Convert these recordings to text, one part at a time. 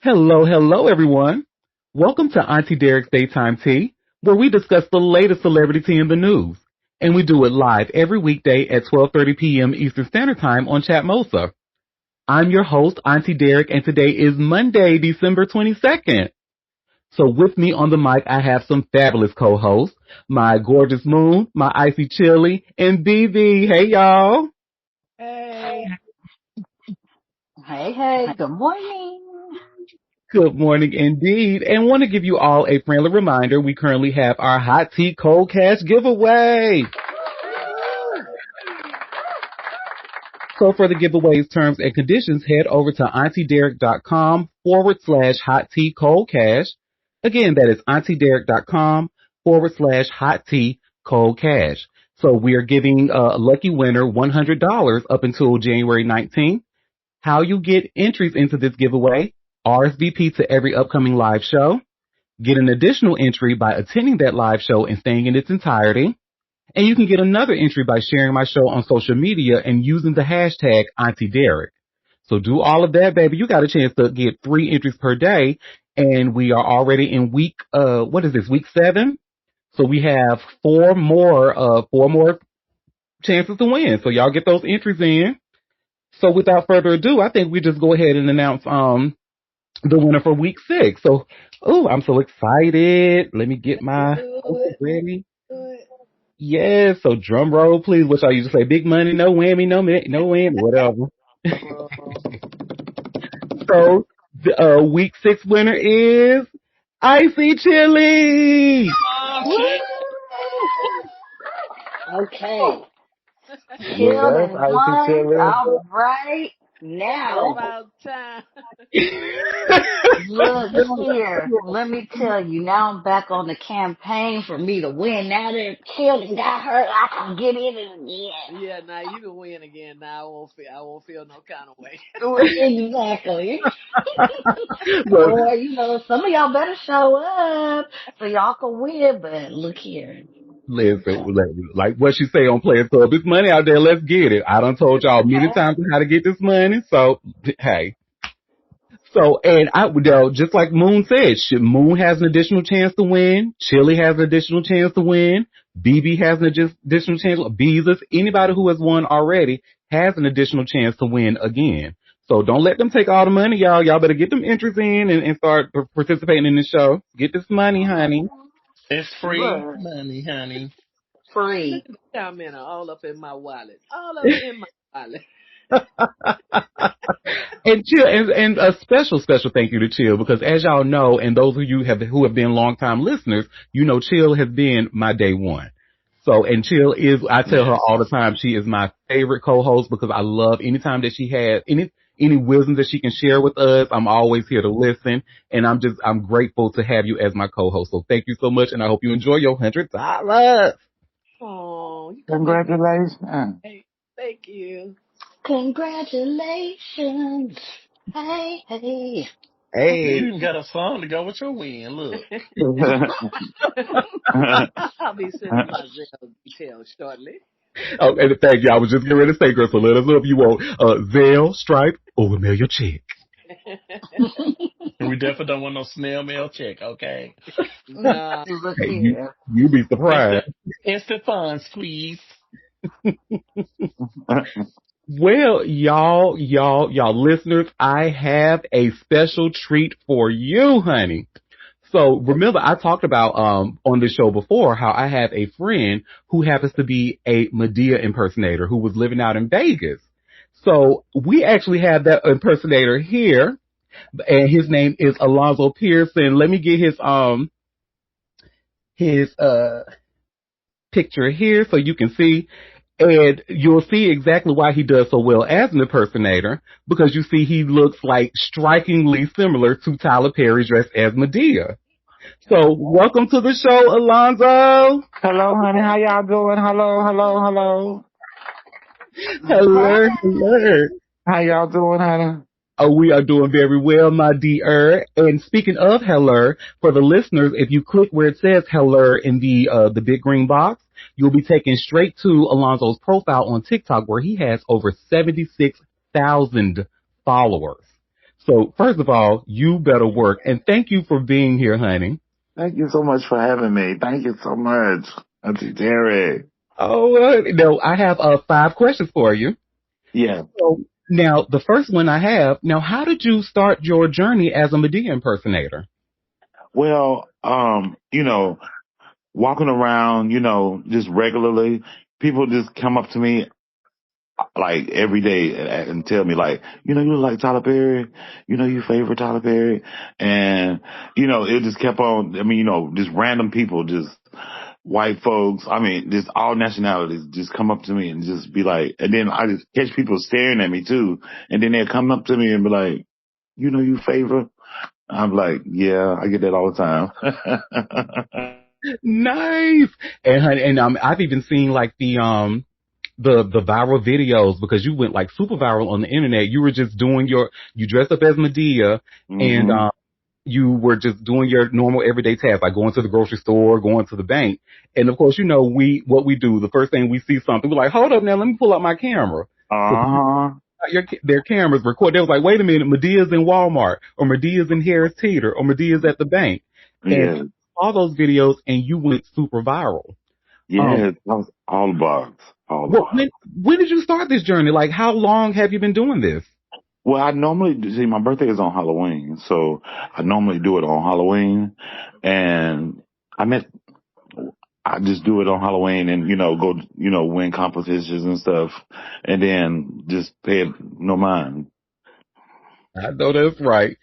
Hello, hello, everyone. Welcome to Auntie Derek's Daytime Tea, where we discuss the latest celebrity tea in the news. And we do it live every weekday at 12:30 p.m. Eastern Standard Time on Chatmosa. I'm your host, Auntie Derek, and today is Monday, December 22nd. So with me on the mic, I have some fabulous co-hosts, my gorgeous Moon, my icy Chili, and BB. Hey, y'all. Hey. Hey, hey, good morning. Good morning indeed. And want to give you all a friendly reminder, we currently have our Hot Tea Cold Cash giveaway. So for the giveaway's terms and conditions, head over to auntiederek.com/hot tea cold cash. Again, that is auntiederek.com/hot tea cold cash. So we are giving a lucky winner $100 up until January 19th. How you get entries into this giveaway: RSVP to every upcoming live show, get an additional entry by attending that live show and staying in its entirety, and you can get another entry by sharing my show on social media and using the hashtag Auntie Derek. So do all of that, baby. You got a chance to get 3 entries per day, and we are already in week 7? So we have four more chances to win. So y'all get those entries in. So without further ado, I think we just go ahead and announce the winner for week 6. So, I'm so excited. Let me get my ready. Yes. So drum roll, please. What y'all used to say? Big money, no whammy, no whammy, whatever. So the week 6 winner is Icy Chili. Okay, chill Yes, and I see one. chilling. All right, It's now, about time. look here. Let me tell you, now I'm back on the campaign for me to win. Now that Kelly got hurt, I can get in it again. Yeah, now you can win again. Now I won't feel no kind of way. Exactly. Well, Or, some of y'all better show up so y'all can win. But look here. listen, like what she say on Players Club, it's money out there. Let's get it. I done told y'all many Okay. times how to get this money. So, hey. So, and just like Moon said, Moon has an additional chance to win. Chili has an additional chance to win. BB has an additional chance. Beezus, anybody who has won already has an additional chance to win again. So don't let them take all the money, y'all. Y'all better get them entries in and start participating in the show. Get this money, honey. It's free Look, money, honey. free. Comment all up in my wallet. All up in my wallet. And Chill, and a special thank you to Chill, because as y'all know, and those of you who have been longtime listeners, you know Chill has been my day one. So, and Chill is, I tell her Yes. all the time, she is my favorite co-host because I love anytime that she has any wisdom that she can share with us. I'm always here to listen, and I'm grateful to have you as my co-host. So thank you so much, and I hope you enjoy your $100. Oh, you gonna make me Congratulations. hey, thank you. Congratulations. Hey, hey. You Hey. even got a song to go with your win. Look. I'll be sending my Zelle details shortly. Oh, and thank you. I was just getting ready to say, girl, so let us know if you want Zelle, Stripe, or we'll mail your check. And we definitely don't want no snail mail check, okay? Nah. Look Hey, here. you be surprised. Instant fun squeeze. Well, y'all listeners, I have a special treat for you, honey. So remember, I talked about on this show before how I have a friend who happens to be a Medea impersonator who was living out in Vegas. So we actually have that impersonator here, and his name is Alonzo Pearson. Let me get his picture here so you can see. And you'll see exactly why he does so well as an impersonator, because you see he looks like strikingly similar to Tyler Perry dressed as Medea. So welcome to the show, Alonzo. Hello, honey. How y'all doing? Hello, hello, hello. Hello, Hey. hello. How y'all doing, honey? Oh, we are doing very well, my dear. And speaking of hello, for the listeners, if you click where it says hello in the big green box, you'll be taken straight to Alonzo's profile on TikTok, where he has over 76,000 followers. So first of all, you better work, and thank you for being here, honey. Thank you so much for having me. Thank you so much, Auntie Terry. Oh, no, I have 5 questions for you. Yeah. So now, the first one I have, now, how did you start your journey as a Medea impersonator? Well, walking around, just regularly, people just come up to me like every day and tell me like, you look like Tyler Perry, you favorite Tyler Perry, and it just kept on. I mean, just random people, just white folks. I mean, just all nationalities just come up to me and just be like, and then I just catch people staring at me too, and then they'll come up to me and be like, you favorite. I'm like, yeah, I get that all the time. Nice. And honey, and I've even seen like the viral videos because you went like super viral on the internet. You were just doing you dressed up as Medea, and hmm you were just doing your normal everyday tasks, like going to the grocery store, going to the bank. And of course, what we do, the first thing we see something, we're like, hold up now, let me pull out my camera. So Uh-huh. their cameras record. They was like, wait a minute, Medea's in Walmart, or Medea's in Harris Teeter, or Medea's at the bank. And Yeah. all those videos, and you went super viral. Um, Yeah. That was all box. All well, box. when did you start this journey? Like, how long have you been doing this? Well, I normally see my birthday is on Halloween, so I normally do it on Halloween, and I met I just do it on Halloween and go win competitions and stuff, and then just pay it no mind. I know that's right.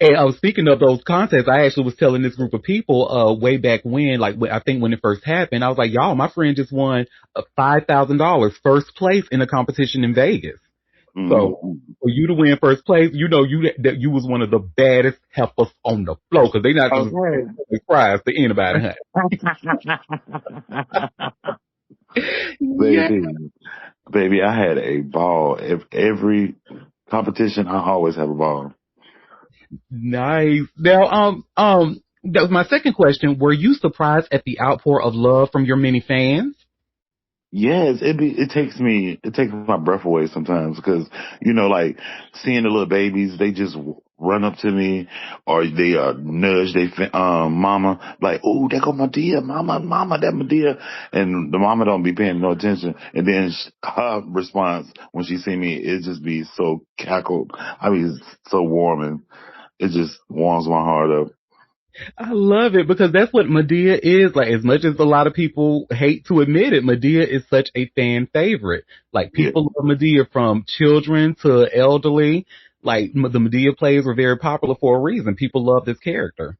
And I was speaking of those contests. I actually was telling this group of people, way back when, like I think when it first happened, I was like, y'all, my friend just won $5,000 first place in a competition in Vegas. So hmm for you to win first place, that you was one of the baddest helpers on the floor because they not just Okay. giving prize to anybody. Huh? Yeah, Baby, baby, I had a ball. If every competition, I always have a ball. nice. Now, that was my second question. Were you surprised at the outpour of love from your many fans? Yes, it takes my breath away sometimes because, like seeing the little babies, they just run up to me or they, nudge mama like, oh, there go my dear mama, that my dear. And the mama don't be paying no attention. And then her response when she see me, it just be so cackled. I mean, it's so warm and it just warms my heart up. I love it because that's what Medea is. Like, as much as a lot of people hate to admit it, Medea is such a fan favorite. Like, Yeah. people love Medea from children to elderly. Like, the Medea plays were very popular for a reason. People love this character.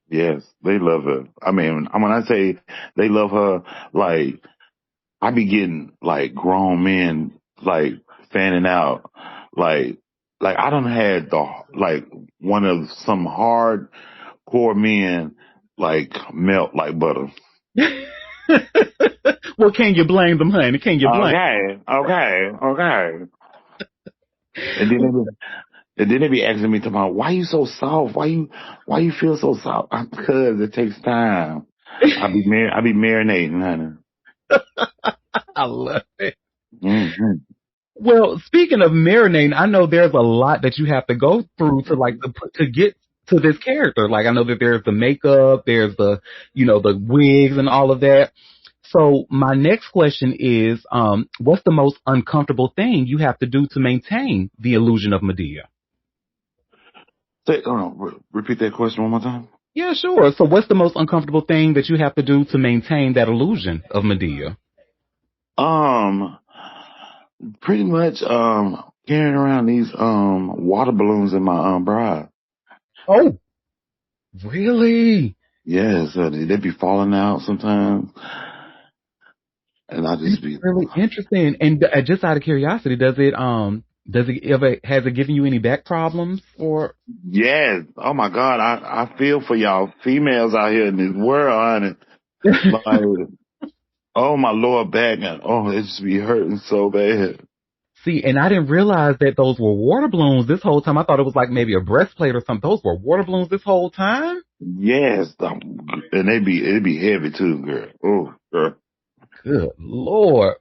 Yes, they love her. I mean, when I say they love her, like I be getting like grown men like fanning out, like I done had like one of some hardcore men like melt like butter. Well, can you blame them, honey? Can you blame? Okay, okay, okay. And then they be asking me, talking about, why you so soft? Why you feel so soft? Because it takes time. I be marinating, honey. I love it. hmm Well, speaking of marinating, I know there's a lot that you have to go through to get to this character. Like I know that there's the makeup, there's the wigs and all of that. So my next question is, what's the most uncomfortable thing you have to do to maintain the illusion of Medea? Say, hold on, repeat that question one more time. Yeah, sure. So what's the most uncomfortable thing that you have to do to maintain that illusion of Medea? Um, Pretty much carrying around these water balloons in my bra. Oh, really? Yes, they be falling out sometimes, and I That's just be really interesting. And just out of curiosity, does it ever has it given you any back problems or? yes. Oh my God, I feel for y'all females out here in this world, honey. Like, oh my lower back, and oh it just be hurting so bad. See, and I didn't realize that those were water balloons this whole time. I thought it was like maybe a breastplate or something. Those were water balloons this whole time? Yes, and it be heavy too, girl. Oh, girl. Good Lord.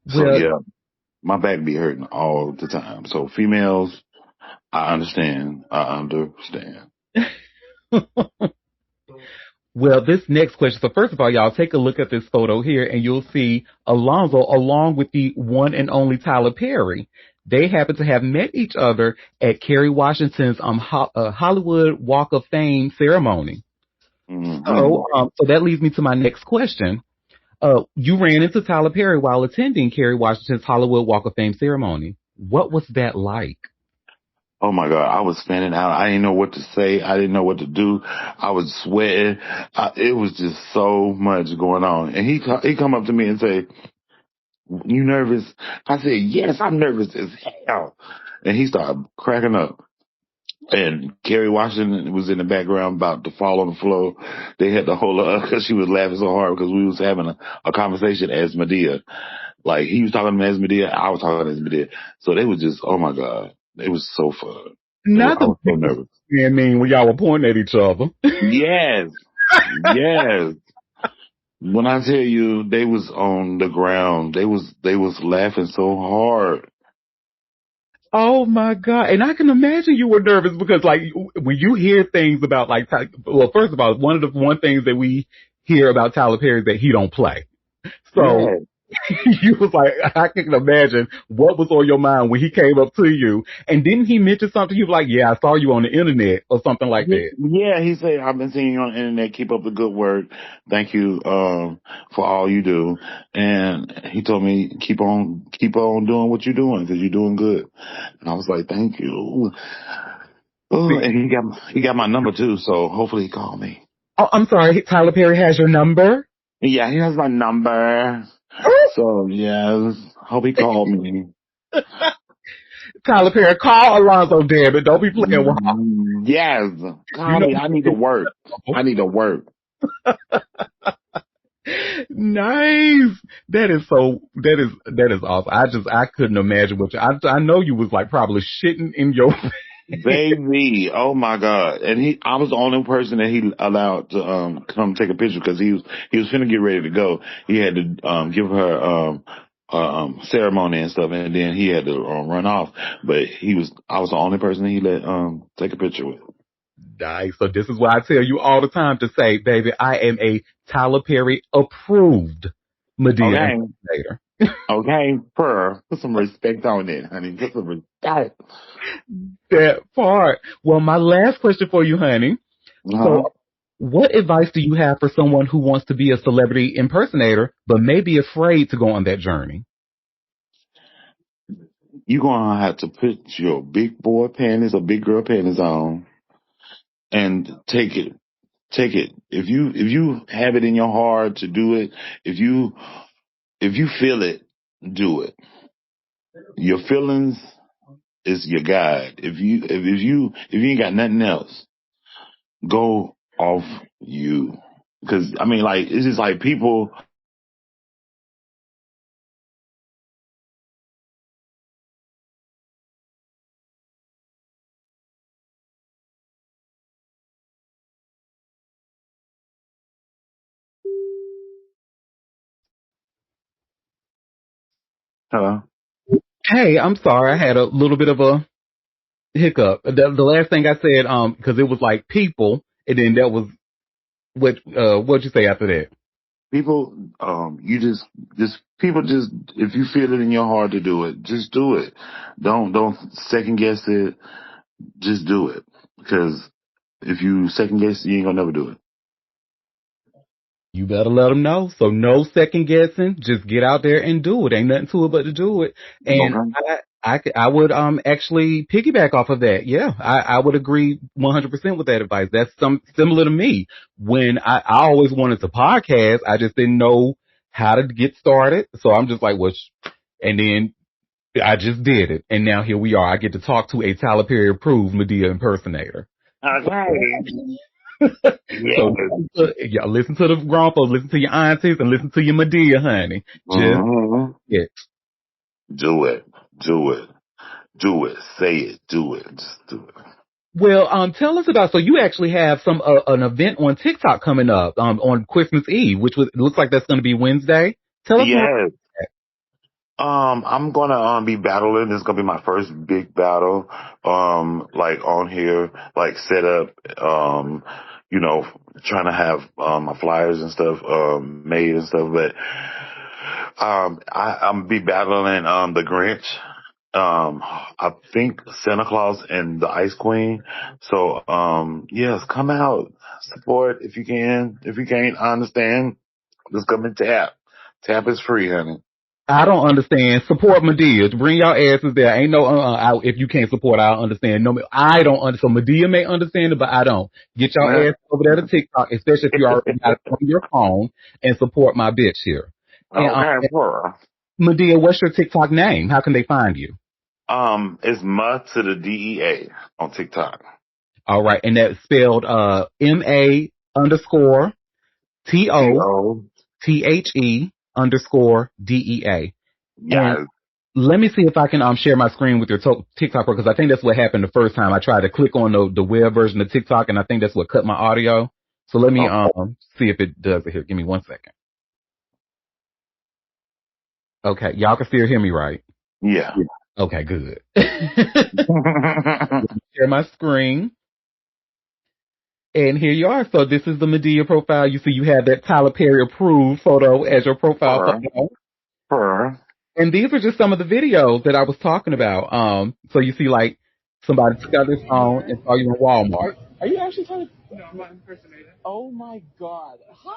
So Well, yeah, my back be hurting all the time. So females, I understand. I understand. Well, this next question. So first of all, y'all take a look at this photo here and you'll see Alonzo along with the one and only Tyler Perry. They happen to have met each other at Kerry Washington's Hollywood Walk of Fame ceremony. Hmm. So that leads me to my next question. You ran into Tyler Perry while attending Kerry Washington's Hollywood Walk of Fame ceremony. What was that like? Oh my God, I was spinning out. I didn't know what to say. I didn't know what to do. I was sweating. It was just so much going on. And he come up to me and say, "You nervous?" I said, "Yes, I'm nervous as hell." And he started cracking up. And Kerry Washington was in the background about to fall on the floor. They had to hold her up because she was laughing so hard because we was having a conversation as Medea. Like he was talking to me as Medea, I was talking as Medea. So they was just, oh my God, it was so fun. Not I the was so nervous. I mean when y'all were pointing at each other. Yes, yes. When I tell you they was on the ground, they was laughing so hard. Oh my God. And I can imagine you were nervous because like when you hear things about like, well, first of all, one things that we hear about Tyler Perry is that he don't play. So Yes. you was like, I can imagine what was on your mind when he came up to you. And didn't he mention something? You was like, yeah, I saw you on the internet or something like that. Yeah, he said, "I've been seeing you on the internet. Keep up the good work. Thank you for all you do." And he told me, keep on doing what you're doing because you're doing good." And I was like, "Thank you." Oh, See, and he got my number too, so hopefully he called me. oh, I'm sorry. Tyler Perry has your number. Yeah, he has my number. So yes, hope he called me. Tyler Perry, call Alonzo, damn it. Don't be playing with her. Yes, You call know me. I need to work. I need to work. nice. That is awesome. I couldn't imagine what I know you was like probably shitting in your Baby, oh my God! And I was the only person that he allowed to come take a picture because he was finna get ready to go. He had to give her ceremony and stuff, and then he had to run off. But I was the only person that he let take a picture with. nice. So this is why I tell you all the time to say, baby, I am a Tyler Perry approved Medea Okay, impersonator. okay, put some respect on it, honey. Put some respect. That part. Well, my last question for you, honey. Uh-huh. So what advice do you have for someone who wants to be a celebrity impersonator, but may be afraid to go on that journey? You're gonna have to put your big boy panties or big girl panties on and take it. Take it. If you have it in your heart to do it, if you feel it, do it. Your feelings is your guide. If you ain't got nothing else, go off you. Because I mean, like it's just like people. Hello. Hey, I'm sorry. I had a little bit of a hiccup. The last thing I said, because it was like people, and then that was what'd you say after that? People, you just people just if you feel it in your heart to do it, just do it. Don't second guess it. Just do it because if you second guess, you ain't gonna never do it. You better let them know. So no second guessing. Just get out there and do it. Ain't nothing to it but to do it. And Okay. I would actually piggyback off of that. Yeah, I would agree 100% with that advice. That's some similar to me. When I always wanted to podcast, I just didn't know how to get started. So I'm just like, and then I just did it. And now here we are. I get to talk to a Tyler Perry approved Medea impersonator. Okay. So Yes. y'all listen to the grown folks, listen to your aunties, and listen to your Medea, honey. Just Hmm. yeah. Do it. Do it. Do it. Say it. Do it. Just do it. Well, tell us about. So you actually have an event on TikTok coming up on Christmas Eve, which looks like that's going to be Wednesday. Tell us more. Yes. I'm gonna be battling. This is gonna be my first big battle. Like on here, like set up. You know, trying to have my flyers and stuff made and stuff. But I'm be battling the Grinch. I think Santa Claus and the Ice Queen. So yes, come out, support if you can. If you can't, I understand. Just come and tap. Tap is free, honey. I don't understand. Support Medea. Bring your asses there. Ain't no if you can't support, I don't understand. No, I don't understand. So Medea may understand it, but I don't. Get your ass over there to TikTok, especially if you already got it on your phone, and support my bitch here. And Okay, sure. Medea, what's your TikTok name? How can they find you? It's Ma to the DEA on TikTok. All right, and that's spelled MA underscore TO. TOTHE underscore DEA. And Yes. let me see if I can share my screen with your TikTok because I think that's what happened the first time I tried to click on the web version of TikTok, and I think that's what cut my audio. So let me Oh, see if it does it here. Give me 1 second. Okay, y'all can still hear me, right? yeah. Okay, good. Share my screen. And here you are. So this is the Medea profile. You see you have that Tyler Perry approved photo as your profile Fur. photo. Fur. And these are just some of the videos that I was talking about. So you see like somebody took out their phone and saw you in Walmart. Are you actually trying to? No, I'm not impersonating. Oh my God! Hi.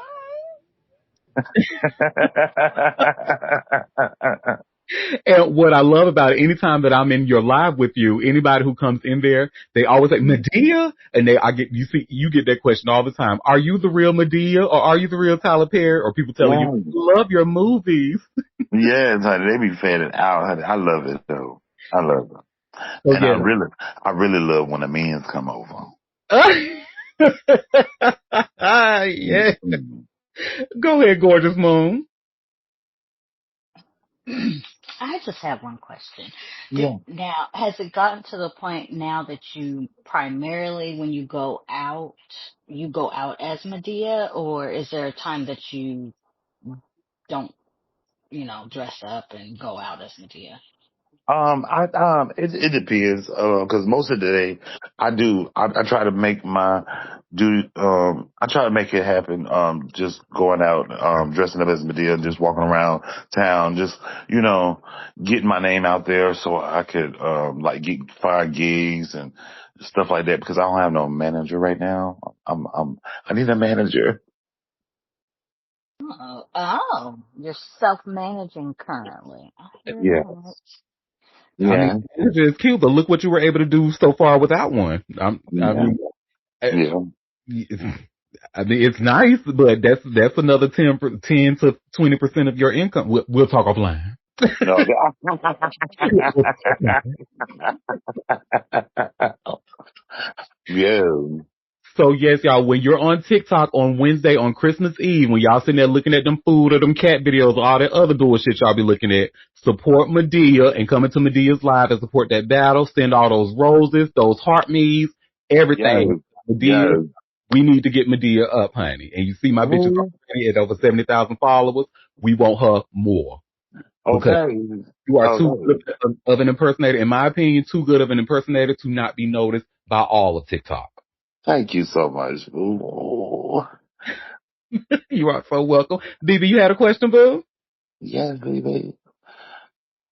And what I love about it, anytime that I'm in your live with you, anybody who comes in there, they always say Medea, and you get that question all the time. Are you the real Medea, or are you the real Tyler Perry? Or people telling you, yeah. love your movies. Yes, honey. They be fanning out, honey. I love it though. I love it. So And yeah. I really love when the men's come over. Yeah. Go ahead, gorgeous moon. I just have one question. Yeah. Now, has it gotten to the point now that you primarily, when you go out as Medea, or is there a time that you don't, dress up and go out as Medea? It depends, cause most of the day I try to make I try to make it happen, just going out, dressing up as Medea, just walking around town, just, getting my name out there so I could, like find gigs and stuff like that because I don't have no manager right now. I need a manager. You're self-managing currently. I hear Yeah. that. I mean, Yeah. it's just cute, but look what you were able to do so far without one. I Yeah. mean, Yeah. I mean, it's nice, but that's another 10 to 20% of your income. We'll talk offline. No. Yeah. So yes, y'all, when you're on TikTok on Wednesday on Christmas Eve, when y'all sitting there looking at them food or them cat videos or all that other bullshit y'all be looking at, support Medea and come into Medea's live and support that battle. Send all those roses, those heart me's, Yes. everything. Medea, Yes. we need to get Medea up, honey. And you see my bitch is Ooh, already at over 70,000 followers. We want her more because okay. you are too Okay. good of an impersonator, in my opinion, too good of an impersonator to not be noticed by all of TikTok. Thank you so much. Ooh. You are so welcome. BB, you had a question, boo? Yes, baby.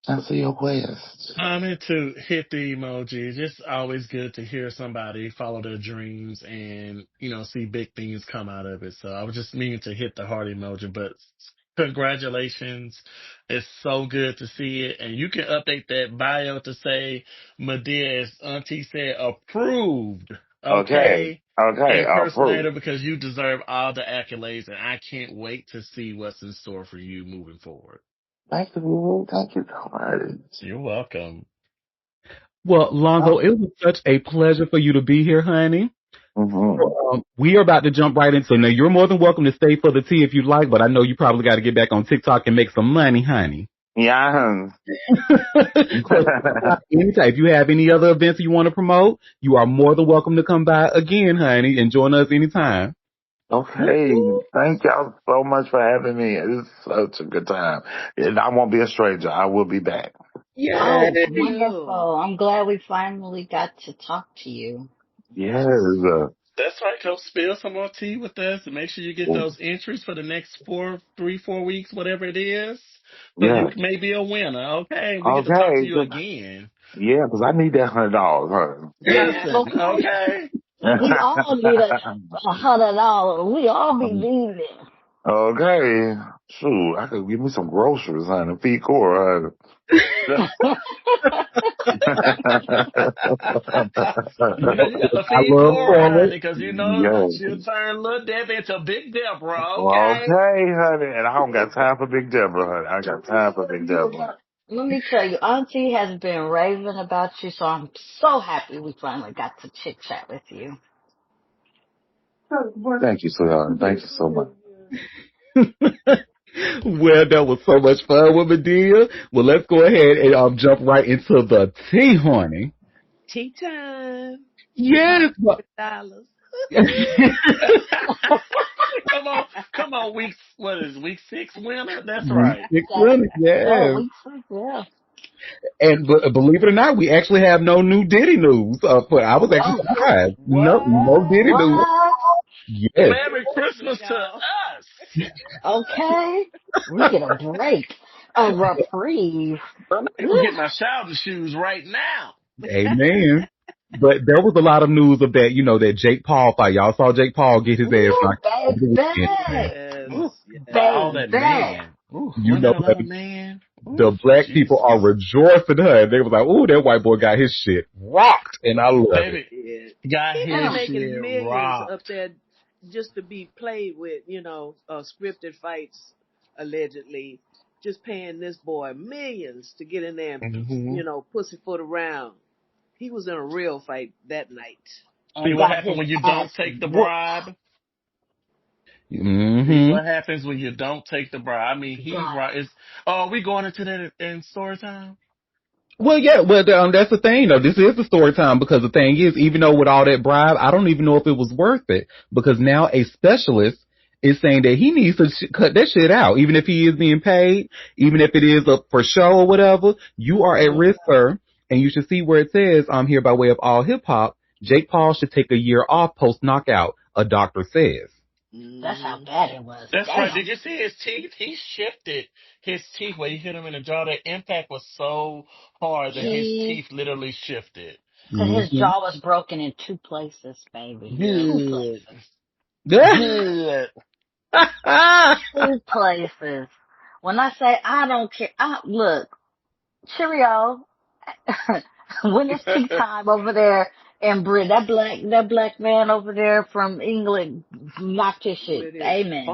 Answer your quest. I'm into hit the emoji. Just always good to hear somebody follow their dreams and, see big things come out of it. So I was just meaning to hit the heart emoji, but congratulations. It's so good to see it. And you can update that bio to say, Medea, as Auntie said, approved. Okay. Okay. Okay. Impersonator, Approved. because you deserve all the accolades, and I can't wait to see what's in store for you moving forward. Thank you. Thank you so much. You're welcome. Well, Lonzo, Oh. it was such a pleasure for you to be here, honey. Mm-hmm. We are about to jump right in. So now you're more than welcome to stay for the tea if you'd like, but I know you probably got to get back on TikTok and make some money, honey. Yeah. So anytime, if you have any other events you want to promote, you are more than welcome to come by again, honey, and join us anytime. Okay. Thank y'all so much for having me. It's such a good time. And I won't be a stranger. I will be back. Yay! Oh, Cool. wonderful. I'm glad we finally got to talk to you. Yes. That's right. Come spill some more tea with us and make sure you get those entries for the next 4 weeks, whatever it is. So you Yeah. may be a winner. Okay. We get to talk to Okay. you again. Yeah, because I need that $100, Listen, Okay. okay. We all need huh? $100. We all be needing it. Okay. Shoot, I could give me some groceries, honey. Feed Cora, honey. You know, you got to I feed love Cora, Corey. honey, because you know Yeah. she'll turn little Debbie into Big Deborah, okay? Okay, honey. And I don't got time for Big Deborah, honey. I got time for Big Deborah. Let me tell you, Auntie has been raving about you, so I'm so happy we finally got to chit chat with you. Thank you, sweetheart. Thank you so much. Well, that was so much fun with Medea. Well, let's go ahead and jump right into the tea, honey. Tea time with my Yes. $100. Come on, what is it, week 6 winner? That's Week right. 6 That's, winning, yeah, yes. we said, yeah. And believe it or not, we actually have no new Diddy news. But I was actually Oh, surprised. No, no What? Diddy news. what? Yes. Merry Christmas, Christmas to y'all. us. Okay. We get a break, a reprieve. I'm gonna go get my shouting shoes right now. Amen. But there was a lot of news of that, that Jake Paul fight. Y'all saw Jake Paul get his ass Ooh, knocked out over the weekend, man. Yes, Ooh, all yes. that baby. man. Ooh, You wasn't know, that a lot of man? Ooh, the black people Jesus. are rejoicing her. They was like, "Ooh, that white boy got his shit rocked," and I love it. Baby Yeah. got He been his Mm. making shit millions up rocked. there just to be played with, scripted fights, allegedly. Just paying this boy millions to get in there and, Hmm pussyfoot around. He was in a real fight that night. See And what got happened his when you don't ass take the whooped. bribe? See Hmm what happens when you don't take the bribe? I mean, he God. right. Oh, are we going into that in story time? Well, yeah, well, that's the thing, though. This is the story time because the thing is, even though with all that bribe, I don't even know if it was worth it because now a specialist is saying that he needs to cut that shit out, even if he is being paid, even if it is up for show or whatever. You are at Mm-hmm. risk, sir, and you should see where it says, "I'm here by way of all hip hop." Jake Paul should take a year off post knockout. A doctor says. That's how Mm-hmm. bad it was. That's right. Damn. Did you see his teeth? He shifted his teeth where he hit him in the jaw. The impact was so hard that his He, teeth literally shifted. cause his Mm-hmm. jaw was broken in two places, baby. Yep. Two Good. places. Good. Two places. When I say I don't care, look, Cheerio. When it's tea time over there in Britain, that black man over there from England knocked his shit. With his Amen.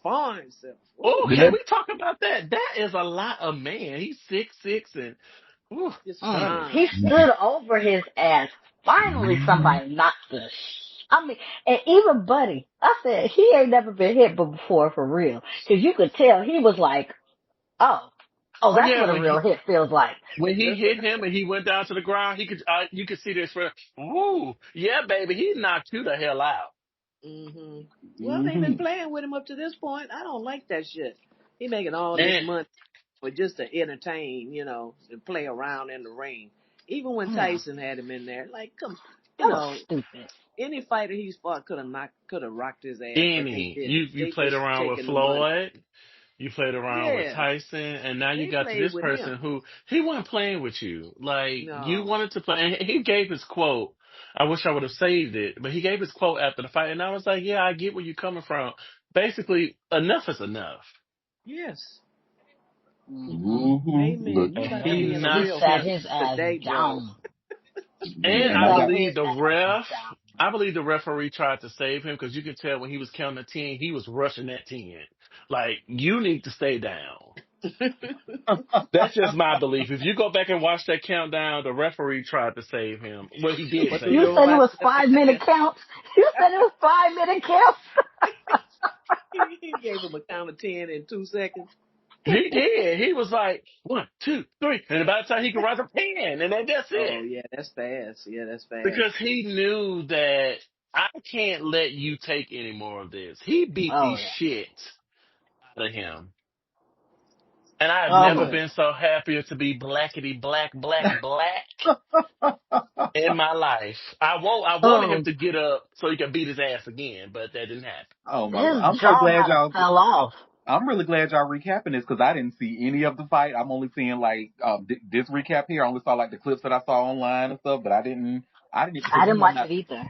fine self. Oh, Ooh, can we talk about that? That is a lot of man. He's 6'6" and ooh, just honey. He fine. stood over his ass. Finally, Mhm. somebody knocked the. I mean, and even Buddy, I said he ain't never been hit before for real, because you could tell he was like, oh, oh, Oh that's yeah, what a real hit feels like. when he hit him and he went down to the ground, you could see this. Ooh, yeah, baby, he knocked you the hell out. Hmm. Well, they've been Mhm. playing with him up to this point. I don't like that shit. He making all this And money for just to entertain, and play around in the ring. Even when Yeah, Tyson had him in there, like, come, you that was know, stupid. any fighter he's fought could have rocked his ass, but they any didn't. you They played just around with taking the money. Floyd. You played around with Yeah, Tyson, and now you they got to played this with him. person who he wasn't playing with you. Like you No. wanted to play, and he gave his quote. I wish I would have saved it, but he gave his quote after the fight, and I was like, "Yeah, I get where you're coming from. Basically, enough is enough." Yes. Look, Amen. You And about to he And be in a he knocked real sat him. fight his ass today, bro. down. He And and I I got sat believe his the ass ref. down. I believe the referee tried to save him because you could tell when he was counting to 10, he was rushing that 10. Like you need to stay down. That's just my belief. If you go back and watch that countdown, the referee tried to save him. Well, he did What the You save said him. it robot was left his 5 minute ass? counts. You said it was 5 minute counts. He gave him a count of 10 in 2 seconds. He did. He was like, 1, 2, 3. And by the time he could rise up 10, and then that's it. Oh yeah, that's fast. Yeah, that's fast. Because he knew that. I can't let you take any more of this. He beat the Oh yeah. shit out of him. And I have Oh never boy. been so happier to be blackety black in my life. I wanted him Oh, to get up so he could beat his ass again, but that didn't happen. Oh my God. his I'm so jaw glad might have y'all. fell off. I'm really glad y'all recapping this because I didn't see any of the fight. I'm only seeing like this recap here. I only saw like the clips that I saw online and stuff, but I didn't. I didn't because I didn't I'm watch not. it either.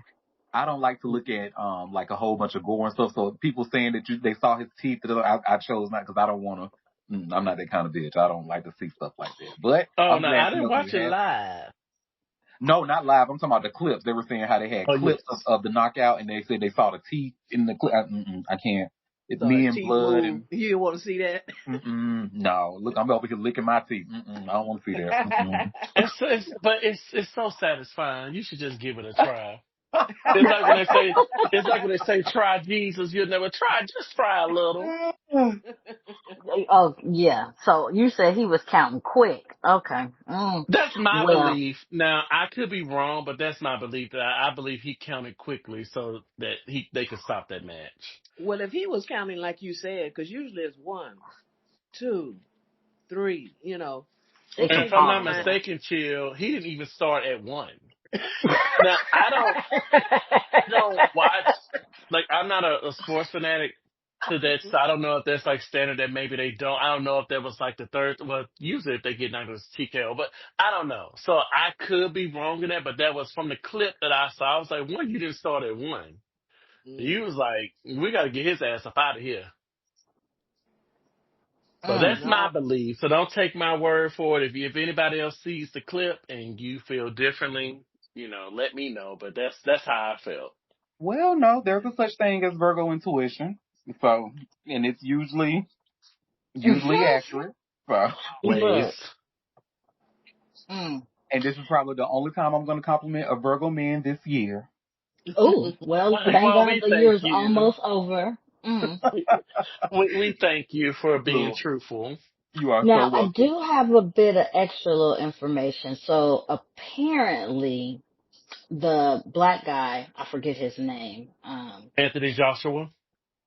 I don't like to look at like a whole bunch of gore and stuff. So people saying that they saw his teeth, I chose not because I don't want to. I'm not that kind of bitch. I don't like to see stuff like that. But Oh I'm no, glad I to didn't know that you watch it have. live. No, not live. I'm talking about the clips. They were saying how they had Oh clips yes. of the knockout, and they said they saw the teeth in the clip. I can't. It's So me his and teeth blood move. and. You didn't want to see that. No, look, I'm over here licking my teeth. I don't want to see that. It's so satisfying. You should just give it a try. It's like when they say try Jesus, you'll never try. Just try a little. Oh yeah. So you said he was counting quick. Okay. That's my Well, belief. Now I could be wrong, but that's my belief. That I believe he counted quickly so that they could stop that match. Well, if he was counting like you said, because usually it's 1, 2, 3. It And taking if can't I'm be not pause. nine. mistaken, Chill, he didn't even start at one. Now I don't watch like I'm not a sports fanatic to that. So I don't know if that's like standard that maybe they don't. I don't know if that was like the third. Well, usually if they get knocked it's TKO, but I don't know. So I could be wrong in that, but that was from the clip that I saw. I was like, one, you didn't start at one. You Mm. was like, we got to get his ass up out of here. So mm. that's my No. belief. So don't take my word for it. If anybody else sees the clip and you feel differently, let me know. But that's how I felt. Well, no, there's a such thing as Virgo intuition. So, and it's usually accurate. So, Always. Look. Mm. and this is probably the only time I'm going to compliment a Virgo man this year. Oh, well, thank Well, God we the thank year's you. almost over. Mm. We thank you for being Look, truthful. you are so Now, I welcome. do have a bit of extra little information. So apparently, the black guy, I forget his name. Anthony Joshua.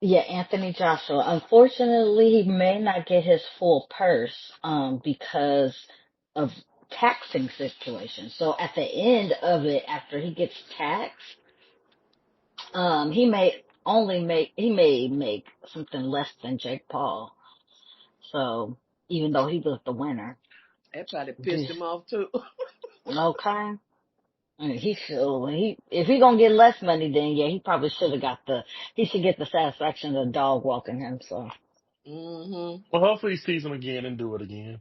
Yeah, Anthony Joshua. Unfortunately, he may not get his full purse, because of taxing situation. So at the end of it, after he gets taxed, he may make something less than Jake Paul. So even though he was the winner, That probably pissed just him off too. okay. I mean, if he gonna get less money, then yeah, he should get the satisfaction of the dog walking him. So, Hmm. Well, hopefully he sees him again and do it again.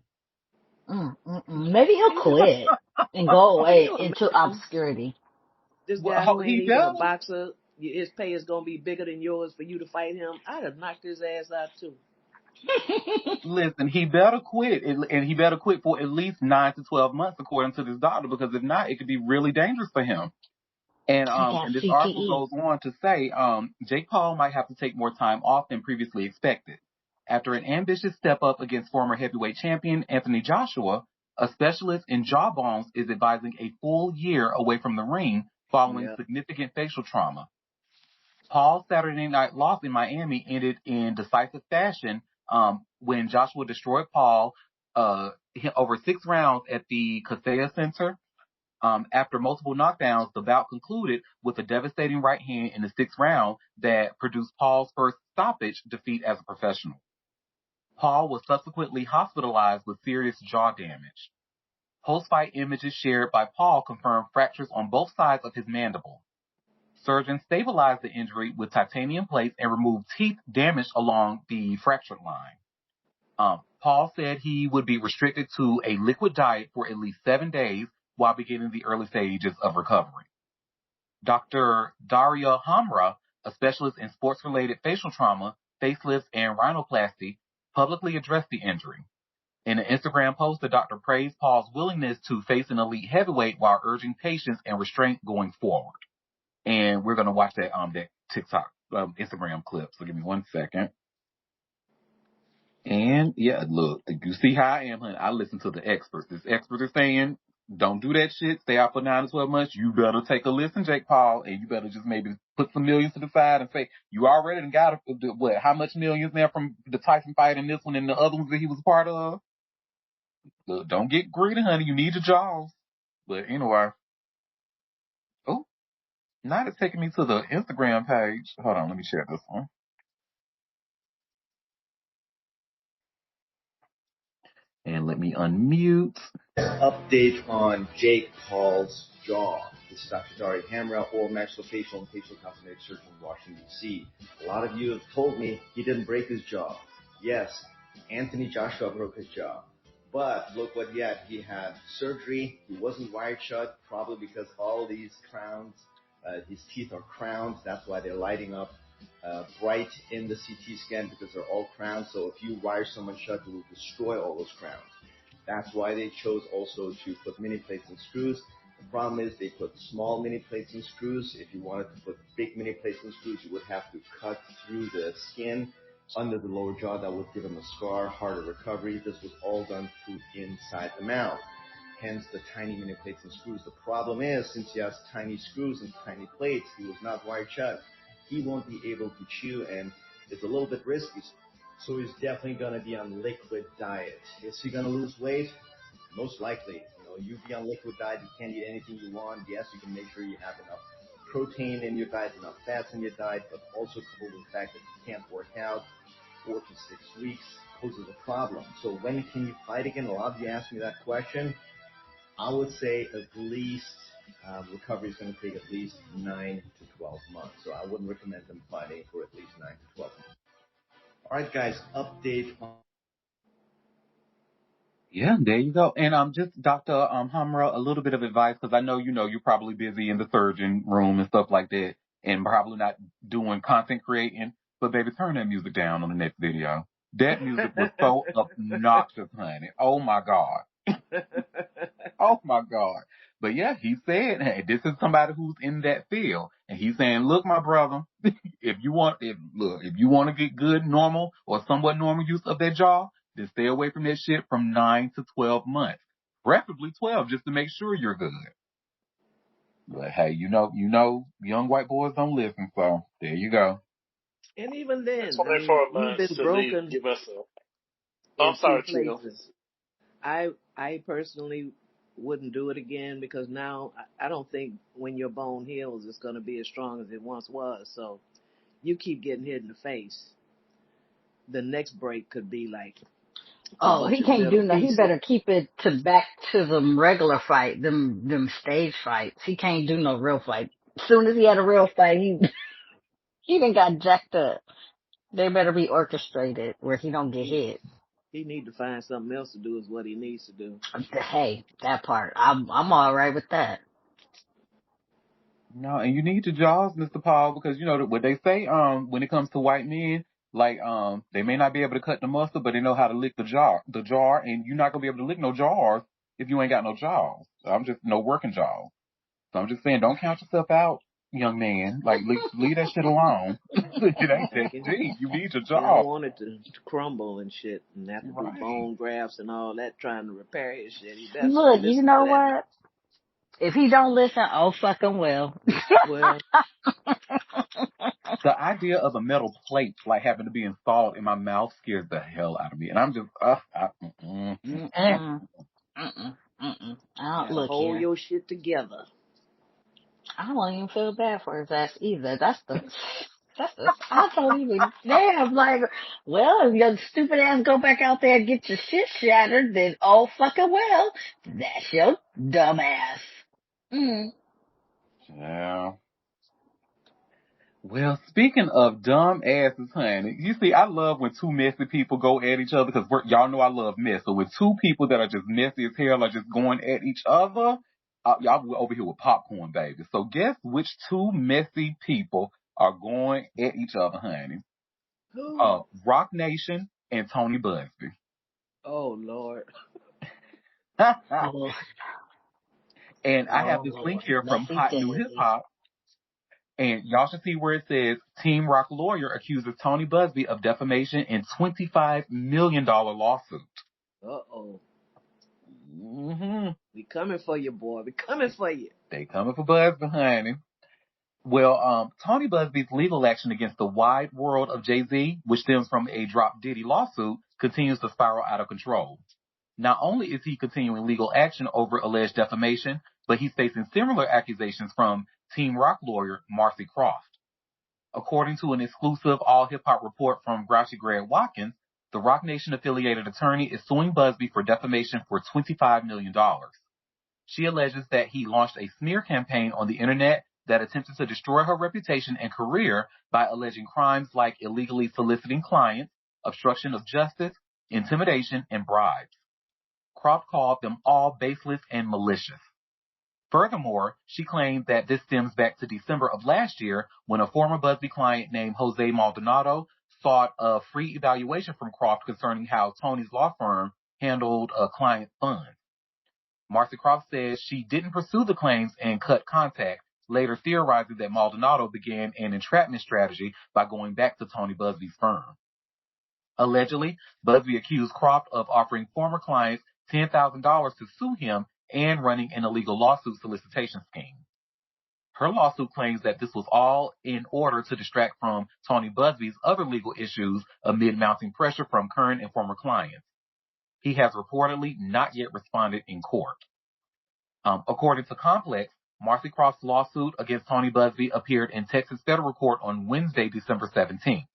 maybe he'll Can you, quit and go can away you into imagine obscurity. this Well, guy who ain't he even a better. boxer? His pay is gonna be bigger than yours for you to fight him. I'd have knocked his ass out too. Listen, he better quit, and he better quit for at least 9 to 12 months, according to this doctor, because if not, it could be really dangerous for him. He got And this article CTE. goes on to say, Jake Paul might have to take more time off than previously expected. After an ambitious step up against former heavyweight champion Anthony Joshua, a specialist in jaw bones is advising a full year away from the ring following Yeah. significant facial trauma. Paul's Saturday night loss in Miami ended in decisive fashion when Joshua destroyed Paul over 6 rounds at the Kaseya Center. After multiple knockdowns, the bout concluded with a devastating right hand in the 6th round that produced Paul's first stoppage defeat as a professional. Paul was subsequently hospitalized with serious jaw damage. Post-fight images shared by Paul confirmed fractures on both sides of his mandible. Surgeons stabilized the injury with titanium plates and removed teeth damaged along the fractured line. Paul said he would be restricted to a liquid diet for at least 7 days while beginning the early stages of recovery. Dr. Daria Hamra, a specialist in sports-related facial trauma, facelifts, and rhinoplasty, publicly addressed the injury. In an Instagram post, the doctor praised Paul's willingness to face an elite heavyweight while urging patience and restraint going forward. And we're going to watch that TikTok, Instagram clip. So give me 1 second. And yeah, look, you see how I am, honey. I listen to the experts. This expert is saying Don't do that shit. Stay out for 9 to 12 months. You better take a listen, Jake Paul, and you better just maybe put some millions to the side and say, you already done got what, how much millions now from the Tyson fight and this one and the other ones that he was a part of? Look, don't get greedy, honey. You need your jaws. But anyway. Oh, now it's taking me to the Instagram page. Hold on, let me share this one. And let me unmute. Update on Jake Paul's jaw. This is Dr. Dari Hamra, oral maxillofacial and facial cosmetic surgeon in Washington, D.C. A lot of you have told me he didn't break his jaw. Yes, Anthony Joshua broke his jaw. But look what he had. He had surgery. He wasn't wired shut, probably because all these crowns, his teeth are crowns. That's why they're lighting up bright in the CT scan, because they're all crowns. So if you wire someone shut, you will destroy all those crowns. That's why they chose also to put mini plates and screws. The problem is they put small mini plates and screws. If you wanted to put big mini plates and screws, you would have to cut through the skin under the lower jaw. That would give him a scar, harder recovery. This was all done through inside the mouth. Hence the tiny mini plates and screws. The problem is, since he has tiny screws and tiny plates, he was not wired shut. He won't be able to chew, and it's a little bit risky. So he's definitely going to be on liquid diet. Is he going to lose weight? Most likely. You be on liquid diet, you can't eat anything you want. Yes, you can make sure you have enough protein in your diet, enough fats in your diet, but also coupled with the fact that you can't work out 4 to 6 weeks poses a problem. So when can you fight again? A lot of you ask me that question. I would say at least recovery is going to take at least 9 to 12 months. So I wouldn't recommend them fighting for at least 9 to 12 months. All right, guys, update on. Yeah, there you go. And just Dr. Hamra, a little bit of advice, because I know you're probably busy in the surgeon room and stuff like that, and probably not doing content creating. But baby, turn that music down on the next video. That music was so obnoxious, honey. Oh my God. Oh my God. But yeah, he said, hey, this is somebody who's in that field. And he's saying, look, my brother, if you want to get good, normal, or somewhat normal use of that jaw, then stay away from that shit from 9 to 12 months. Preferably 12, just to make sure you're good. But hey, young white boys don't listen, so there you go. And even then, I mean, 24 he's months been to leave, broken give us a. Oh, I'm in 2 sorry, Tito. places. I personally wouldn't do it again, because now I don't think when your bone heals it's going to be as strong as it once was. So you keep getting hit in the face, the next break could be like a Oh, bunch he of can't little do no. He pieces. better keep it back to them regular fight, them stage fights. He can't do no real fight. As soon as he had a real fight, he done got jacked up. They better be orchestrated where he don't get He hit. he need to find something else to do is what he needs to do. Hey, that part, I'm all right with that. No, and you need your jaws, Mr. Paul, because what they say, when it comes to white men, like, they may not be able to cut the muscle, but they know how to lick the jar, and you're not gonna be able to lick no jars if you ain't got no jaws. I'm just no working jaws. So I'm just saying, don't count yourself out, young man. Like, leave that shit alone. It ain't that Thinking deep. You need your he don't jaw. want it to crumble and shit, and have to do Right. bone grafts and all that trying to repair his shit. He best Look, you listen to know that. what? If he don't listen, oh fucking well. Well, The idea of a metal plate, like, having to be installed in my mouth scares the hell out of me. And I'm just, Mm-mm, mm-mm, mm-mm. gotta Look hold here. your shit together. I don't even feel bad for his ass either. I don't even, damn, like, well, if your stupid ass go back out there and get your shit shattered, then oh fucking well, that's your dumb ass. Mm. yeah. Well, speaking of dumb asses, honey, you see, I love when two messy people go at each other, because y'all know I love mess. So when two people that are just messy as hell are just going at each other, y'all over here with popcorn, baby. So guess which two messy people are going at each other, honey? Who? Rock Nation and Tony Busby. Oh Lord. Oh, And I have oh this link Lord, here from messy Hot New Hip Daisy. Hop. And y'all should see where it says Team Rock lawyer accuses Tony Busby of defamation in $25 million lawsuit. Uh oh. Mm-hmm. We coming for you, boy. We coming for you. They coming for Busby, honey. Well, Tony Busby's legal action against the wide world of Jay-Z, which stems from a Drop Diddy lawsuit, continues to spiral out of control. Not only is he continuing legal action over alleged defamation, but he's facing similar accusations from Team Rock lawyer Marcy Croft. According to an exclusive all hip hop report from Grouchy Greg Watkins, the Rock Nation affiliated attorney is suing Busby for defamation for $25 million. She alleges that he launched a smear campaign on the internet that attempted to destroy her reputation and career by alleging crimes like illegally soliciting clients, obstruction of justice, intimidation, and bribes. Croft called them all baseless and malicious. Furthermore, she claimed that this stems back to December of last year when a former Busby client named Jose Maldonado sought a free evaluation from Croft concerning how Tony's law firm handled a client's funds. Marcy Croft says she didn't pursue the claims and cut contact, later theorizing that Maldonado began an entrapment strategy by going back to Tony Busby's firm. Allegedly, Busby accused Croft of offering former clients $10,000 to sue him and running an illegal lawsuit solicitation scheme. Her lawsuit claims that this was all in order to distract from Tony Busby's other legal issues amid mounting pressure from current and former clients. He has reportedly not yet responded in court. According to Complex, Marcy Croft's lawsuit against Tony Busby appeared in Texas federal court on Wednesday, December 17th.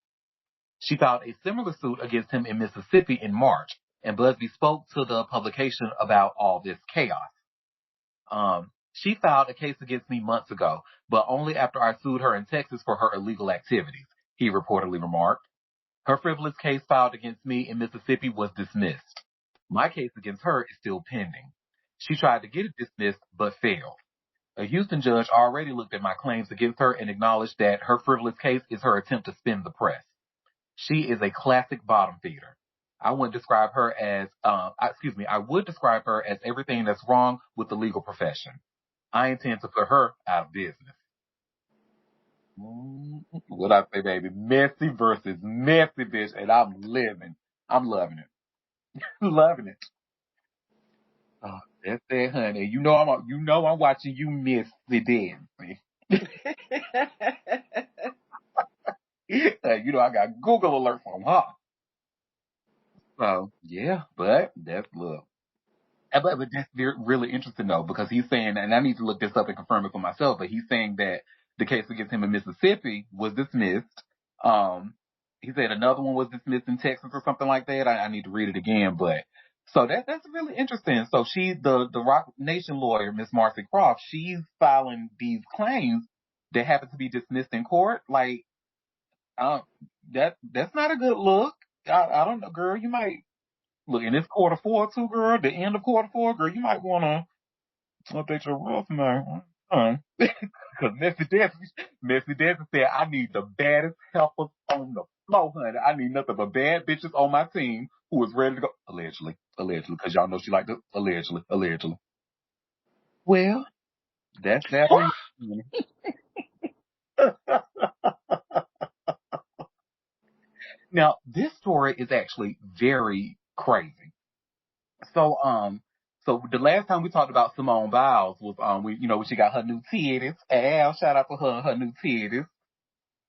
She filed a similar suit against him in Mississippi in March, and Busby spoke to the publication about all this chaos. She filed a case against me months ago, but only after I sued her in Texas for her illegal activities, he reportedly remarked. Her frivolous case filed against me in Mississippi was dismissed. My case against her is still pending. She tried to get it dismissed, but failed. A Houston judge already looked at my claims against her and acknowledged that her frivolous case is her attempt to spin the press. She is a classic bottom feeder. I would describe her as everything that's wrong with the legal profession. I intend to put her out of business. What I say, baby? Messy versus messy, bitch, and I'm living. I'm loving it. Loving it. Oh, that's it, honey. You know I'm watching you miss the dancing. I got Google alert from her. So yeah, but that's love. But that's really interesting though, because he's saying, and I need to look this up and confirm it for myself, but he's saying that the case against him in Mississippi was dismissed. Um, he said another one was dismissed in Texas or something like that. I need to read it again, but so that's really interesting. So the Rock Nation lawyer, Miss Marcy Croft, she's filing these claims that happen to be dismissed in court. Like, that's not a good look. I don't know, girl. You might look in this quarter four too, girl. The end of quarter four, girl. You might want to update your resume. Because Messy Dancing said, I need the baddest helpers on the floor, honey. I need nothing but bad bitches on my team who is ready to go. Allegedly, because y'all know she like to allegedly. Well, that's that on you. Now, this story is actually very crazy. So the last time we talked about Simone Biles was when she got her new titties. Shout out to her new titties.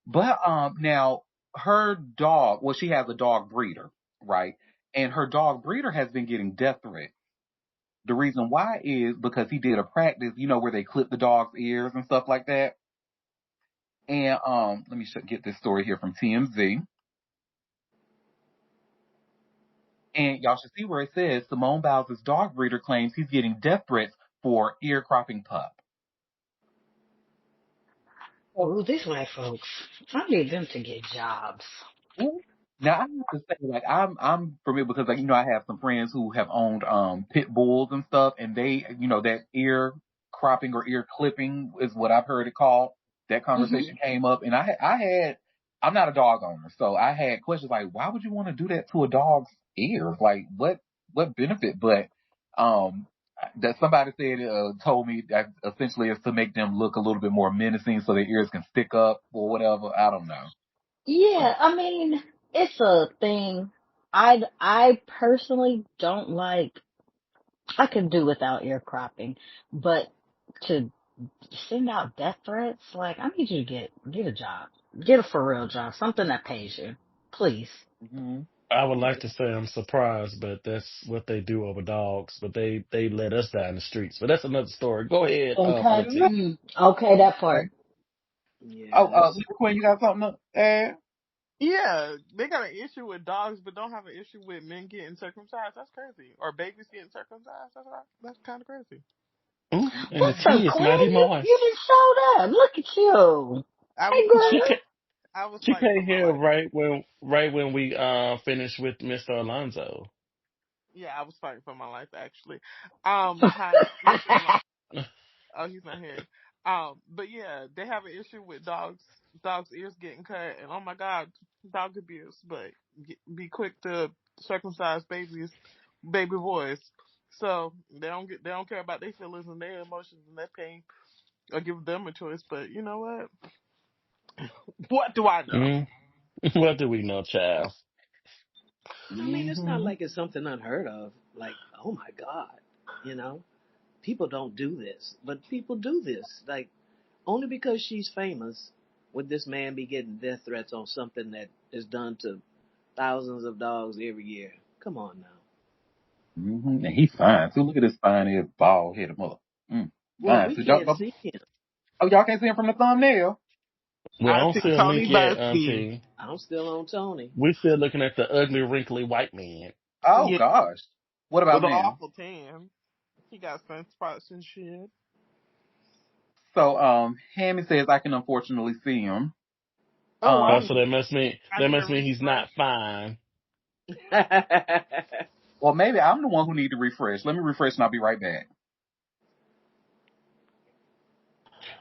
But now her dog, well, she has a dog breeder, right? And her dog breeder has been getting death threats. The reason why is because he did a practice, where they clip the dog's ears and stuff like that. And let me get this story here from TMZ. And y'all should see where it says Simone Biles' dog breeder claims he's getting death threats for ear cropping pup. Oh, these white folks. I need them to get jobs. Now I have to say, like I'm familiar because I have some friends who have owned pit bulls and stuff, and they that ear cropping or ear clipping is what I've heard it called. That conversation came up, and I'm not a dog owner, so I had questions like, why would you want to do that to a dog's ears? Like what benefit? But that somebody said told me that essentially is to make them look a little bit more menacing, so their ears can stick up or whatever. I don't know. Yeah, I mean, it's a thing. I personally don't like I can do without ear cropping, but to send out death threats, like I need you to get a job, get a for real job, something that pays you, please. Hmm. I would Yeah. like to say I'm surprised, but that's what they do over dogs. But they let us die in the streets. But that's another story. Go ahead, Okay, Auntie. okay, that part. Oh, Yeah. It's, Libra Queen, you got something to add? Yeah, they got an issue with dogs, but don't have an issue with men getting circumcised. That's crazy. Or babies getting circumcised. That's kind of crazy. And the What's Hmm. up, tea is Quinn? mighty You moist. just showed up. Look at you. I was Hey, She girl. came, I was she fighting for came my here life. right when we finished with Mr. Alonzo. Yeah, I was fighting for my life actually. Hi, Mr. Alon. Oh, he's not here. But yeah, they have an issue with dogs' ears getting cut, and oh my God, dog abuse. But be quick to circumcise baby boys. So they don't care about their feelings and their emotions and their pain, or give them a choice. But you know what? What do I know? Mm. What do we know, child? I mean, it's not Hmm. like it's something unheard of. Like, oh my God, you know, people don't do this, but people do this. Like, only because she's famous would this man be getting death threats on something that is done to thousands of dogs every year? Come on now. Hmm. And he's fine too. Look at this fine head, bald headed mother. Mm. Well, Fine. we So can't see him. y'all can't see him from the thumbnail. Well, I I don't see see a Tony link yet, Busby. Auntie. I'm still on Tony. We're still looking at the ugly, wrinkly white man. Oh Yeah, gosh. What with about the now? awful tan. He got sunspots and shit. So Hammy says I can unfortunately see him. Oh, Oh, Um, so I that need a must mean he's refresh. not fine. or maybe I'm the one who need to refresh. Let me refresh and I'll be right back.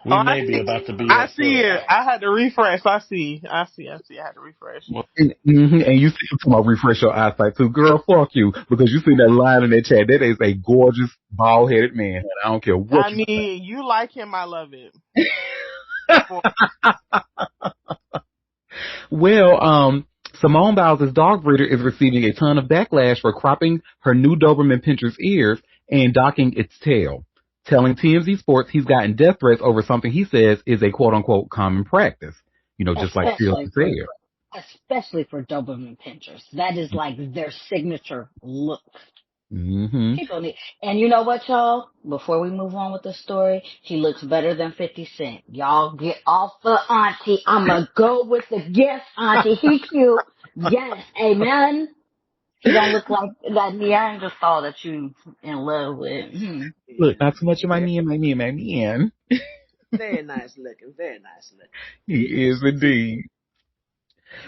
Oh, We may be about to beat I us see up. it. I had to refresh. I had to refresh. Well, And you see him talking about refresh your eyesight too. Girl, fuck you. Because you see that line in that chat. That is a gorgeous, bald headed man. I don't care I what you mean, you like him. I love it. For Well, Simone Biles' dog breeder is receiving a ton of backlash for cropping her new Doberman Pinscher's ears and docking its tail. Telling TMZ Sports he's gotten death threats over something he says is a quote unquote common practice. You know, just like Phil Especially for, said. especially for Doberman Pinchers. That is like their signature look. Mm-hmm. People need, and you know what, y'all? Before we move on with the story, he looks better than 50 Cent. Y'all get off the Auntie. I'ma go with the yes, Auntie. He cute. Yes, amen. He don't look like that Neanderthal that you in love with. Hmm. Look, Yeah, not too much of my very, man, my man, my man. very nice looking. Very nice looking. He is indeed.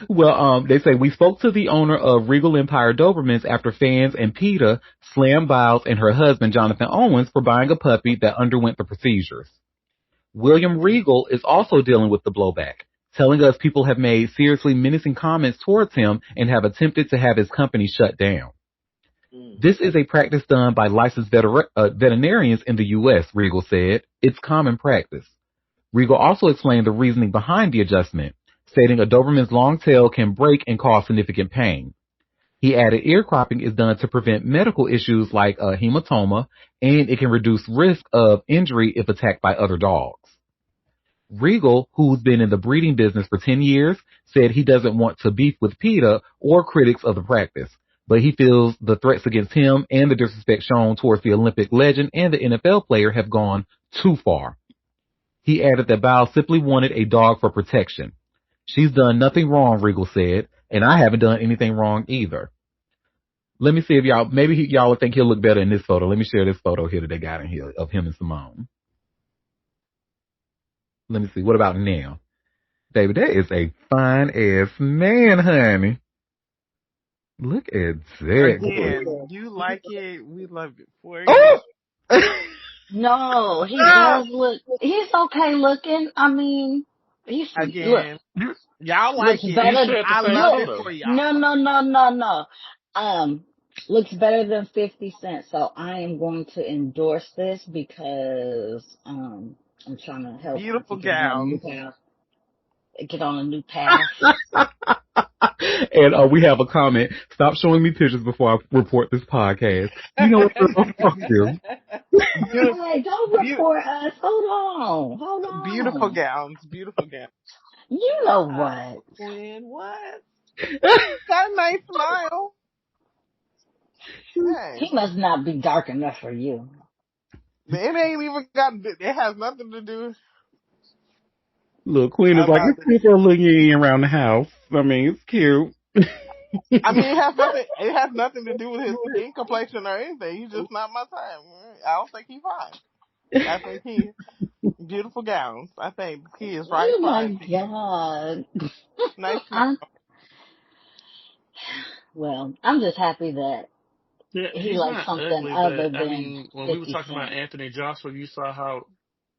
Well, they say we spoke to the owner of Regal Empire Dobermans after fans and PETA slammed Biles and her husband Jonathan Owens for buying a puppy that underwent the procedures. William Regal is also dealing with the blowback, telling us people have made seriously menacing comments towards him and have attempted to have his company shut down. Mm. This is a practice done by licensed veterinarians in the U.S., Regal said. It's common practice. Regal also explained the reasoning behind the adjustment, stating a Doberman's long tail can break and cause significant pain. He added ear cropping is done to prevent medical issues like hematoma, and it can reduce risk of injury if attacked by other dogs. Regal, who's been in the breeding business for 10 years, said he doesn't want to beef with PETA or critics of the practice, but he feels the threats against him and the disrespect shown towards the Olympic legend and the NFL player have gone too far. He added that Biles simply wanted a dog for protection. She's done nothing wrong, Regal said, and I haven't done anything wrong either. Let me see if y'all would think he'll look better in this photo. Let me share this photo here that they got in here of him and Simone. Let me see. What about now? Baby, that is a fine ass man, honey. Look at that. again, you like it. We love it for you. Oh! No, he does look, he's okay looking. I mean, look, Again, you y'all looks like it. you better, shared the I same love look, it photo. for y'all. no. Looks better than 50 Cent. So I am going to endorse this because, I'm trying to help Beautiful Auntie get on a new gowns. path, get on a new path. And we have a comment. Stop showing me pictures before I report this podcast. You know what, girl? Fuck you. beautiful, Hey, don't beautiful, report us. Hold on. Hold beautiful on. gowns, beautiful gowns. You know Wow, what? Quinn, what? Got a nice smile. Hey, He must not be dark enough for you. it ain't even got. It has nothing to do Look, Queen is like, about it's cute for a little yin around the house. I mean, it's cute. I mean, it has nothing. It has nothing to do with his skin complexion or anything. He's just not my type. I don't think he's fine. I think he beautiful gowns. I think he is right Oh my fine. God. Nice smile. I'm, well, I'm just happy that Yeah, he he's likes not something ugly, other but I than mean, when we were 50 talking about Cent. Anthony Joshua, you saw how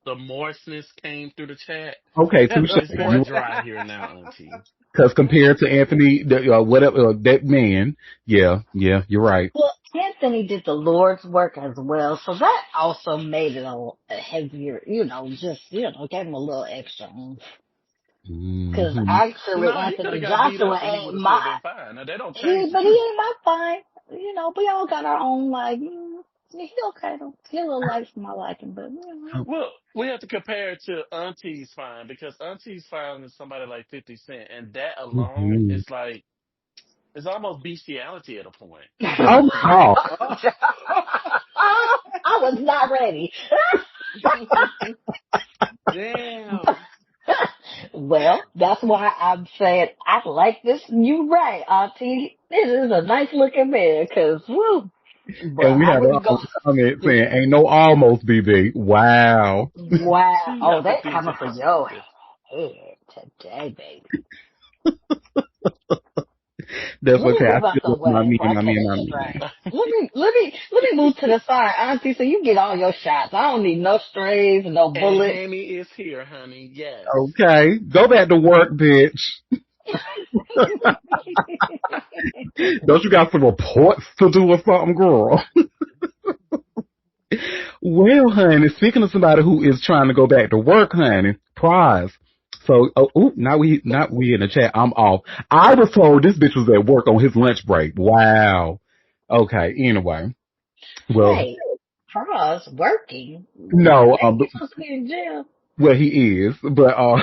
the moistness came through the chat. Okay, touche. It's very You, dry here now, Auntie. because compared to Anthony, whatever, that man, yeah, you're right. Well, Anthony did the Lord's work as well, so that also made it a heavier, gave him a little extra. Because Hmm. actually, No, he could have Anthony got beat Joshua up and he would ain't have still my, been fine. Now, they don't change the but he truth. ain't my fine. We all got our own, like, he okay though. He a little light for my liking, but, Well, we have to compare it to Auntie's fine because Auntie's fine is somebody like 50 Cent, and that alone Hmm. is like, it's almost bestiality at a point. Oh, God. Oh. I was not ready. Damn. Well, that's why I'm saying I like this. You right, Auntie. This is a nice looking man, cause woo, And but we I have wouldn't a go. comment saying, ain't no almost, BB. Wow. Wow. See Oh, how they put things coming in for your perspective. head today, baby. That's Let me okay. I move out still the love my way man, before I my catch man, a my man. stray. Let me move to the side, Auntie, so you get all your shots. I don't need no strays, no And bullets. Hammy is here, honey. Yes. Okay. Go back to work, bitch. Don't you got some reports to do or something, girl? Well, honey, speaking of somebody who is trying to go back to work, honey, prize. So, not we in the chat. I'm off. I was told this bitch was at work on his lunch break. Wow. Okay. Anyway, well, Wait, Charles working? no, Ain't he supposed to be in jail? well, he is, but I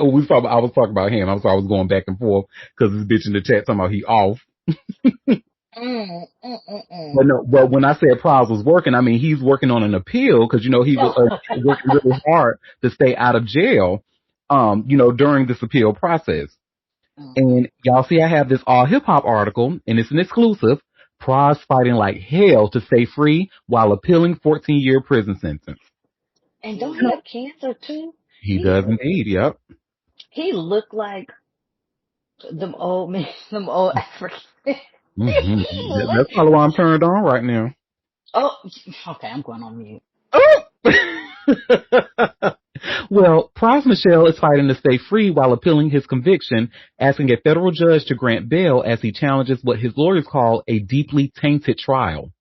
was talking about him. I was going back and forth because this bitch in the chat talking about he off. Mm, mm, mm, But mm. no, but when I said Prize was working, I mean he's working on an appeal because he was working really hard to stay out of jail, during this appeal process. Mhm. And y'all see, I have this all hip hop article, and it's an exclusive. Prize fighting like hell to stay free while appealing 14-year prison sentence. And don't he have cancer too? He He does indeed. Yep. he looked like them old men, them old Africans. Hmm. He looked. That's probably why I'm turned on right now. Oh, okay. I'm going on mute. Oh! Well, Prize Michelle is fighting to stay free while appealing his conviction, asking a federal judge to grant bail as he challenges what his lawyers call a deeply tainted trial.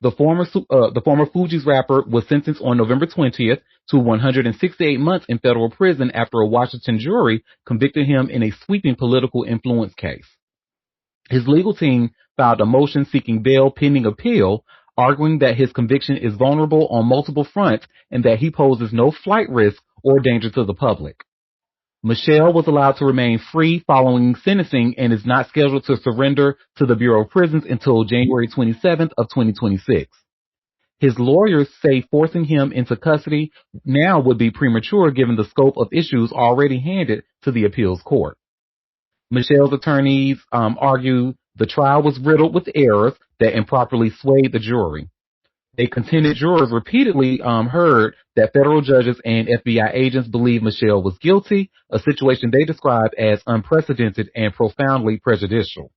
The former Fugees rapper was sentenced on November 20th to 168 months in federal prison after a Washington jury convicted him in a sweeping political influence case. His legal team filed a motion seeking bail pending appeal, arguing that his conviction is vulnerable on multiple fronts and that he poses no flight risk or danger to the public. Michelle was allowed to remain free following sentencing and is not scheduled to surrender to the Bureau of Prisons until January 27th of 2026. His lawyers say forcing him into custody now would be premature given the scope of issues already handed to the appeals court. Michelle's attorneys argue the trial was riddled with errors that improperly swayed the jury. They contended jurors repeatedly heard that federal judges and FBI agents believed Michelle was guilty, a situation they described as unprecedented and profoundly prejudicial.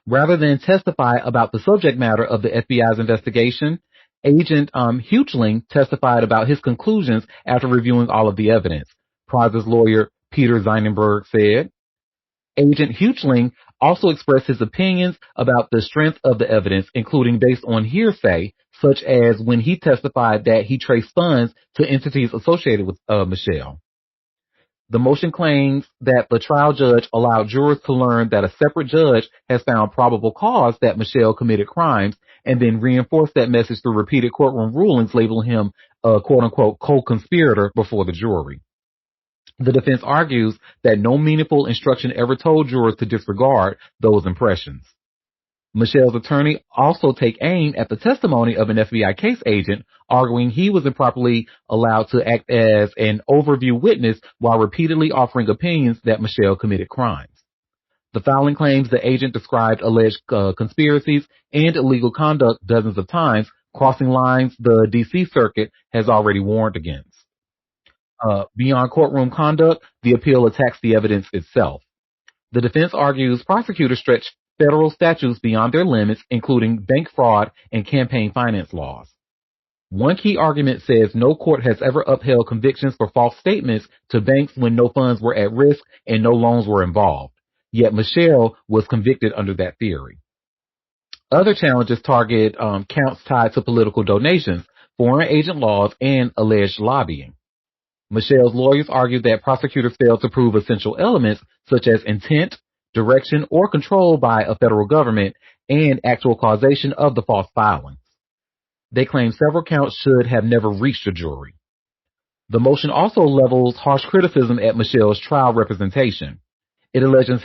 Rather than testify about the subject matter of the FBI's investigation, Agent Huchling testified about his conclusions after reviewing all of the evidence. Prize's lawyer, Peter Zeinenberg, said. Agent Huchling also expressed his opinions about the strength of the evidence, including based on hearsay, such as when he testified that he traced funds to entities associated with Michelle. The motion claims that the trial judge allowed jurors to learn that a separate judge has found probable cause that Michelle committed crimes and then reinforced that message through repeated courtroom rulings labeling him a quote-unquote co-conspirator before the jury. The defense argues that no meaningful instruction ever told jurors to disregard those impressions. Michelle's attorney also take aim at the testimony of an FBI case agent, arguing he was improperly allowed to act as an overview witness while repeatedly offering opinions that Michelle committed crimes. The filing claims the agent described alleged conspiracies and illegal conduct dozens of times, crossing lines the D.C. Circuit has already warned against. Beyond courtroom conduct, the appeal attacks the evidence itself. The defense argues prosecutors stretch federal statutes beyond their limits, including bank fraud and campaign finance laws. One key argument says no court has ever upheld convictions for false statements to banks when no funds were at risk and no loans were involved. Yet Michelle was convicted under that theory. Other challenges target counts tied to political donations, foreign agent laws, and alleged lobbying. Michelle's lawyers argued that prosecutors failed to prove essential elements such as intent, direction, or control by a federal government and actual causation of the false filings. They claim several counts should have never reached a jury. The motion also levels harsh criticism at Michelle's trial representation. It alleges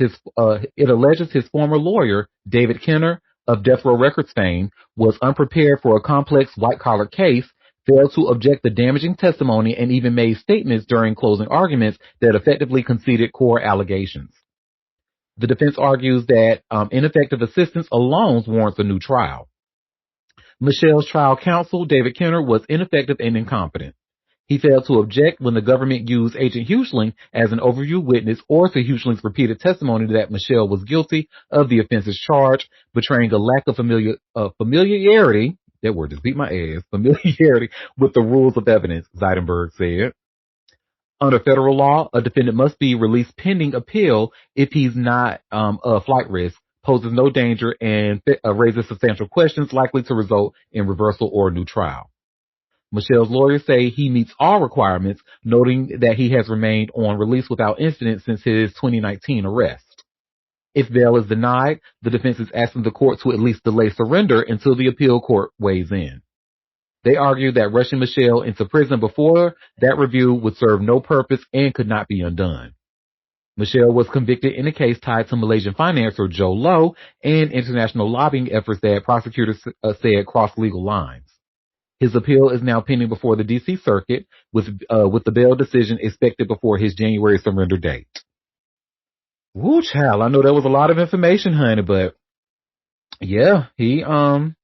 his former lawyer, David Kenner, of Death Row Records fame, was unprepared for a complex white-collar case, failed to object to damaging testimony, and even made statements during closing arguments that effectively conceded core allegations. The defense argues that ineffective assistance alone warrants a new trial. Michelle's trial counsel, David Kenner, was ineffective and incompetent. He failed to object when the government used Agent Hughling as an overview witness or to Hughling's repeated testimony that Michelle was guilty of the offenses charged, betraying a lack of familiarity, that word just beat my ass, familiarity with the rules of evidence, Zeidenberg said. Under federal law, a defendant must be released pending appeal if he's not a flight risk, poses no danger, and raises substantial questions likely to result in reversal or a new trial. Michelle's lawyers say he meets all requirements, noting that he has remained on release without incident since his 2019 arrest. If bail is denied, the defense is asking the court to at least delay surrender until the appeal court weighs in. They argue that rushing Michelle into prison before that review would serve no purpose and could not be undone. Michelle was convicted in a case tied to Malaysian financier Joe Low and international lobbying efforts that prosecutors said crossed legal lines. His appeal is now pending before the D.C. Circuit, with the bail decision expected before his January surrender date. Woo, child! I know that was a lot of information, honey, but yeah, he's trying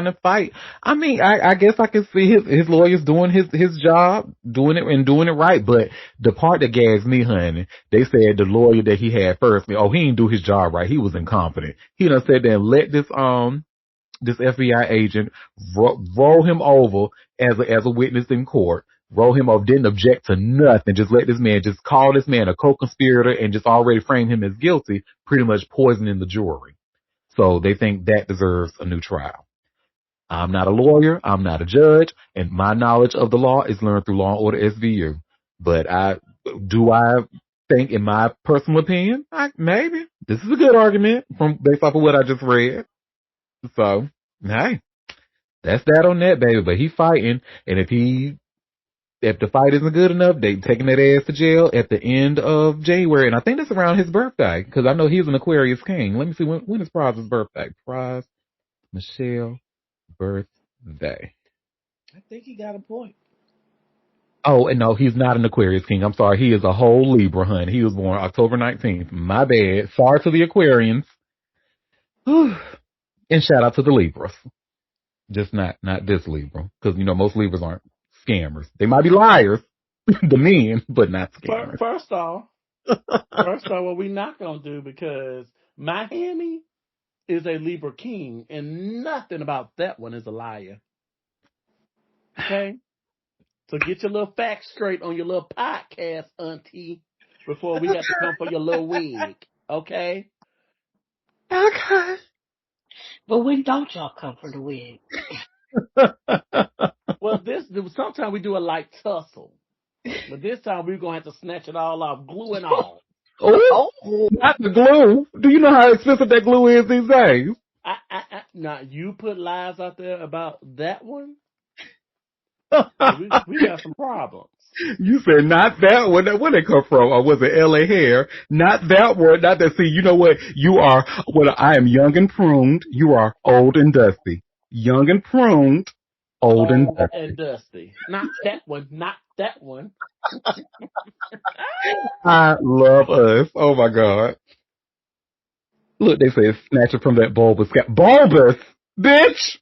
to fight. I mean, I guess I can see his lawyers doing his job, doing it right. But the part that gags me, honey, they said the lawyer that he had first, he didn't do his job right. He was incompetent. He done said that let this FBI agent roll him over as a witness in court, roll him over, didn't object to nothing, just let this man, just call this man a co-conspirator and just already frame him as guilty, pretty much poisoning the jury. So they think that deserves a new trial. I'm not a lawyer, I'm not a judge, and my knowledge of the law is learned through Law and Order SVU. But I think, in my personal opinion, maybe this is a good argument based off of what I just read. So, hey, that's that on that, baby. But he fighting, and if the fight isn't good enough, they taking that ass to jail at the end of January, and I think that's around his birthday, because I know he's an Aquarius king. Let me see, when is Priz's birthday? Prize, Michelle, birthday. I think he got a point. Oh, and no, he's not an Aquarius king. I'm sorry. He is a whole Libra, hun. He was born October 19th. My bad. Sorry to the Aquarians. Whew. And shout out to the Libras. Just not this Libra. Because, most Libras aren't scammers. They might be liars, the men, but not scammers. First off, what we not going to do, because Miami is a Libra king, and nothing about that one is a liar. Okay? So get your little facts straight on your little podcast, Auntie, before we have to come for your little wig. Okay? Okay. But when don't y'all come for the wig? Well, sometimes we do a light tussle. But this time we're gonna have to snatch it all off, glue and all. Oh, Oh, not the glue. Do you know how expensive that glue is these days? Now you put lies out there about that one, and we got some problems. You said not that one. Where they come from? Or was it L.A. Hair? Not that one. Not that. See, you know what? You are. Well, I am young and pruned. You are old and dusty. Young and pruned, old and Old dusty. and dusty. Not that one. Not that one. I love us. Oh my God. Look, they say snatch it from that bulbous scalp. Bulbous, bitch.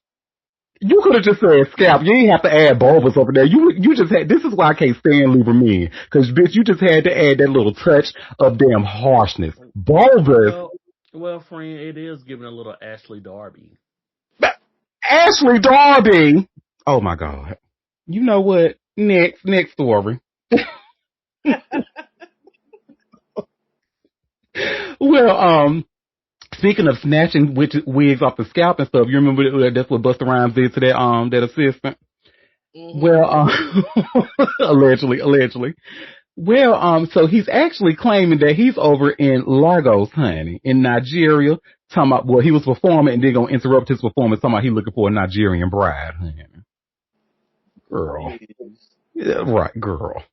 You could have just said scalp. You didn't have to add bulbous over there. You just had. This is why I can't stand Libra men. Because bitch, you just had to add that little touch of damn harshness. Bulbous. Well, friend, it is giving a little Ashley Darby. Ashley Darby. Oh my God. You know what? Next story. Well, speaking of snatching wigs off the scalp and stuff, you remember that's what Busta Rhymes did to that assistant? Well, allegedly. Well, so he's actually claiming that he's over in Lagos, honey, in Nigeria. Talking about, well, he was performing and they're gonna interrupt his performance. Talking about he looking for a Nigerian bride, honey. Girl, Please. yeah, right, girl.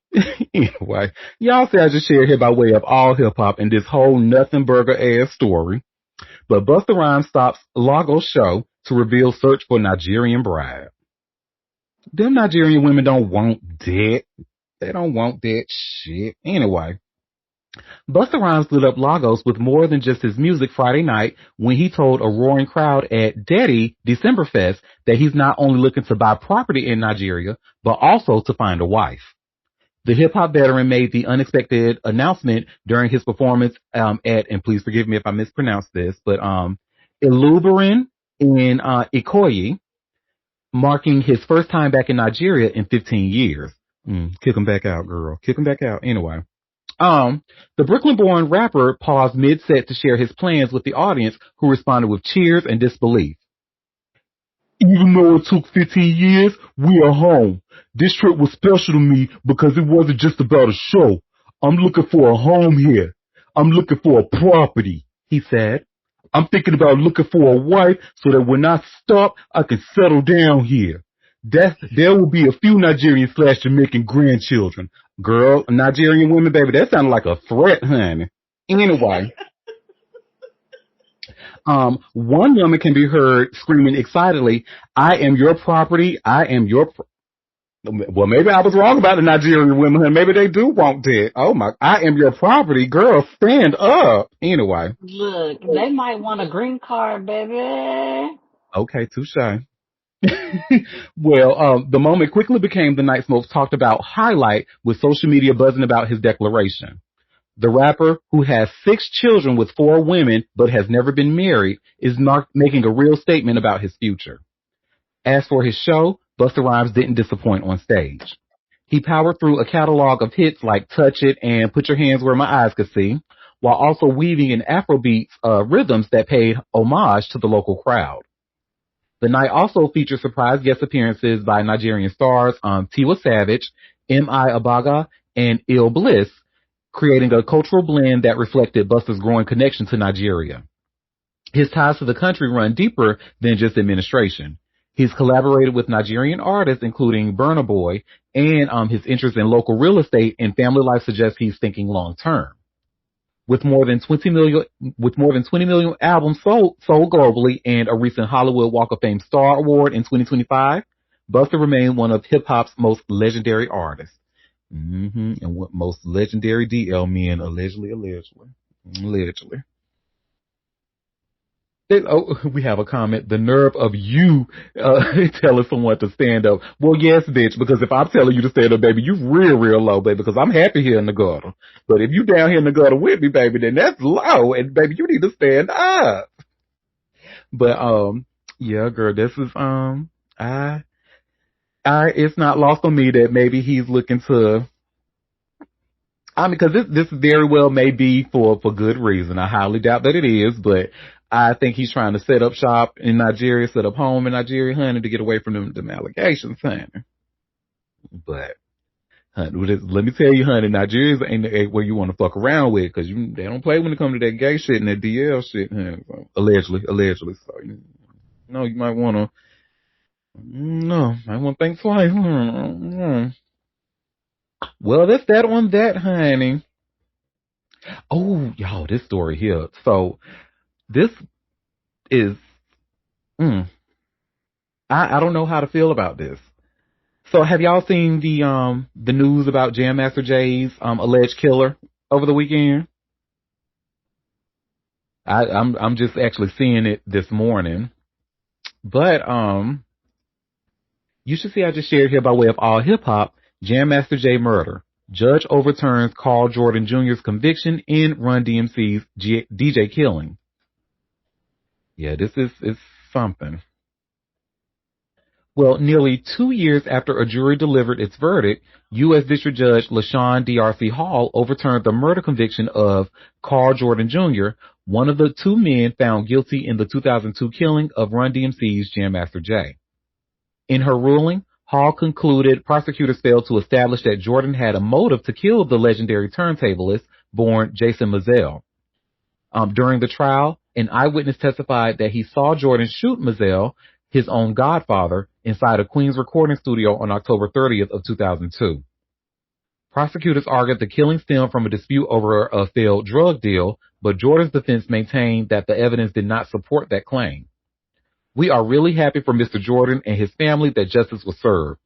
Anyway, y'all say I just shared here by way of all hip hop and this whole nothing burger ass story. But Busta Rhymes stops Lagos show to reveal search for Nigerian bride. Them Nigerian women don't want that. They don't want that shit. Anyway, Busta Rhymes lit up Lagos with more than just his music Friday night when he told a roaring crowd at Daddy Decemberfest that he's not only looking to buy property in Nigeria, but also to find a wife. The hip hop veteran made the unexpected announcement during his performance and please forgive me if I mispronounce this, but Ilubarin in Ikoyi, marking his first time back in Nigeria in 15 years. Kick him back out, girl. Kick him back out. Anyway. The Brooklyn-born rapper paused mid-set to share his plans with the audience, who responded with cheers and disbelief. Even though it took 15 years, we are home. This trip was special to me because it wasn't just about a show. I'm looking for a home here. I'm looking for a property, he said. I'm thinking about looking for a wife so that when I stop, I can settle down here. There will be a few Nigerian/Jamaican grandchildren. Girl, Nigerian women, baby, that sounded like a threat, honey. Anyway. One woman can be heard screaming excitedly, I am your property, I am your well, maybe I was wrong about the Nigerian women, honey. Maybe they do want that. Oh my, I am your property, girl, stand up. Anyway. look, they might want a green card, baby. Okay, touche. Well, the moment quickly became the night's most talked about highlight, with social media buzzing about his declaration. The rapper, who has 6 children with 4 women but has never been married, is making a real statement about his future. As for his show, Busta Rhymes didn't disappoint on stage. He powered through a catalog of hits like Touch It and Put Your Hands Where My Eyes Could See, while also weaving in Afrobeats rhythms that paid homage to the local crowd. The night also featured surprise guest appearances by Nigerian stars Tiwa Savage, M.I. Abaga, and Ill Bliss, creating a cultural blend that reflected Busta's growing connection to Nigeria. His ties to the country run deeper than just administration. He's collaborated with Nigerian artists, including Burna Boy, and his interest in local real estate and family life suggests he's thinking long term. With more than 20 million albums sold globally and a recent Hollywood Walk of Fame Star Award in 2025, Busta remained one of hip hop's most legendary artists. And what most legendary DL men allegedly. We have a comment. The nerve of you telling someone to stand up. Well, yes, bitch, because if I'm telling you to stand up, baby, you real low, baby, because I'm happy here in the gutter. But if you down here in the gutter with me, baby, then that's low, and baby, you need to stand up. But yeah, girl, this is it's not lost on me that maybe he's looking to. Because this very well may be for good reason. I highly doubt that it is, but I think he's trying to set up shop in Nigeria, set up home in Nigeria, honey, to get away from them allegations, honey. But Honey, let me tell you, honey, Nigerians ain't where you want to fuck around with, because they don't play when it comes to that gay shit and that DL shit, honey. So, allegedly. So, you might want to, no, I want to think twice. Well, that's that on that, honey. Oh, y'all, this story here. So, this is, I don't know how to feel about this. So have y'all seen the news about Jam Master Jay's alleged killer over the weekend? I'm just actually seeing it this morning. But you should see I just shared here by way of all hip hop, Jam Master Jay murder. Judge overturns Carl Jordan Jr.'s conviction in Run DMC's DJ killing. Yeah, this is something. Well, nearly 2 years after a jury delivered its verdict, U.S. District Judge LaShawn D.R.C. Hall overturned the murder conviction of Carl Jordan Jr., one of the two men found guilty in the 2002 killing of Run DMC's Jam Master Jay. In her ruling, Hall concluded prosecutors failed to establish that Jordan had a motive to kill the legendary turntablist born Jason Mizell. During the trial, an eyewitness testified that he saw Jordan shoot Mizell, his own godfather, inside a Queens recording studio on October 30th of 2002. Prosecutors argued the killing stemmed from a dispute over a failed drug deal, but Jordan's defense maintained that the evidence did not support that claim. We are really happy for Mr. Jordan and his family that justice was served,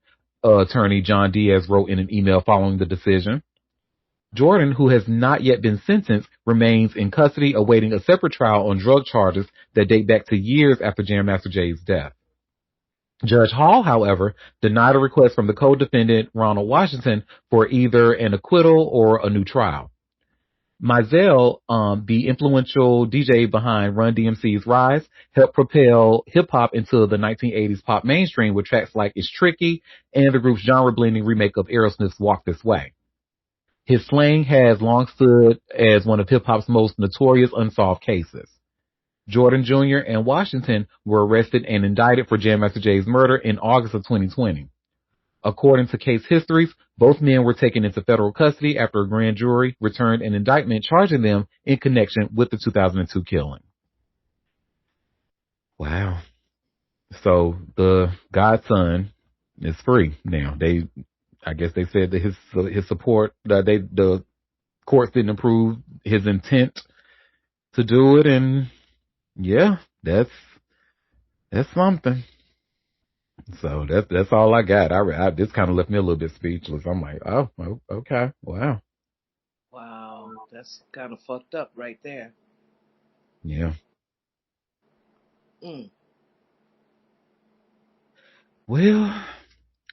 attorney John Diaz wrote in an email following the decision. Jordan, who has not yet been sentenced, remains in custody awaiting a separate trial on drug charges that date back to years after Jam Master Jay's death. Judge Hall, however, denied a request from the co-defendant Ronald Washington for either an acquittal or a new trial. Mizell, the influential DJ behind Run DMC's rise, helped propel hip-hop into the 1980s pop mainstream with tracks like It's Tricky and the group's genre-blending remake of Aerosmith's Walk This Way. His slang has long stood as one of hip-hop's most notorious unsolved cases. Jordan Jr. and Washington were arrested and indicted for Jam Master Jay's murder in August of 2020. According to case histories, both men were taken into federal custody after a grand jury returned an indictment charging them in connection with the 2002 killing. Wow. So the godson is free now. I guess they said that his support, the courts didn't approve his intent to do it, and yeah, that's something. So that's all I got. This kind of left me a little bit speechless. I'm like, oh, okay, wow. Wow, that's kind of fucked up right there. Yeah. Well,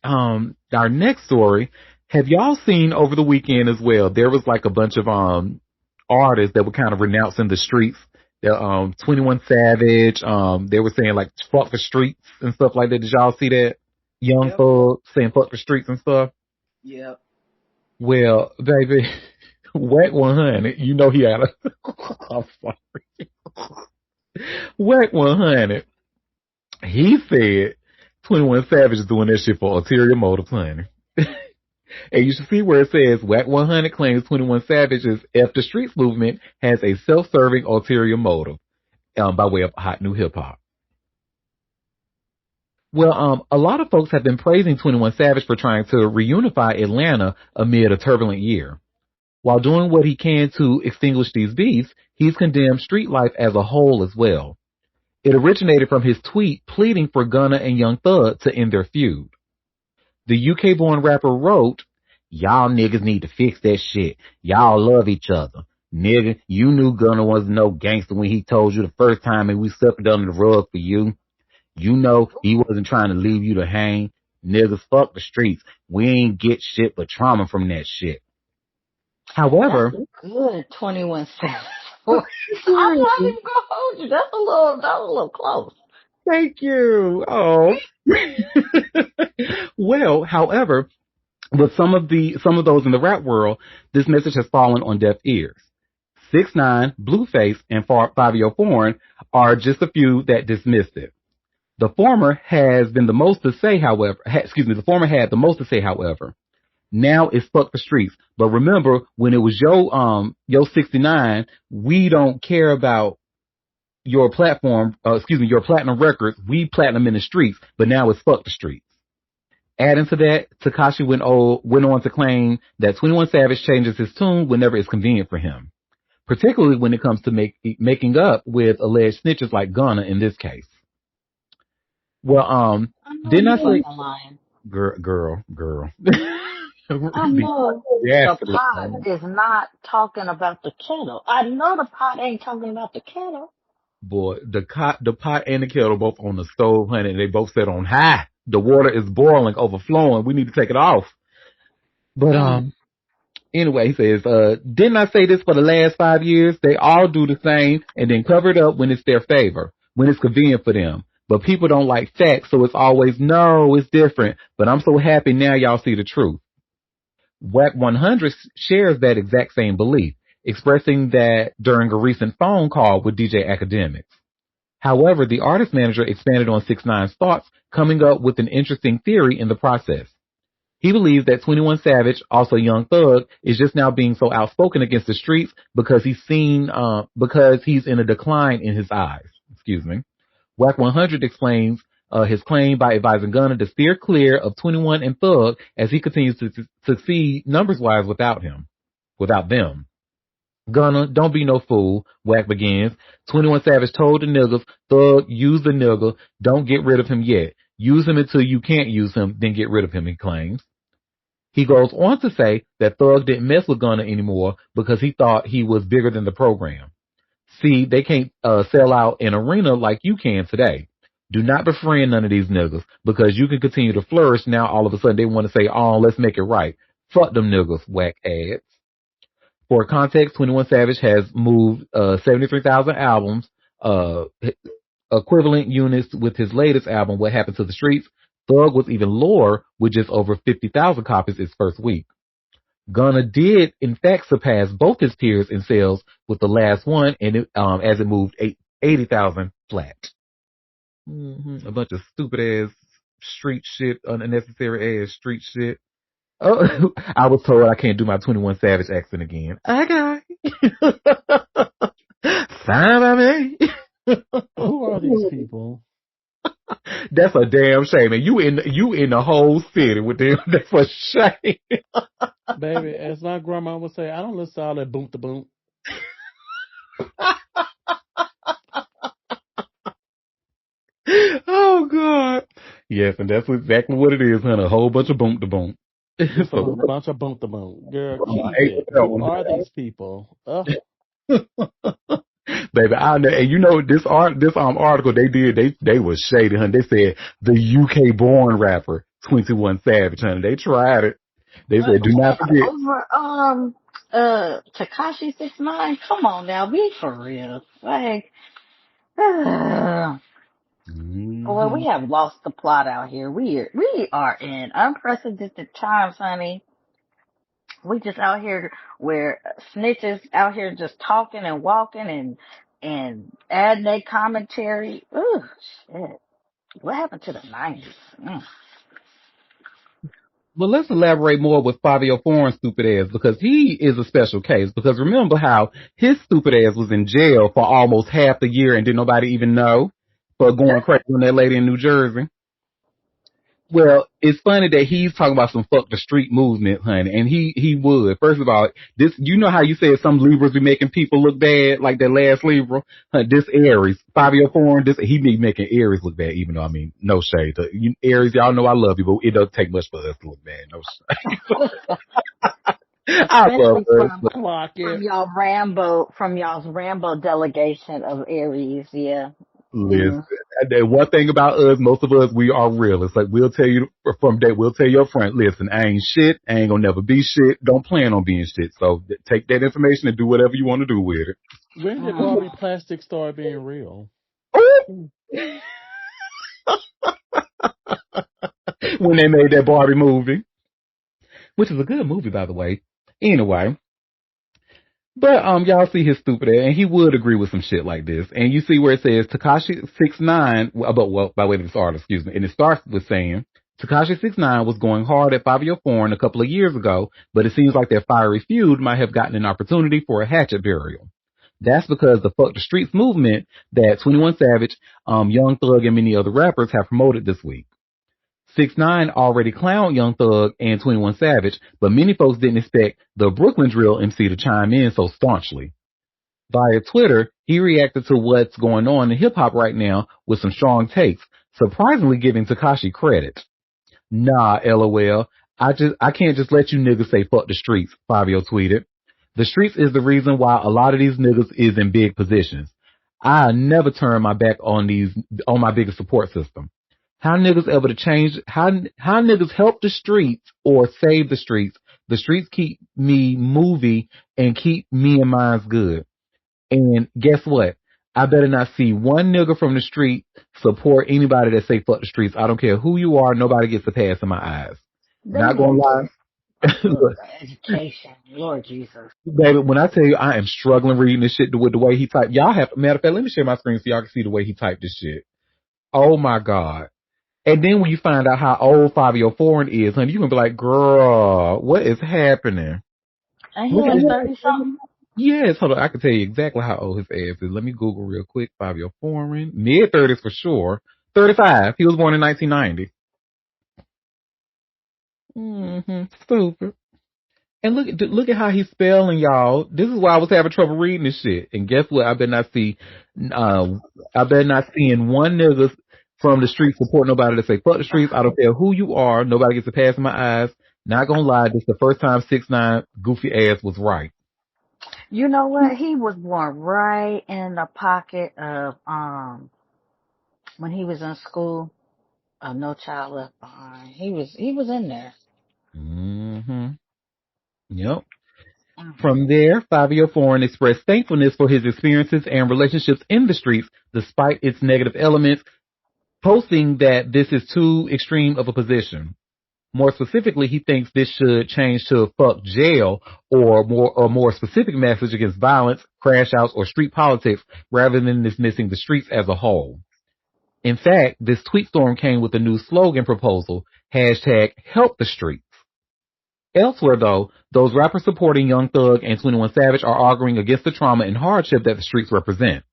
our next story. Have y'all seen over the weekend as well? There was like a bunch of artists that were kind of renouncing the streets. 21 Savage. They were saying like fuck the streets and stuff like that. Did y'all see that? Young Thug saying fuck the streets and stuff. Yep. Well, baby, Whack 100. You know he had a. I'm sorry. Whack 100. He said 21 Savage is doing that shit for ulterior motives, honey. And you should see where it says Whack 100 claims 21 Savage's F the Streets movement has a self-serving ulterior motive by way of hot new hip hop. Well, a lot of folks have been praising 21 Savage for trying to reunify Atlanta amid a turbulent year. While doing what he can to extinguish these beefs, he's condemned street life as a whole as well. It originated from his tweet pleading for Gunna and Young Thug to end their feud. The UK-born rapper wrote, "Y'all niggas need to fix that shit. Y'all love each other. Nigga, you knew Gunna wasn't no gangster when he told you the first time and we suffered under the rug for you. You know he wasn't trying to leave you to hang. Niggas, fuck the streets. We ain't get shit but trauma from that shit." However, that's good 21 Savage. I'm not even gonna hold you. That's a little close. Thank you. Oh. Well, however, with some of those in the rap world, this message has fallen on deaf ears. 6ix9ine, Blueface, and Fabio Foreign are just a few that dismissed it. The former has been the most to say, however. The former had the most to say, however. Now it's fuck the streets. But remember, when it was your 69, we don't care about your platform, your platinum records. We platinum in the streets, but now it's fuck the streets. Adding to that, Takashi went on to claim that 21 Savage changes his tune whenever it's convenient for him, particularly when it comes to making up with alleged snitches like Gunna in this case. Well, I know didn't you I say, fucking lying. girl. I know Yes, the pot is not talking about the kettle. I know the pot ain't talking about the kettle. boy, the pot and the kettle both on the stove, honey, and they both set on high. The water is boiling, overflowing. We need to take it off. But Mm. anyway, he says, didn't I say this for the last 5 years? They all do the same and then cover it up when it's their favor, when it's convenient for them. But people don't like facts, so it's always, no, it's different. But I'm so happy now y'all see the truth. WAC 100 shares that exact same belief, expressing that during a recent phone call with DJ Academics. However, the artist manager expanded on 6ix9ine's thoughts, coming up with an interesting theory in the process. He believes that 21 Savage, also Young Thug, is just now being so outspoken against the streets because because he's in a decline in his eyes. Excuse me. WAC 100 explains his claim by advising Gunna to steer clear of 21 and Thug as he continues to succeed numbers-wise without them. Gunna, don't be no fool, WAC begins. 21 Savage told the niggas, Thug, use the nigga, don't get rid of him yet. Use him until you can't use him, then get rid of him, he claims. He goes on to say that Thug didn't mess with Gunna anymore because he thought he was bigger than the program. See, they can't sell out an arena like you can today. Do not befriend none of these niggas because you can continue to flourish. Now all of a sudden they want to say, oh, let's make it right. Fuck them niggas, whack ads. For context, 21 Savage has moved 73,000 albums, equivalent units with his latest album, What Happened to the Streets. Thug was even lower with just over 50,000 copies its first week. Gunna did, in fact, surpass both his peers in sales with the last one, and as it moved 80,000 flat. A bunch of stupid ass street shit, unnecessary ass street shit. Oh, I was told I can't do my 21 Savage accent again. Okay. Fine by me. Who are these people? That's a damn shame. And you in the whole city with them. That's a shame. Baby, as my grandma would say, I don't listen to all that boom to boom. Oh God. Yes, and that's exactly what it is, honey. A whole bunch of boom to boom. Just a bunch of boom to boom. Girl, keep it. Who are these people? Baby, I know, and you know this article they was shady, honey. They said the UK born rapper 21 Savage, honey. They tried it. They said do not forget. Over Takashi 6ix9ine. Come on now, be for real. Like, boy, we have lost the plot out here. We are in unprecedented times, honey. We just out here where snitches out here just talking and walking and adding their commentary. Ooh, shit. What happened to the 90s? Well, let's elaborate more with Fabio Foreign's stupid ass because he is a special case. Because remember how his stupid ass was in jail for almost half the year and didn't nobody even know for going crazy on that lady in New Jersey. Well, it's funny that he's talking about some fuck the street movement, honey, and he would. First of all, this, you know how you said some Libras be making people look bad, like that last Libra? This Aries, Fabio Foreign, he be making Aries look bad, even though, I mean, no shade. Aries, y'all know I love you, but it doesn't take much for us to look bad, no shade. I love us. From y'all's Rambo delegation of Aries, yeah. Listen, and one thing about us, most of us, we are real. It's like we'll tell you we'll tell your friend, listen, I ain't shit, I ain't gonna never be shit, don't plan on being shit. So take that information and do whatever you want to do with it. When did Barbie plastic start being real? When they made that Barbie movie, which is a good movie, by the way. Anyway. But y'all see his stupid ass, and he would agree with some shit like this. And you see where it says Takashi 6ix9ine, by way of this artist, excuse me, and it starts with saying Takashi 69 was going hard at Fabio Foreign a couple of years ago, but it seems like their fiery feud might have gotten an opportunity for a hatchet burial. That's because the Fuck the Streets movement that 21 Savage, Young Thug, and many other rappers have promoted this week. 6ix9ine already clowned Young Thug and 21 Savage, but many folks didn't expect the Brooklyn Drill MC to chime in so staunchly. Via Twitter, he reacted to what's going on in hip hop right now with some strong takes, surprisingly giving Takashi credit. Nah, LOL. I can't just let you niggas say fuck the streets, Fabio tweeted. The streets is the reason why a lot of these niggas is in big positions. I never turn my back on my biggest support system. How niggas ever to change, how niggas help the streets or save the streets. The streets keep me movie and keep me and mine's good. And guess what? I better not see one nigga from the street support anybody that say fuck the streets. I don't care who you are. Nobody gets a pass in my eyes. They Not gonna need lie. to look education. Lord Jesus. Baby, when I tell you I am struggling reading this shit with the way he typed, y'all have, matter of fact, let me share my screen so y'all can see the way he typed this shit. Oh my God. And then when you find out how old Fabio Foreign is, honey, you can be like, girl, what is happening? And he Look at like this. 30 something. Yes, hold on. I can tell you exactly how old his ass is. Let me Google real quick. Fabio Foreign. Mid-30s for sure. 35. He was born in 1990. Stupid. And look at how he's spelling, y'all. This is why I was having trouble reading this shit. And guess what? I better not seeing one nigga from the street support nobody to say fuck the streets. I don't care who you are. Nobody gets a pass in my eyes. Not gonna lie, this is the first time 6ix9ine goofy ass was right. You know what? He was born right in the pocket of when he was in school. No Child Left Behind. He was in there. Mm-hmm. Yep. Mm. From there, Fabio Foreign expressed thankfulness for his experiences and relationships in the streets despite its negative elements, posting that this is too extreme of a position. More specifically, he thinks this should change to fuck jail or more specific message against violence, crash outs, or street politics rather than dismissing the streets as a whole. In fact, this tweet storm came with a new slogan proposal, hashtag help the streets. Elsewhere, though, those rappers supporting Young Thug and 21 Savage are arguing against the trauma and hardship that the streets represent.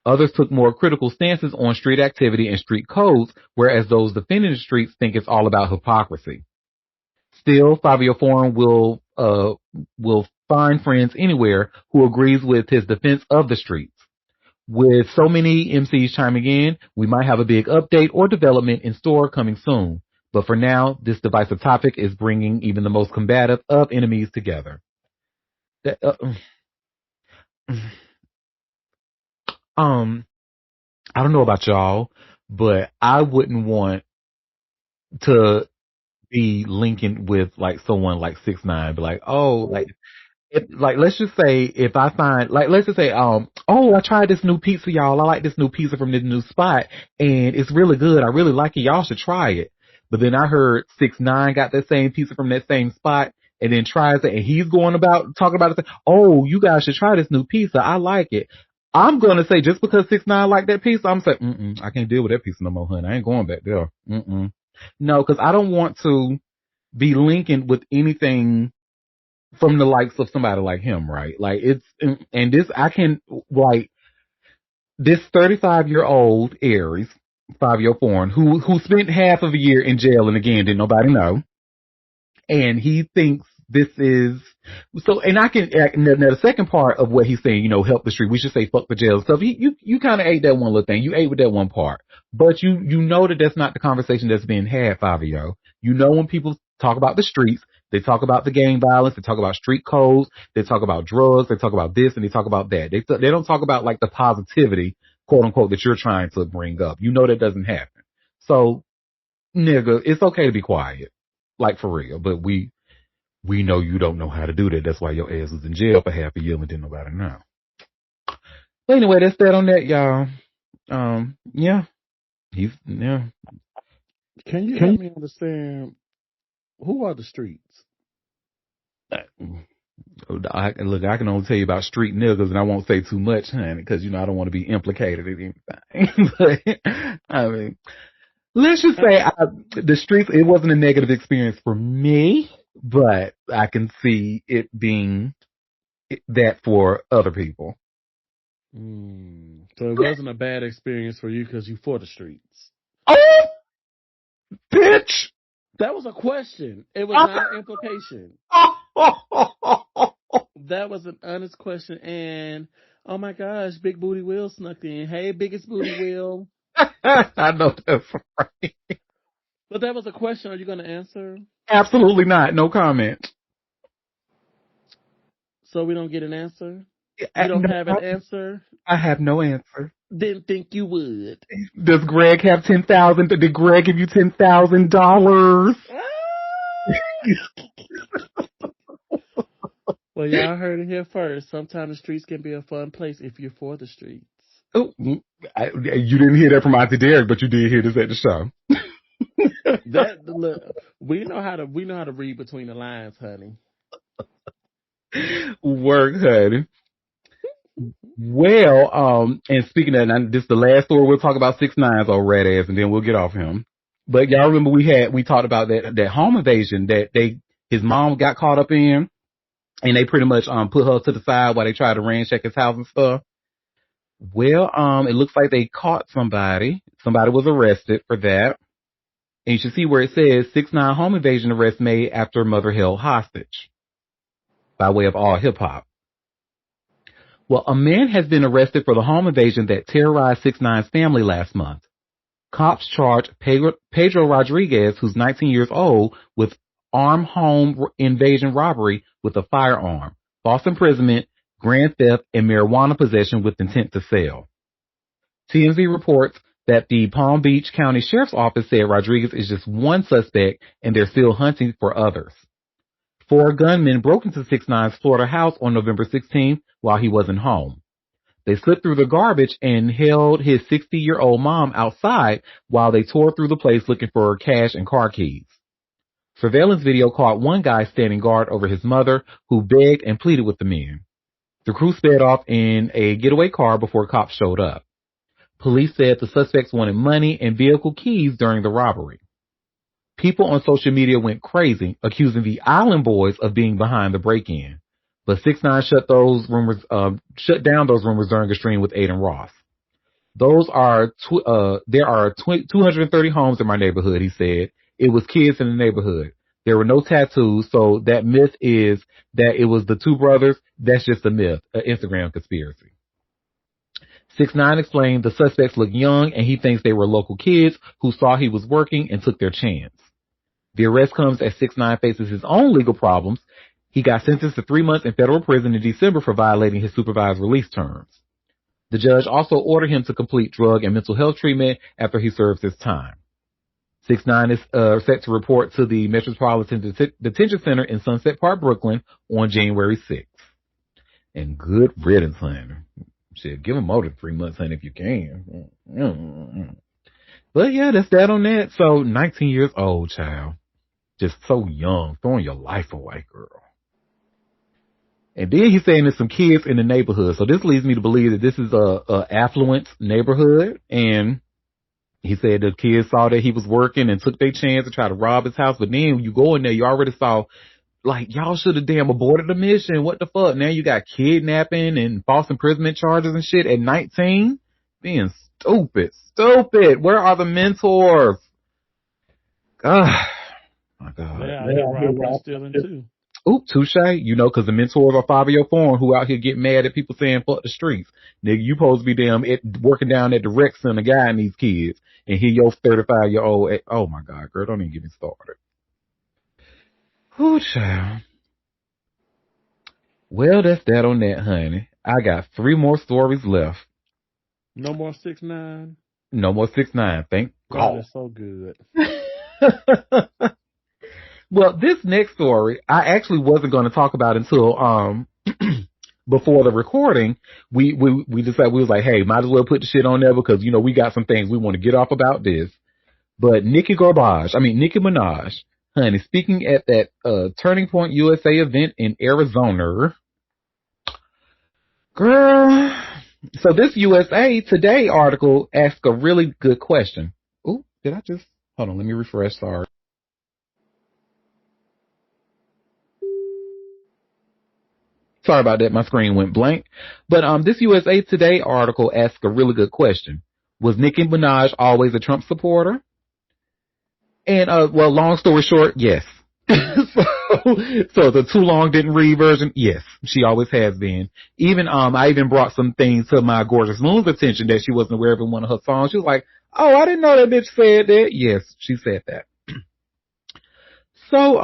Others took more critical stances on street activity and street codes, whereas those defending the streets think it's all about hypocrisy. Still, Fabio Foreign will find friends anywhere who agrees with his defense of the streets. With so many MCs chiming in, we might have a big update or development in store coming soon. But for now, this divisive topic is bringing even the most combative of enemies together. That, I don't know about y'all, but I wouldn't want to be linking with like someone like 6ix9ine, be like, oh, like let's just say if I find like let's just say oh, I tried this new pizza, y'all. I like this new pizza from this new spot and it's really good. I really like it. Y'all should try it. But then I heard 6ix9ine got that same pizza from that same spot and then tries it and he's going about talking about it. Oh, you guys should try this new pizza. I like it. I'm gonna say just because 6ix9ine like that pizza, I'm saying I can't deal with that pizza no more, honey. I ain't going back there. No, because I don't want to be linking with anything from the likes of somebody like him, right? Like it's, and this, I can, like, this 35-year-old Aries, Fabio Foreign, who spent half of a year in jail and again, didn't nobody know. And he thinks this is, so, and I can, now the second part of what he's saying, help the street, we should say fuck the jail stuff. You kind of ate that one little thing. You ate with that one part. But you know that that's not the conversation that's being had, Fabio. When people talk about the streets, they talk about the gang violence, they talk about street codes, they talk about drugs, they talk about this, and they talk about that. They don't talk about like the positivity, quote unquote, that you're trying to bring up. That doesn't happen. So, nigga, it's okay to be quiet. Like for real. But we know you don't know how to do that. That's why your ass was in jail for half a year and didn't nobody know. But anyway, that's that on that, y'all. Yeah. Yeah. Can you help me understand who are the streets? I can only tell you about street niggas, and I won't say too much, honey, because I don't want to be implicated in anything. But I mean, let's just say the streets, it wasn't a negative experience for me, but I can see it being that for other people. So it wasn't a bad experience for you because you for the streets. Oh, bitch! That was a question. It was not an implication. That was an honest question. And oh my gosh, Big Booty Will snuck in. Hey, biggest booty Will. I know that's right. But that was a question. Are you going to answer? Absolutely not. No comment. So we don't get an answer? You don't have an answer? I have no answer. Didn't think you would. Does Greg have 10,000? Did Greg give you $10,000? Well, y'all heard it here first. Sometimes the streets can be a fun place if you're for the streets. Oh, you didn't hear that from Auntie Derek, but you did hear this at the show. Look, we know how to read between the lines, honey. Work, honey. Well, and speaking of that, this is the last story we'll talk about 6ix9ine's old red ass, and then we'll get off him. But y'all remember we talked about that home invasion that his mom got caught up in, and they pretty much put her to the side while they tried to ransack his house and stuff. Well, it looks like they caught somebody. Somebody was arrested for that. And you should see where it says 6ix9ine home invasion arrest made after mother held hostage by way of all hip hop. Well, a man has been arrested for the home invasion that terrorized 6ix9ine's family last month. Cops charged Pedro Rodriguez, who's 19 years old, with armed home invasion robbery with a firearm, false imprisonment, grand theft, and marijuana possession with intent to sell. TMZ reports that the Palm Beach County Sheriff's Office said Rodriguez is just one suspect and they're still hunting for others. 4 gunmen broke into 6ix9ine's Florida house on November 16th while he wasn't home. They slipped through the garbage and held his 60-year-old mom outside while they tore through the place looking for cash and car keys. Surveillance video caught one guy standing guard over his mother, who begged and pleaded with the men. The crew sped off in a getaway car before cops showed up. Police said the suspects wanted money and vehicle keys during the robbery. People on social media went crazy, accusing the Island Boys of being behind the break-in. But 6ix9ine shut down those rumors during a stream with Aiden Ross. There are 230 homes in my neighborhood, he said. It was kids in the neighborhood. There were no tattoos, so that myth is that it was the 2 brothers. That's just a myth, an Instagram conspiracy. 6ix9ine explained the suspects look young and he thinks they were local kids who saw he was working and took their chance. The arrest comes as 6ix9ine faces his own legal problems. He got sentenced to 3 months in federal prison in December for violating his supervised release terms. The judge also ordered him to complete drug and mental health treatment after he serves his time. 6ix9ine is set to report to the Metropolitan Detention Center in Sunset Park, Brooklyn on January 6th. And good riddance, honey. Shit, give him more than 3 months, honey, if you can. But yeah, that's that on that. So 19 years old, child. Just so young, throwing your life away, girl. And then he's saying there's some kids in the neighborhood. So this leads me to believe that this is a affluent neighborhood. And he said the kids saw that he was working and took their chance to try to rob his house. But then when you go in there, you already saw, like, y'all should have damn aborted the mission. What the fuck? Now you got kidnapping and false imprisonment charges and shit at 19? Being stupid. Where are the mentors? Ah, my God. Yeah, Robert stealing too. Oop, touche. You know, because the mentors are Fabio Foreign, who out here get mad at people saying fuck the streets. Nigga, you supposed to be damn working down at the rec center guiding these kids. And here your 35-year-old. Oh my God, girl, don't even get me started. Whoo, child. Well, that's that on that, honey. I got 3 more stories left. No more 6ix9ine? No more 6ix9ine, thank God. That's so good. Well, this next story, I actually wasn't going to talk about until before the recording. We decided, we was like, hey, might as well put the shit on there because, you know, we got some things we want to get off about this. But Nicki Minaj, honey, speaking at that Turning Point USA event in Arizona, girl. So this USA Today article asked a really good question. Ooh, Did I just hold on? Let me refresh. Sorry. Sorry about that. My screen went blank. But this USA Today article asks a really good question. Was Nicki Minaj always a Trump supporter? And well, long story short, yes. So the too long didn't read version, yes, she always has been. Even I even brought some things to my gorgeous moon's attention that she wasn't aware of in one of her songs. She was like, "Oh, I didn't know that bitch said that." Yes, she said that. So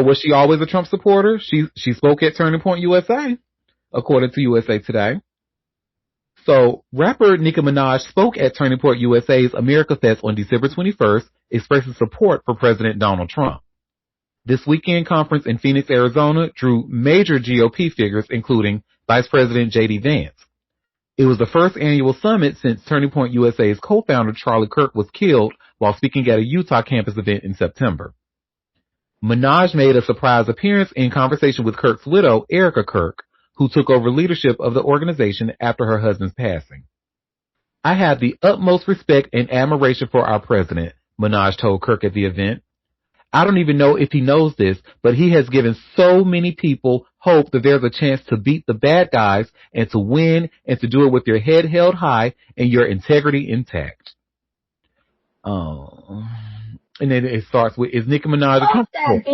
was she always a Trump supporter? She spoke at Turning Point USA, according to USA Today. So rapper Nicki Minaj spoke at Turning Point USA's America Fest on December 21st, expressing support for President Donald Trump. This weekend conference in Phoenix, Arizona drew major GOP figures, including Vice President J.D. Vance. It was the first annual summit since Turning Point USA's co-founder Charlie Kirk was killed while speaking at a Utah campus event in September. Minaj made a surprise appearance in conversation with Kirk's widow, Erica Kirk, who took over leadership of the organization after her husband's passing. I have the utmost respect and admiration for our president, Minaj told Kirk at the event. I don't even know if he knows this, but he has given so many people hope that there's a chance to beat the bad guys and to win and to do it with your head held high and your integrity intact. Oh. And then it starts with, is Nicki Minaj a Fuck that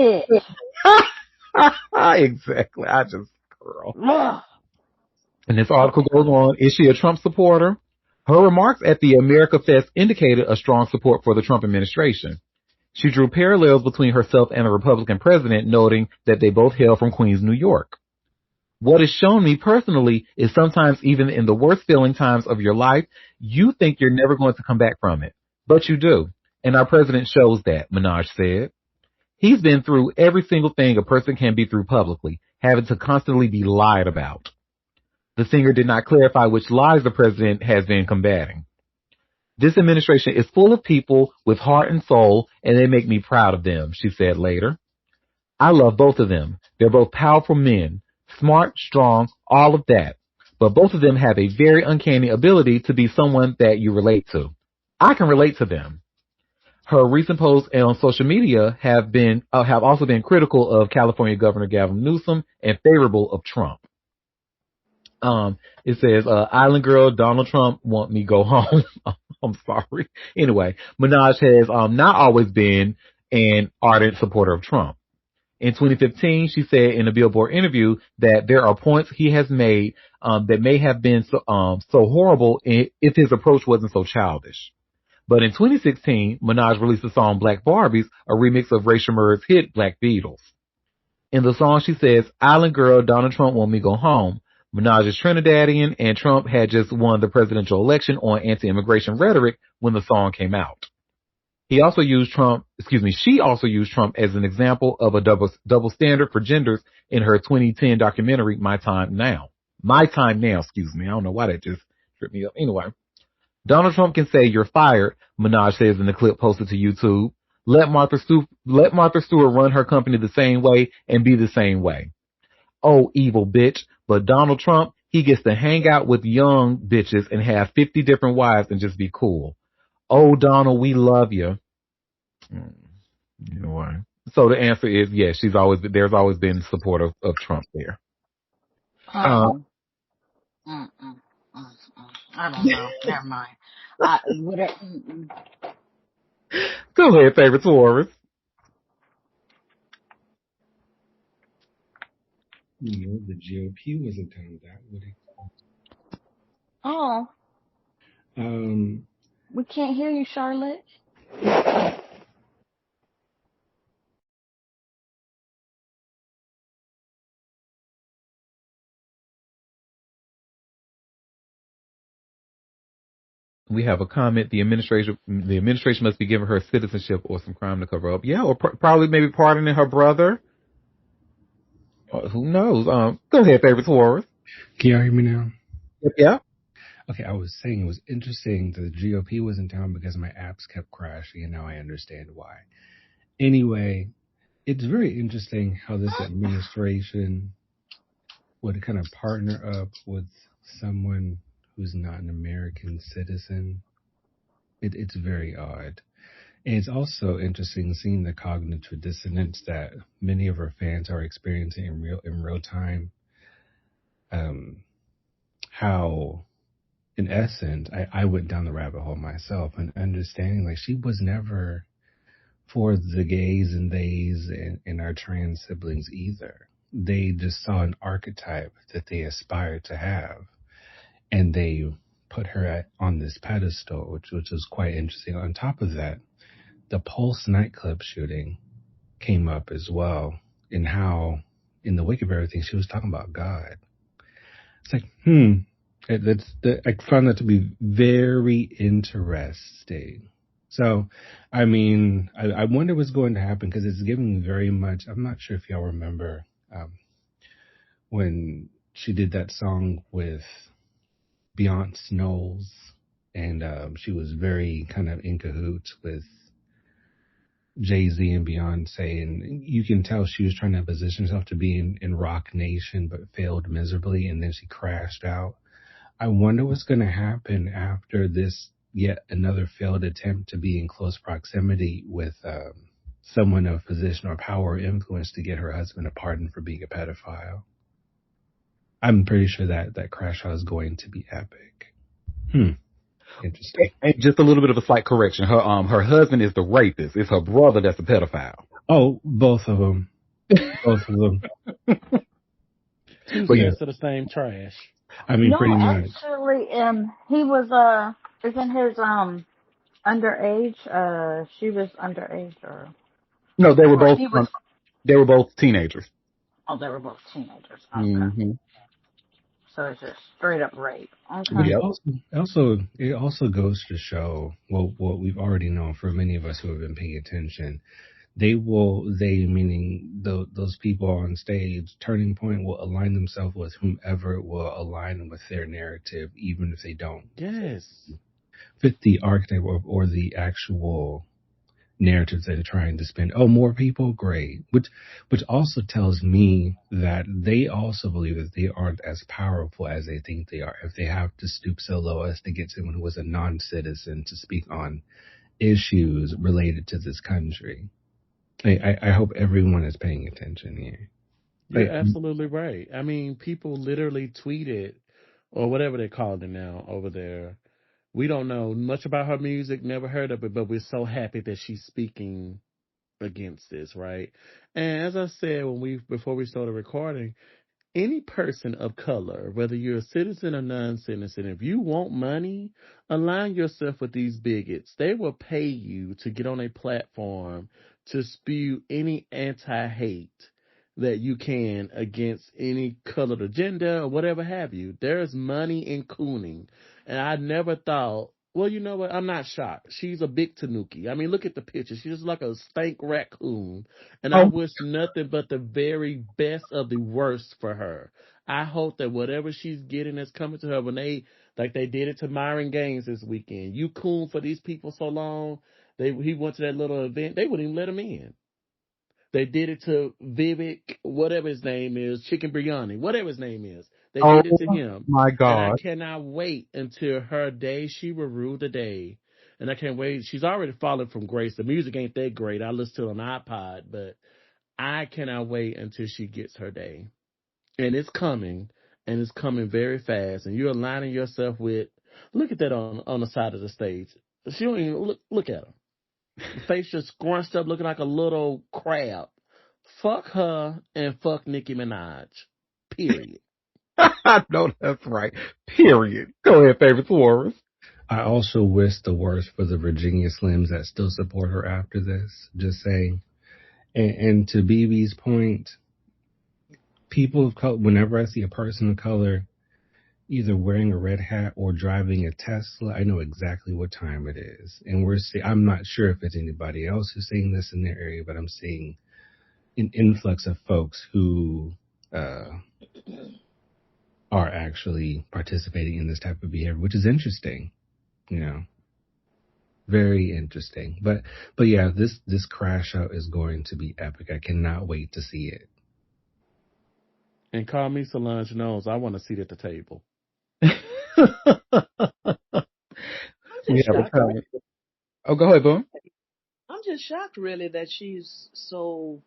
bitch. Exactly. I just, girl. And this article goes on, is she a Trump supporter? Her remarks at the America Fest indicated a strong support for the Trump administration. She drew parallels between herself and the Republican president, noting that they both hail from Queens, New York. What has shown me personally is sometimes even in the worst feeling times of your life, you think you're never going to come back from it. But you do. And our president shows that, Minaj said. He's been through every single thing a person can be through publicly, having to constantly be lied about. The singer did not clarify which lies the president has been combating. This administration is full of people with heart and soul, and they make me proud of them, she said later. I love both of them. They're both powerful men, smart, strong, all of that. But both of them have a very uncanny ability to be someone that you relate to. I can relate to them. Her recent posts on social media have also been critical of California Governor Gavin Newsom and favorable of Trump. It says, Island Girl, Donald Trump want me go home. I'm sorry. Anyway, Minaj has not always been an ardent supporter of Trump. In 2015, she said in a Billboard interview that there are points he has made that may have been so horrible if his approach wasn't so childish. But in 2016, Minaj released the song Black Barbies, a remix of Ray Sherman's hit Black Beatles. In the song, she says, Island Girl, Donald Trump want me go home. Minaj is Trinidadian, and Trump had just won the presidential election on anti-immigration rhetoric when the song came out. She also used Trump as an example of a double standard for genders in her 2010 documentary, My Time Now. I don't know why that just tripped me up. Anyway, Donald Trump can say you're fired, Minaj says in the clip posted to YouTube. Let Martha Stewart run her company the same way and be the same way. Oh, evil bitch. But Donald Trump, he gets to hang out with young bitches and have 50 different wives and just be cool. Oh, Donald, we love you. You know why? So the answer is yes. There's always been support of Trump there. I don't know. Never mind. Go ahead, favorite Taurus. The GOP wasn't done with that, would it? Oh. We can't hear you, Charlotte. We have a comment. The administration must be giving her citizenship or some crime to cover up. Yeah, or probably maybe pardoning her brother. Who knows? Go ahead, favorite Taurus. Can y'all hear me now? Yeah. Okay, I was saying it was interesting that the GOP was in town because my apps kept crashing, and now I understand why. Anyway, it's very interesting how this administration would kind of partner up with someone who's not an American citizen. It's very odd. And it's also interesting seeing the cognitive dissonance that many of our fans are experiencing in real time. Um, how, in essence, I went down the rabbit hole myself and understanding like she was never for the gays and theys and our trans siblings either. They just saw an archetype that they aspired to have, and they put her on this pedestal, which was quite interesting. On top of that, the Pulse nightclub shooting came up as well, and how in the wake of everything she was talking about God. It's like, I found that to be very interesting. So, I mean, I wonder what's going to happen because it's giving very much. I'm not sure if y'all remember um, when she did that song with Beyonce Knowles, and she was very kind of in cahoots with Jay-Z and Beyonce, and you can tell she was trying to position herself to be in Rock Nation, but failed miserably, and then she crashed out. I wonder what's going to happen after this yet another failed attempt to be in close proximity with someone of position or power or influence to get her husband a pardon for being a pedophile. I'm pretty sure that crash out is going to be epic. Interesting. And just a little bit of a slight correction. Her husband is the rapist. It's her brother that's a pedophile. Oh, both of them. Both of them. Two But yeah, sets of the same trash. I mean, No, pretty much. actually, he was isn't his underage? She was underage, no, or he was. they were both teenagers. Oh, they were both teenagers. Okay, Hmm. so it's just straight up rape. But Okay. it Yep. also goes to show what we've already known for many of us who have been paying attention. They meaning those people on stage, Turning Point will align themselves with whomever will align with their narrative, even if they don't Yes. fit the archetype or the actual narratives that are trying to spin. Oh, more people, great. Which also tells me that they also believe that they aren't as powerful as they think they are. If they have to stoop so low as to get someone who was a non-citizen to speak on issues related to this country. I hope everyone is paying attention here. You're Like, absolutely right. I mean, people literally tweeted, or whatever they call it now over there. We don't know much about her music, never heard of it, but we're so happy that she's speaking against this, right? And as I said before we started recording, any person of color, whether you're a citizen or non-citizen, if you want money, align yourself with these bigots. They will pay you to get on a platform to spew any anti-hate that you can against any colored agenda or whatever have you. There's money in cooning. And I never thought, well, you know what? I'm not shocked. She's a big tanuki. I mean, look at the picture. She's just like a stank raccoon. And I Oh, wish nothing but the very best of the worst for her. I hope that whatever she's getting is coming to her when like they did it to Myron Gaines this weekend. You coon for these people so long. He went to that little event. They wouldn't even let him in. They did it to Vivek, whatever his name is, Chicken Biryani, whatever his name is. They oh did it to him. my And I God. cannot wait until her day. She will rule the day. And I can't wait. She's already fallen from grace. The music ain't that great. I listen to it on iPod, but I cannot wait until she gets her day. And it's coming, and it's coming very fast. And you're aligning yourself with, look at that on the side of the stage. She don't even look at her. The face just scrunched up looking like a little crab. Fuck her and fuck Nicki Minaj. Period. I know that's right. Period. Go ahead, favorite Suarez. I also wish the worst for the Virginia Slims that still support her after this. Just saying. And to BB's point, people of color, whenever I see a person of color either wearing a red hat or driving a Tesla, I know exactly what time it is. And I'm not sure if it's anybody else who's seeing this in their area, but I'm seeing an influx of folks who uh, are actually participating in this type of behavior, which is interesting, you know, very interesting. But yeah, this crash out is going to be epic. I cannot wait to see it. And call me Solange Knowles. I want a seat at the table. We have a Shocker. comment. Oh, go ahead, boom. I'm just shocked, really, that she's so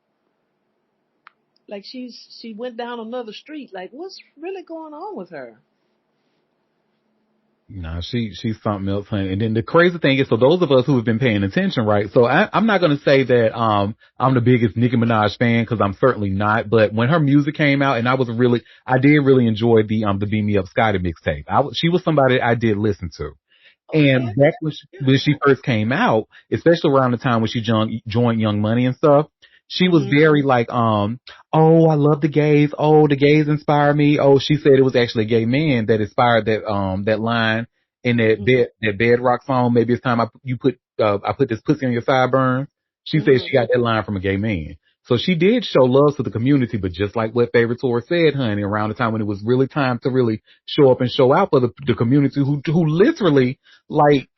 like she went down another street. Like, what's really going on with her? No, she's something else, honey. And then the crazy thing is, so those of us who have been paying attention, right? So I'm not gonna say that I'm the biggest Nicki Minaj fan because I'm certainly not. But when her music came out, and I did really enjoy the Beat Me Up Scotty mixtape. She was somebody I did listen to. Okay, And back when she first came out, especially around the time when she joined Young Money and stuff, she was mm-hmm, very like, oh, I love the gays. Oh, the gays inspire me. Oh, she said it was actually a gay man that inspired that line in mm-hmm, that Bedrock song. Maybe it's time I put this pussy on your sideburns. She said mm-hmm. she got that line from a gay man. So she did show love to the community, but just like what Favorite Tour said, honey, around the time when it was really time to really show up and show out for the community who literally like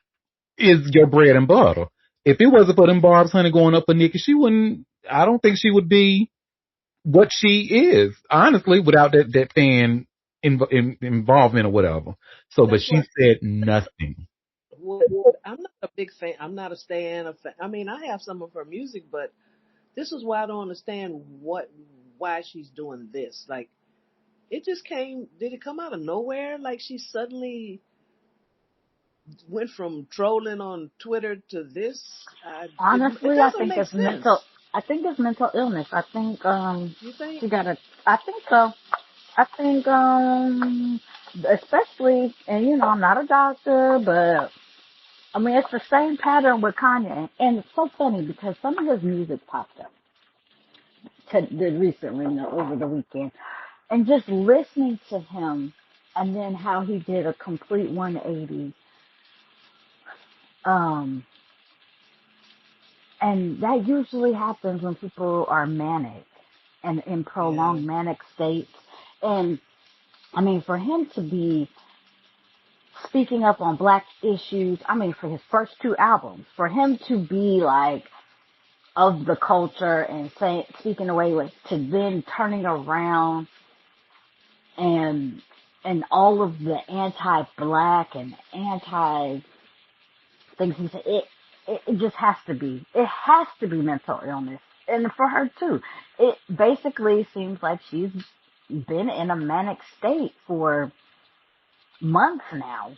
is your bread and butter. If it wasn't for them barbs, honey, going up for Nikki, I don't think she would be what she is, honestly, without that fan involvement or whatever. So, but That's she what. said nothing. What I'm not a big fan. I'm not a stan of. I mean, I have some of her music, but this is why I don't understand why she's doing this. Like, it just came. Did it come out of nowhere? Like, she suddenly went from trolling on Twitter to this. It Honestly, doesn't make sense. I think it's mental illness. I think, You think? she got a, I think so. I think, especially, and I'm not a doctor, but I mean, it's the same pattern with Kanye. And it's so funny because some of his music popped up recently, over the weekend. And just listening to him and then how he did a complete 180. Um, and that usually happens when people are manic and in Yeah. prolonged manic states. And I mean, for him to be speaking up on black issues, I mean, for his first two albums, for him to be like of the culture and speaking away with, to then turning around and all of the anti-black and anti things he said, it just has to be. It has to be mental illness. And for her too. It basically seems like she's been in a manic state for months now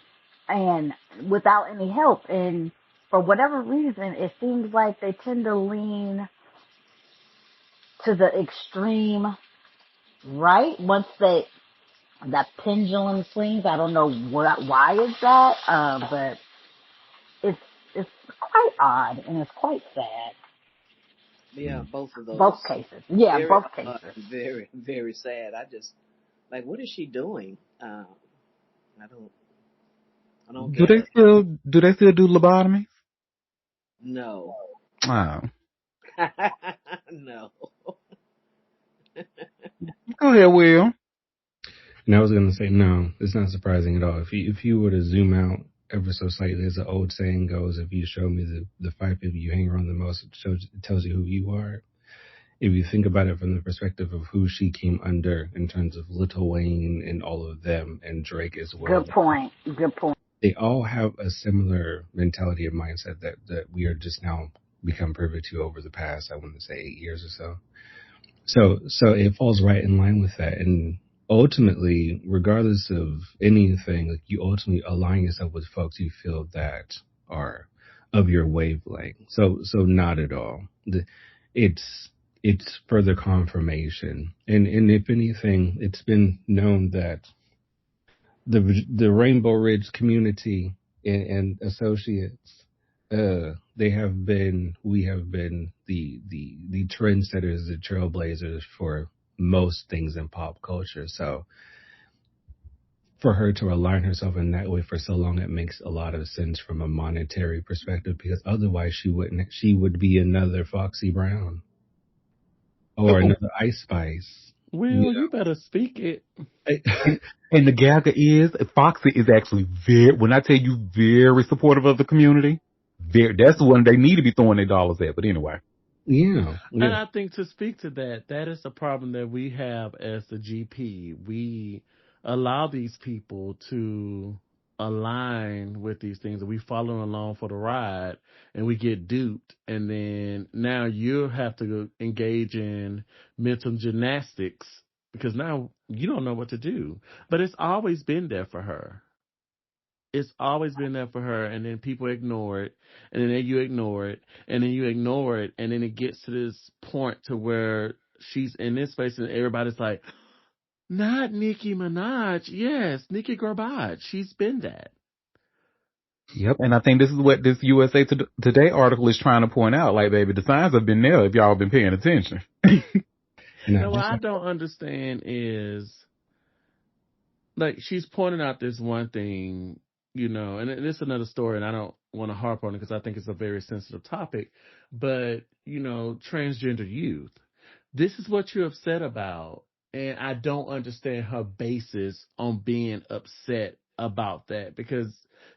and without any help. And for whatever reason, it seems like they tend to lean to the extreme right once that pendulum swings. I don't know why is that, but it's it's quite odd and it's quite sad. Yeah, both of Both those. cases, yeah, Very both odd cases. and very, very sad. I just like, what is she doing? I don't, I don't Do get they it. still do they still do lobotomies? No, Oh, no. go ahead, Will. And I was going to say, no, it's not surprising at all. If you were to zoom out ever so slightly, as the old saying goes, if you show me the five people you hang around the most, it tells you who you are. If you think about it from the perspective of who she came under in terms of Lil Wayne and all of them and Drake as well, Good point. Good point. they all have a similar mentality and mindset that we are just now become privy to over the past, I want to say 8 years or so. So it falls right in line with that. And ultimately, regardless of anything, like you ultimately align yourself with folks you feel that are of your wavelength. So not at all. It's it's further confirmation. And if anything, it's been known that the Rainbow Ridge community and associates, we have been the trendsetters, the trailblazers for most things in pop culture. So for her to align herself in that way for so long, it makes a lot of sense from a monetary perspective, because otherwise she would be another Foxy Brown or another Ice Spice. You Will, you better speak it. know, And the gagger is Foxy is actually very, when I tell you, very supportive of the community. That's the one they need to be throwing their dollars at. But anyway. yeah, And yeah. I think to speak to that, that is a problem that we have as the GP. We allow these people to align with these things and we follow along for the ride and we get duped and then now you have to engage in mental gymnastics because now you don't know what to do. But it's always been there for her. It's always been there for her, and then people ignore it, and then you ignore it, and then you ignore it, and then it gets to this point to where she's in this space and everybody's like, not Nicki Minaj. Yes, Nicki Garbage. She's been that. Yep, and I think this is what this USA Today article is trying to point out. Like, baby, the signs have been there if y'all been paying attention. And I Now, what just I don't understand is, like, she's pointing out this one thing, and it's another story, and I don't want to harp on it because I think it's a very sensitive topic, but, transgender youth. This is what you're upset about. And I don't understand her basis on being upset about that because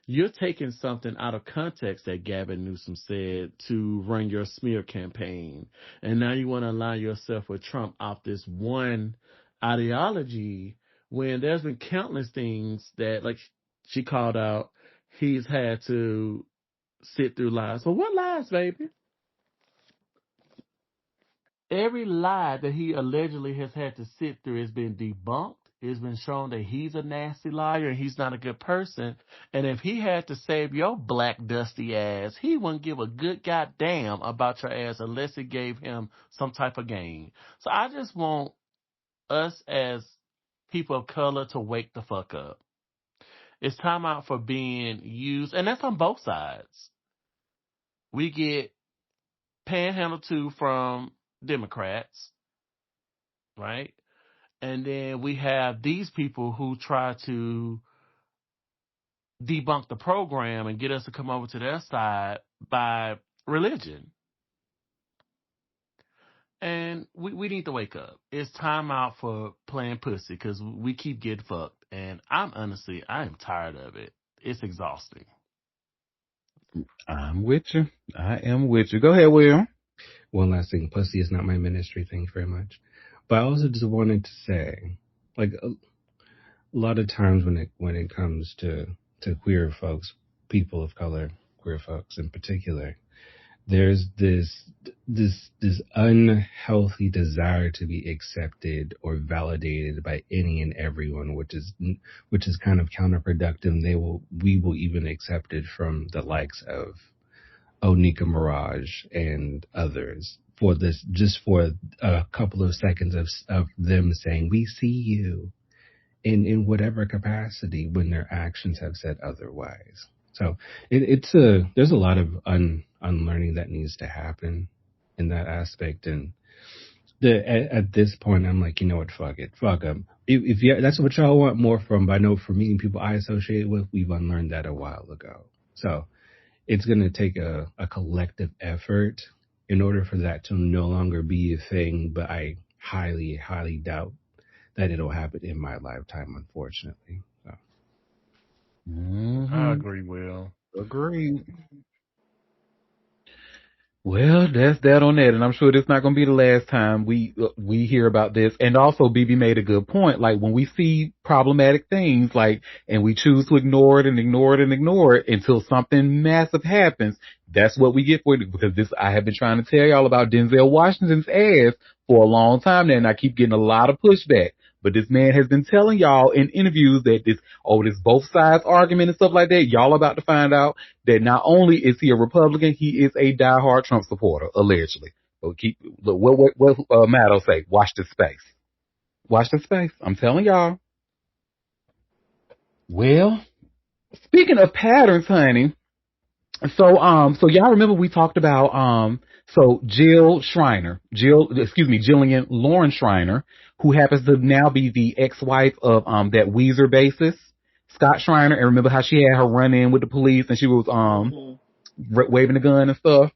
you're taking something out of context that Gavin Newsom said to run your smear campaign. And now you want to align yourself with Trump off this one ideology when there's been countless things that, like she called out, he's had to sit through lies. So what lies, baby? Every lie that he allegedly has had to sit through has been debunked. It's been shown that he's a nasty liar and he's not a good person. And if he had to save your black dusty ass, he wouldn't give a good goddamn about your ass unless it gave him some type of gain. So I just want us as people of color to wake the fuck up. It's time out for being used, and that's on both sides. We get panhandled to from Democrats, right? And then we have these people who try to debunk the program and get us to come over to their side by religion. And we need to wake up. It's time out for playing pussy because we keep getting fucked. And I am tired of it. It's exhausting. I'm with you. I am with you. Go ahead, Will. one last thing. Pussy is not my ministry. Thank you very much. But I also just wanted to say, like a lot of times when it comes to queer folks, people of color, queer folks in particular, there's this unhealthy desire to be accepted or validated by any and everyone, which is kind of counterproductive. We will even accept it from the likes of Onika Mirage and others for this, just for a couple of seconds of them saying we see you in whatever capacity when their actions have said otherwise. So there's a lot of unlearning that needs to happen in that aspect. And at this point, I'm like, you know what, fuck it, fuck them. If you, that's what y'all want more from, but I know for me and people I associate with, we've unlearned that a while ago. So it's going to take a collective effort in order for that to no longer be a thing. But I highly, highly doubt that it'll happen in my lifetime, unfortunately. So. I Mm-hmm. agree, Will. Agreed. Well, that's that on that, and I'm sure this not going to be the last time we hear about this. And also, BB made a good point. Like when we see problematic things, like, and we choose to ignore it and ignore it and ignore it until something massive happens. That's what we get for it. Because I have been trying to tell y'all about Denzel Washington's ass for a long time now, and I keep getting a lot of pushback. But this man has been telling y'all in interviews that this both sides argument and stuff like that. Y'all about to find out that not only is he a Republican, he is a diehard Trump supporter, allegedly. But what Matto say? Watch this space. Watch this space. I'm telling y'all. Well, speaking of patterns, honey. So y'all remember we talked about Jillian Lauren Schreiner, who happens to now be the ex-wife of that Weezer bassist, Scott Schreiner, and remember how she had her run in with the police and she was waving the gun and stuff.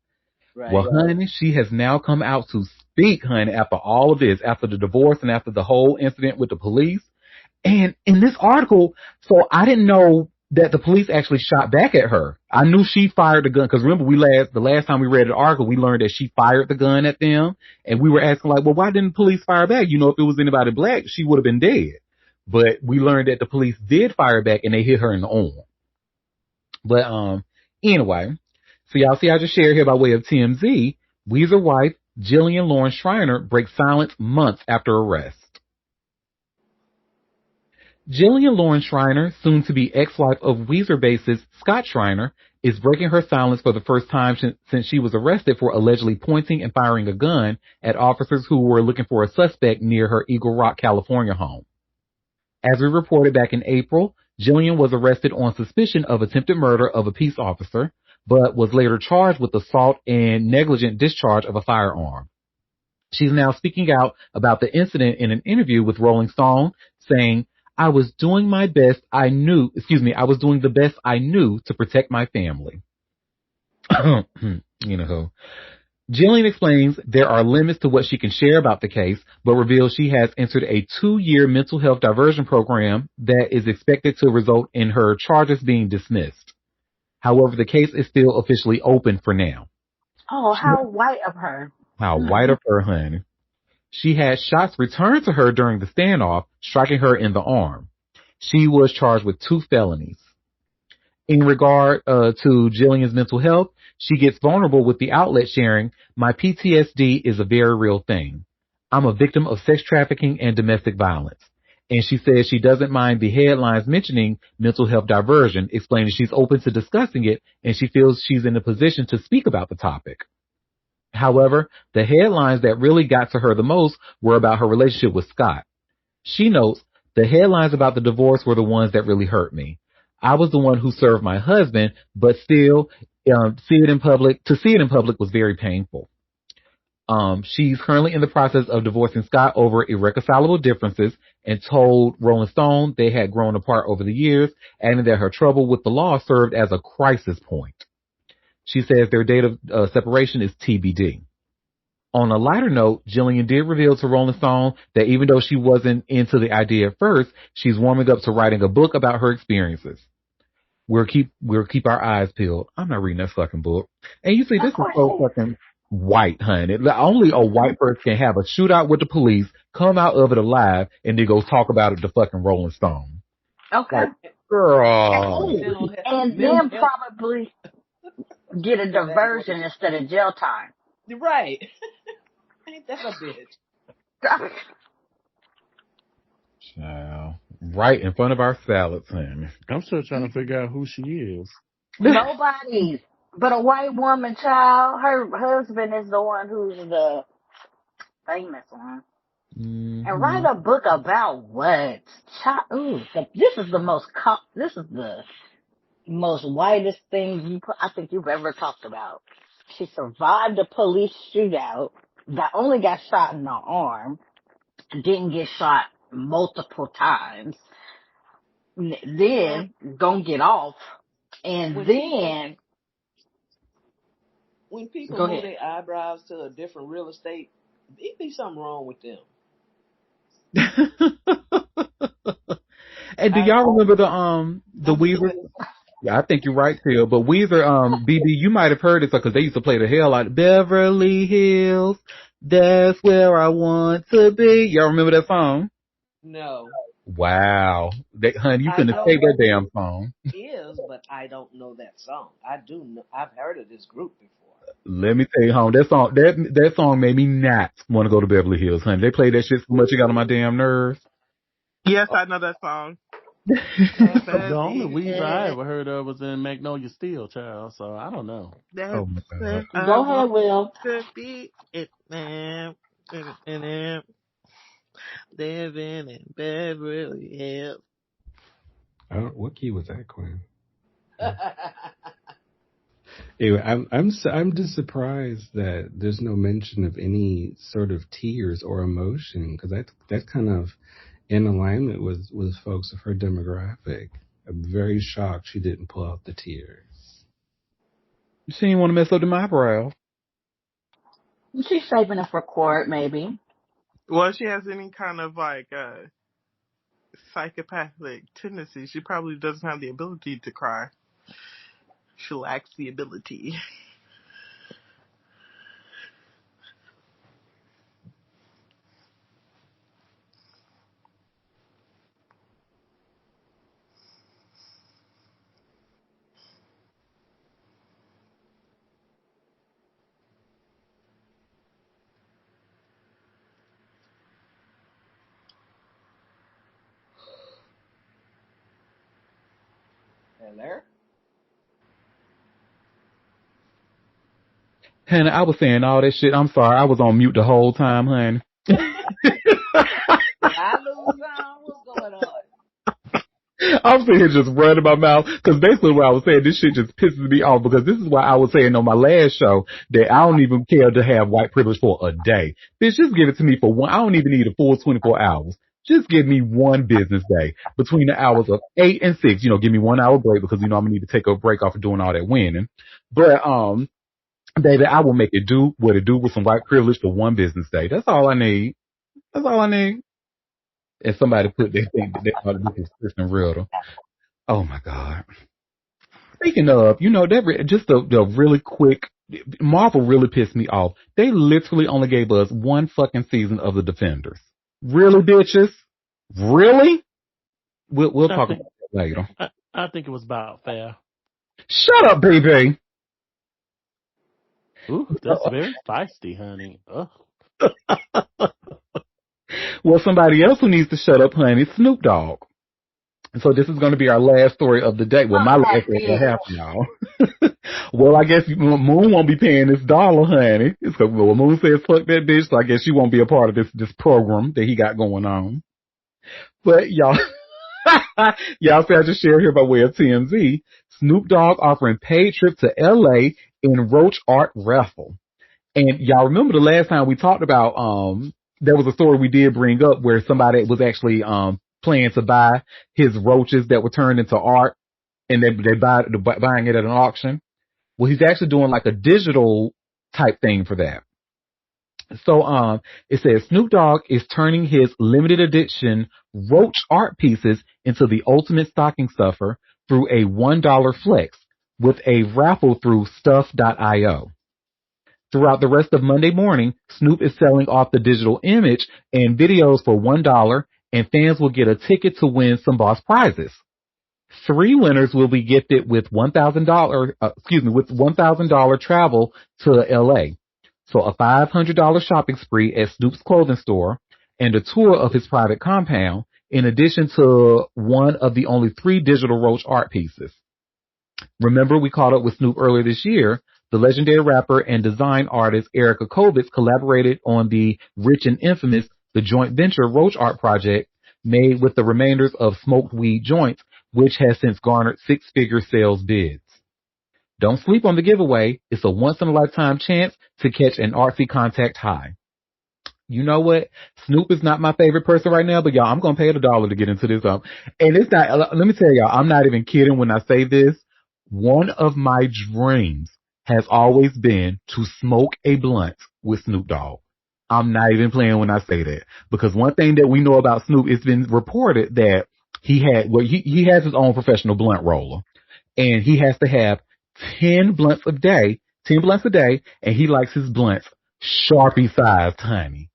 Right. Well, honey, she has now come out to speak, honey, after all of this, after the divorce and after the whole incident with the police. And in this article, so I didn't know that the police actually shot back at her. I knew she fired the gun because remember the last time we read the article, we learned that she fired the gun at them, and we were asking like, well, why didn't the police fire back? You know, if it was anybody black, she would have been dead. But we learned that the police did fire back and they hit her in the arm. But anyway, so y'all see I just shared here by way of TMZ. Weezer wife Jillian Lauren Schreiner breaks silence months after arrest. Jillian Lauren Schreiner, soon to be ex-wife of Weezer bassist Scott Schreiner, is breaking her silence for the first time since she was arrested for allegedly pointing and firing a gun at officers who were looking for a suspect near her Eagle Rock, California home. As we reported back in April, Jillian was arrested on suspicion of attempted murder of a peace officer, but was later charged with assault and negligent discharge of a firearm. She's now speaking out about the incident in an interview with Rolling Stone, saying, I was doing the best I knew to protect my family. You know who. Jillian explains there are limits to what she can share about the case, but reveals she has entered a 2-year mental health diversion program that is expected to result in her charges being dismissed. However, the case is still officially open for now. Oh, how white of her. How white of her, honey. She had shots returned to her during the standoff, striking her in the arm. She was charged with 2 felonies. In regard to Jillian's mental health, she gets vulnerable with the outlet sharing, my PTSD is a very real thing. I'm a victim of sex trafficking and domestic violence. And she says she doesn't mind the headlines mentioning mental health diversion, explaining she's open to discussing it and she feels she's in a position to speak about the topic. However, the headlines that really got to her the most were about her relationship with Scott. She notes, the headlines about the divorce were the ones that really hurt me. I was the one who served my husband, but still, to see it in public was very painful. She's currently in the process of divorcing Scott over irreconcilable differences and told Rolling Stone they had grown apart over the years, adding that her trouble with the law served as a crisis point. She says their date of separation is TBD. On a lighter note, Jillian did reveal to Rolling Stone that even though she wasn't into the idea at first, she's warming up to writing a book about her experiences. We'll keep our eyes peeled. I'm not reading that fucking book. And you see, Of this is course so fucking white, honey. Only a white person can have a shootout with the police, come out of it alive, and then go talk about it to fucking Rolling Stone. Okay. Like, girl. Oh, Mental health, and mental then health probably get a for that word. diversion instead of jail time. Right. Ain't that a bitch? Child. Right in front of our salads, honey. I'm still trying to figure out who she is. Nobody's but a white woman, child. Her husband is the one who's the famous one. And Mm-hmm. write a book about what? Child, this is the most whitest thing I think you've ever talked about. She survived a police shootout that only got shot in the arm, didn't get shot multiple times, Well, then gonna get off, and when people then when people go move ahead. their eyebrows to a different real estate, it be something wrong with them. And do I y'all remember the I'm Weezer? serious. Yeah, I think you're right, Phil. But Weezer, BB, you might have heard it because they used to play the hell out of Beverly Hills. That's where I want to be. Y'all remember that song? No, Wow, honey, you I couldn't know escape that who damn song. it is, but I don't know that song. I do know. I've heard of this group before. Let me tell you, home that song made me not want to go to Beverly Hills, honey. They played that shit so much it got on my damn nerves. Yes, I know that song. The only Beverly Weezer I Hills. ever heard of was in Magnolia Steel, child. So I don't know. That's Oh my god. where I Go want ahead, Will. to be. Living in Beverly Hills. What key was that, Quinn? Anyway, I'm just surprised that there's no mention of any sort of tears or emotion because that's kind of in alignment with folks of her demographic. I'm very shocked she didn't pull out the tears. She didn't want to mess up my eyebrows. She's saving it for court, maybe. Well, if she has any kind of like psychopathic tendency, she probably doesn't have the ability to cry. She lacks the ability. Hello? Honey, I was saying all that shit. I'm sorry. I was on mute the whole time, honey. I lose sound. What's going on? I'm sitting here just running my mouth because basically what I was saying, this shit just pisses me off because this is why I was saying on my last show that I don't even care to have white privilege for a day. Bitch, just give it to me for one. I don't even need a full 24 hours. Just give me one business day between the hours of 8 and 6. Give me 1 hour break because I'm gonna need to take a break off of doing all that winning. But baby, I will make it do what it do with some white privilege for one business day. That's all I need. That's all I need. And somebody put they think that they thought this was Kristen Riddle. Oh my God. Speaking of, just the really quick, Marvel really pissed me off. They literally only gave us one fucking season of The Defenders. Really, bitches? Really? We'll I talk think about that later. I think it was about fair. Shut up, baby. Ooh, that's very feisty, honey. Ugh. Well, somebody else who needs to shut up, honey, is Snoop Dogg. So this is going to be our last story of the day. Well, Fuck my last that story of the bitch. half, y'all. Well, I guess Moon won't be paying this dollar, honey. Well, Moon says fuck that bitch, so I guess she won't be a part of this program that he got going on. But y'all, y'all see I just shared here by way of TMZ. Snoop Dogg offering paid trip to LA in Roach Art raffle. And y'all remember the last time we talked about, there was a story we did bring up where somebody was actually, planning to buy his roaches that were turned into art and buying it at an auction. Well, he's actually doing like a digital type thing for that. So, it says Snoop Dogg is turning his limited edition roach art pieces into the ultimate stocking stuffer through a $1 flex with a raffle through stuff.io. Throughout the rest of Monday morning, Snoop is selling off the digital image and videos for $1, and fans will get a ticket to win some boss prizes. 3 winners will be gifted with $1,000 travel to LA. So a $500 shopping spree at Snoop's clothing store and a tour of his private compound, in addition to one of the only 3 digital Roach art pieces. Remember, we caught up with Snoop earlier this year. The legendary rapper and design artist Erica Kovitz collaborated on the rich and infamous The Joint Venture Roach Art project made with the remainders of smoked weed joints, which has since garnered 6-figure sales bids. Don't sleep on the giveaway. It's a once-in-a-lifetime chance to catch an artsy contact high. You know what? Snoop is not my favorite person right now, but y'all, I'm going to pay the dollar to get into this. And it's not, let me tell y'all, I'm not even kidding when I say this. One of my dreams has always been to smoke a blunt with Snoop Dogg. I'm not even playing when I say that. Because one thing that we know about Snoop, it's been reported that he has his own professional blunt roller. And he has to have 10 blunts a day, and he likes his blunts Sharpie sized, honey.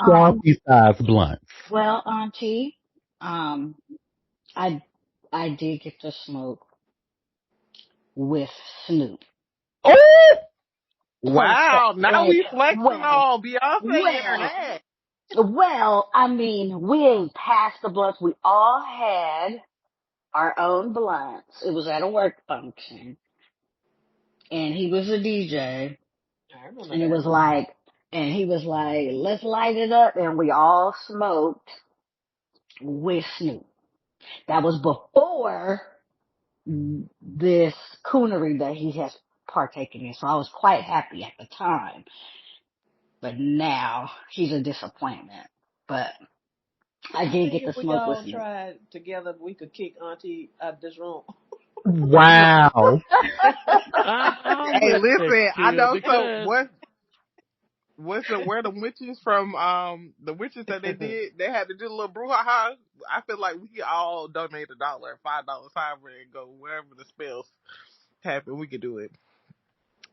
Um, Sharpie sized blunts. well, Auntie, um, I I did get to smoke with Snoop. Oh! Wow, now And we flexing well, on Beyonce well, internet. I mean, we ain't passed the blunts. We all had our own blunts. It was at a work function, and he was a DJ, I remember and it that. was like, and he was like, let's light it up, and we all smoked with Snoop. That was before this coonery that he has partaken in. So I was quite happy at the time. But now he's a disappointment. But I I did think get to if we smoke with all Snoop. tried together, we could kick Auntie out this room. Wow. I'm Hey, listen, I receptive know so because what's the where the witches from the witches that they did they had to do a little brouhaha. I feel like we could all donate $1, $5, however, and go wherever the spells happen. We could do it.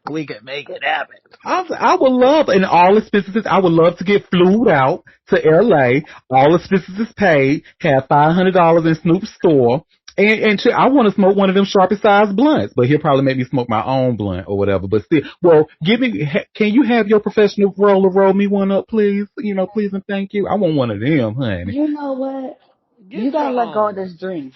We could make it happen. I would love, in all expenses, I would love to get flued out to LA. All expenses paid, have $500 in Snoop's store. And I want to smoke one of them Sharpie sized blunts, but he'll probably make me smoke my own blunt or whatever. But still, well, can you have your professional roller roll me one up, please? Please and thank you. I want one of them, honey. You know what? Get You your gotta let go of own. this dream.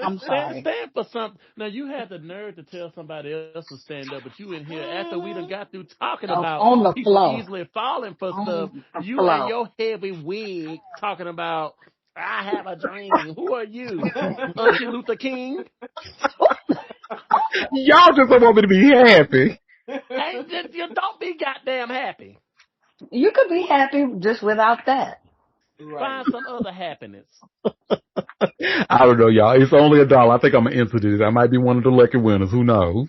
I'm sorry. Stand for something. Now you had the nerve to tell somebody else to stand up, but you in here after we done got through talking about On the people flow. easily falling for stuff. On the You and flow. your heavy wig talking about I have a dream. Who are you, Auntie Luther King? Y'all just don't want me to be happy. Ain't just you don't be goddamn happy. You could be happy just without that. Right. Find some other happiness. I don't know, y'all. It's only $1. I think I'm an incident. I might be one of the lucky winners. Who knows?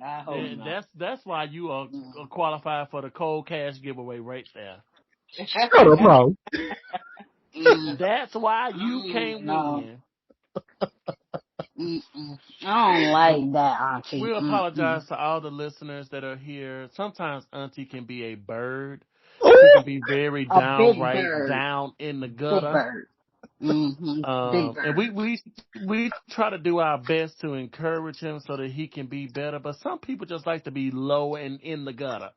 I hope And not. that's why you are Mm. qualified for the cold cash giveaway right there. Shut up, bro. Mm. That's why you can't No. win. Mm-mm. I don't But like that, Auntie. we Mm-mm. apologize to all the listeners that are here. Sometimes Auntie can be a bird. She Ooh, can be very A big downright bird. down in the Big gutter. bird. Mm-hmm. Big And bird. we try to do our best to encourage him so that he can be better. But some people just like to be low and in the gutter.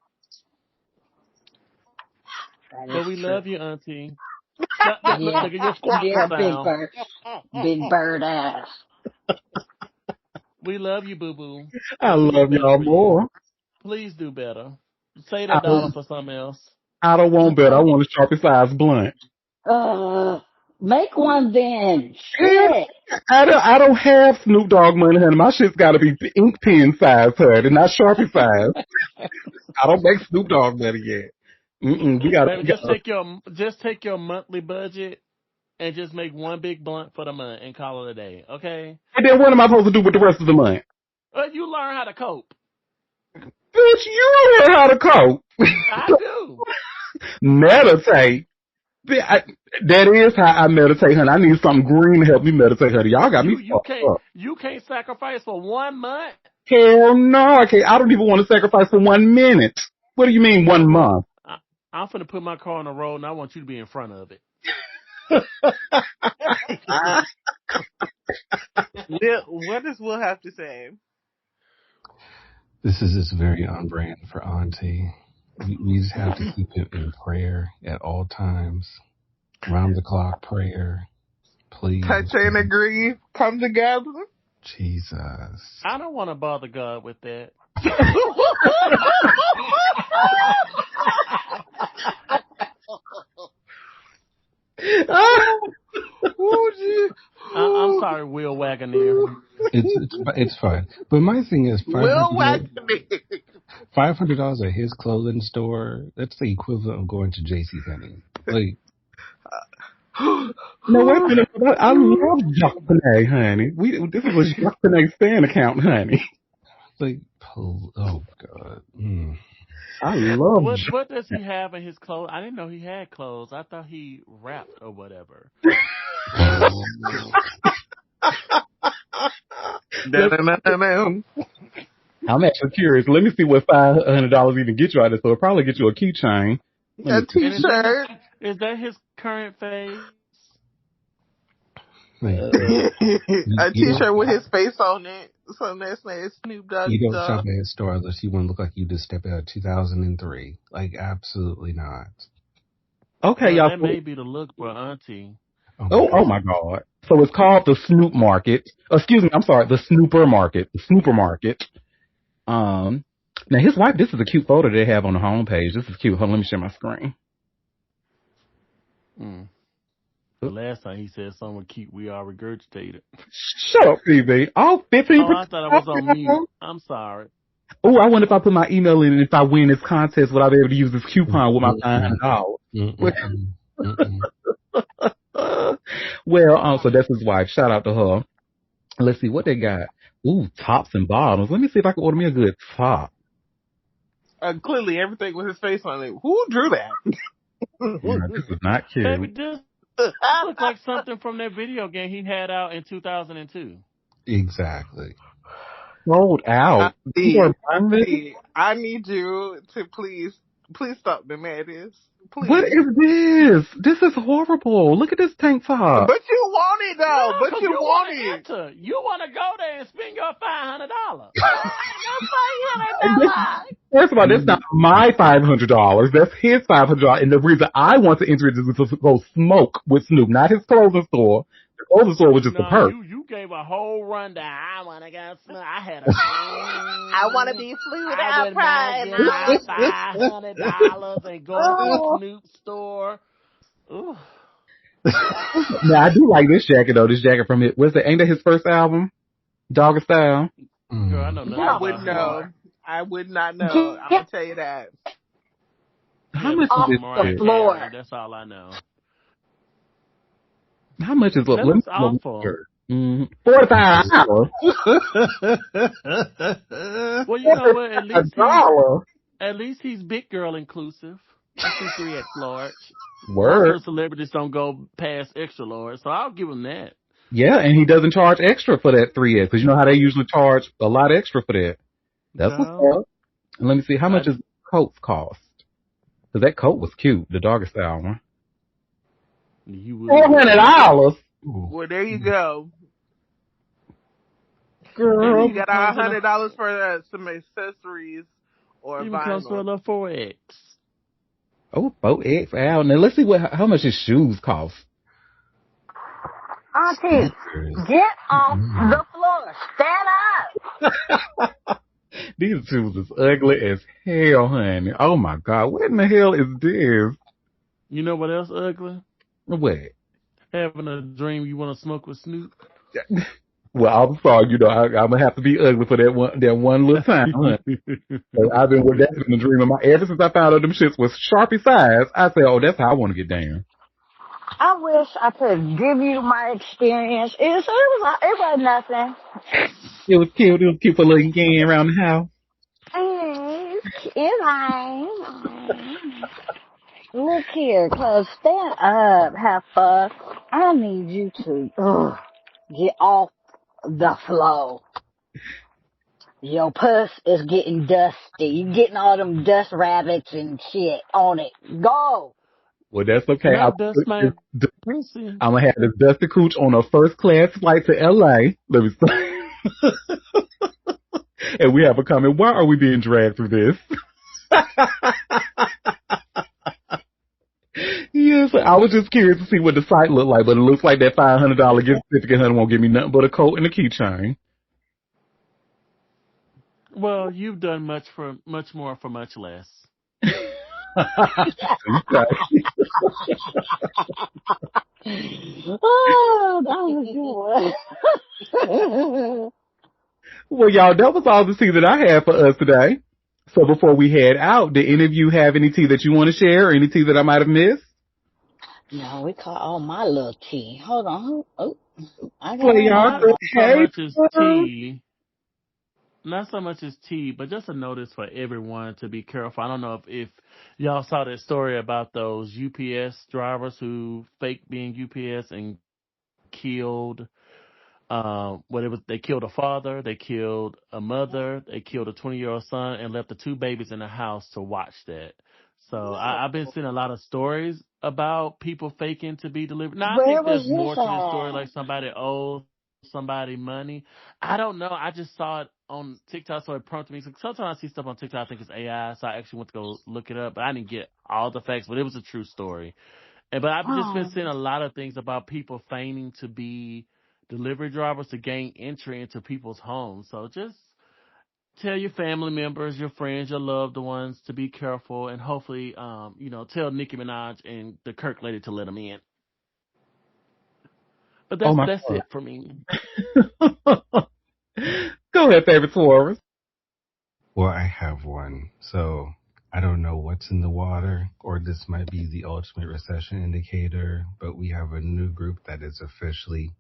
That is But we true. love you, Auntie. Look Yeah. at your squawking Yeah, big sound. bird. Big bird ass. We love you, boo boo. I And we do love better y'all for you. more. Please do better. Save I that dollar don't, Mm. for something else. I don't want better. I Okay. want a sharpie size blunt. Make one then. Hell, Shit. I don't have Snoop Dogg money, honey. My shit's got to be ink pen size, honey, not Sharpie size. I don't make Snoop Dogg money yet. Baby, We gotta. just take your monthly budget and just make one big blunt for the month and call it a day. Okay? And then what am I supposed to do with the rest of the month? You learn how to cope. Bitch, you learn how to cope. I do. Meditate. I, that is how I meditate, honey. I need something green to help me meditate, honey. Y'all got me fucked up. You can't sacrifice for 1 month. Hell no, I can't. I don't even want to sacrifice for 1 minute. What do you mean 1 month? I'm finna put my car on the road and I want you to be in front of it. What does Will have to say? This is just very on brand for Auntie. We just have to keep him in prayer at all times. Round the clock prayer. Please. Touch and agree. Come together. Jesus. I don't want to bother God with that. Oh, gee. I'm sorry, Will Wagoneer. It's fine. But my thing is Will $500 at his clothing store. That's the equivalent of going to JCPenney. Like, No, wait a minute. I love Jacques Panay, honey. This is a Jacques Panay fan account, honey. oh God. Mm. I love What does he have in his clothes? I didn't know he had clothes. I thought he rapped or whatever. I'm actually curious. Let me see what $500 even get you out of this. So it'll probably get you a keychain. A t-shirt. Is that his current face? A t-shirt with his face on it. Something that says Snoop Dogg. You don't shop at his store unless you want to look like you just stepped out of 2003. Like, absolutely not. Okay, y'all. That may be the look for Auntie. Oh my God. So it's called the Snoop Market. Excuse me, I'm sorry, the Snooper Market. The Snooper Market. Now his wife, this is a cute photo they have on the homepage. This is cute. Hold on, let me share my screen. The last time he said something cute, we all regurgitated. Shut up, PB. All 15%. Oh, I thought I was on mute. I'm sorry. Oh, I wonder if I put my email in and if I win this contest, would I be able to use this coupon with my $500? Well, so that's his wife. Shout out to her. Let's see what they got. Ooh, tops and bottoms. Let me see if I can order me a good top. Clearly, everything with his face on it. Who drew that? This is not cute. Baby, this looks like something from that video game he had out in 2002. Exactly. Sold out. I need you to please stop the madness. Please. What is this? This is horrible. Look at this tank top. But you want it though. No, but you want it. Enter. You want to go there and spend your $500. First of all, that's not my $500. That's his $500. And the reason I want to enter it is to go smoke with Snoop, not his clothing store. The clothing store was just a perk. You gave a whole rundown. I want to go Snoop. I had a I want to be flew I without wouldn't mind pride getting my now. $500 and going to the Snoop store. Ooh. Now I do like this jacket though. This jacket from it. Ain't that his first album? Dogger Style. Girl, I know Get nothing I off the wouldn't about him. know. floor. I would not know. I'm Get gonna tell you that. He How had a much is song off this? with the Mariah Shit? floor. Carey. That's all I know. How much is That let me looks look awful. here. $45. Well, you know what? $45. At least he's big girl inclusive. I see 3X large. Most of Word. the celebrities don't go past extra large, so I'll give him that. Yeah, and he doesn't charge extra for that 3X because you know how they usually charge a lot extra for that. That's what's Girl, up. And let me see how much I, does coats cost? Because that coat was cute, the dogger style one. you Four would. hundred dollars, Ooh. Well, there you go. And It then girl. you even got comes in a $100 for some accessories or even comes with a vinyl. little 4X. Oh, 4X out. Now let's see how much his shoes cost. Auntie, Sneakers. get off Mm. the floor. Stand up. These shoes is ugly as hell, honey. Oh my god, what in the hell is this? You know what else ugly? What? Having a dream you want to smoke with Snoop. Well, I'm sorry, I'm gonna have to be ugly for that one little time, honey. I've been that's been a dream of my ever since I found out them shits was Sharpie size. I said, oh, that's how I want to get down. I wish I could give you my experience. It was nothing. It was cute. It was cute for looking gang around the house. It's fine. Look here, cuz stand up, have fun. I need you to get off the floor. Your puss is getting dusty. You getting all them dust rabbits and shit on it. Go. Well, that's okay. Not dust my pussy. I'm gonna have this dusty cooch on a first class flight to LA. Let me say. And we have a comment. Why are we being dragged through this? Yes, I was just curious to see what the site looked like, but it looks like that $500 gift certificate honey won't give me nothing but a coat and a keychain. Well, you've done much more for much less. Okay. Oh, that was a good one. Well, y'all, that was all the tea that I had for us today. So before we head out, did any of you have any tea that you want to share or any tea that I might have missed? No, we caught all my little tea. Hold on. Oh, I got Well, y'all, Not another one. so hey, much as tea. Not so much as tea, but just a notice for everyone to be careful. I don't know if y'all saw that story about those UPS drivers who faked being UPS and killed what it was they killed a father, they killed a mother, they killed a 20-year-old son and left the two babies in the house to watch that. So No. I've been seeing a lot of stories about people faking to be delivered. Now I Where think was there's this more to this story, like at? somebody owes somebody money. I don't know. I just saw it on TikTok, so it prompted me. So sometimes I see stuff on TikTok, I think it's AI, so I actually went to go look it up, but I didn't get all the facts, but it was a true story. But I've just been Oh, seeing a lot of things about people feigning to be delivery drivers to gain entry into people's homes. So just tell your family members, your friends, your loved ones to be careful, and hopefully, tell Nicki Minaj and the Kirk lady to let them in. But oh that's my that's it for me. God. Go ahead, favorite Taurus. Well, I have one. So I don't know what's in the water, or this might be the ultimate recession indicator, but we have a new group that is officially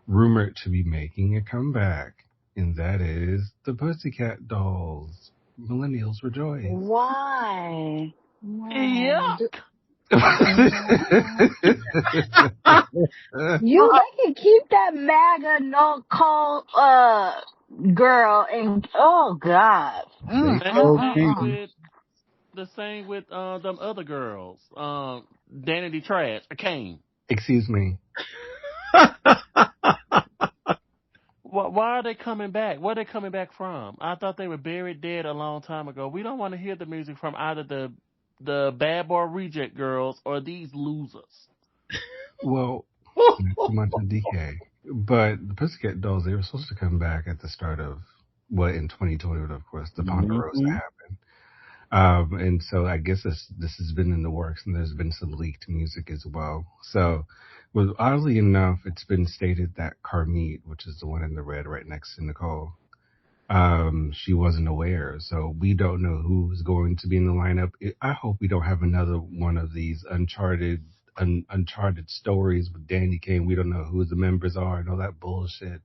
rumored to be making a comeback, and that is the Pussycat Dolls. Millennials rejoice. why? Why? Yuck. Why? You, they can keep that MAGA no call, girl and, oh God. They And so can. the same with them other girls. Danity Trash, Kane. Excuse me. Why are they coming back? Where are they coming back from? I thought they were buried dead a long time ago. We don't want to hear the music from either the Bad Boy Reject Girls or these losers. Well, not so much a DK. But the Pussycat Dolls, they were supposed to come back at the start of, well, in 2020, but of course, the Ponderosa Mm-hmm. happened. And so I guess this has been in the works, and there's been some leaked music as well. So, well, oddly enough, it's been stated that Carmit, which is the one in the red right next to Nicole, she wasn't aware. So we don't know who's going to be in the lineup. I hope we don't have another one of these uncharted stories with Danny Kane. We don't know who the members are and all that bullshit.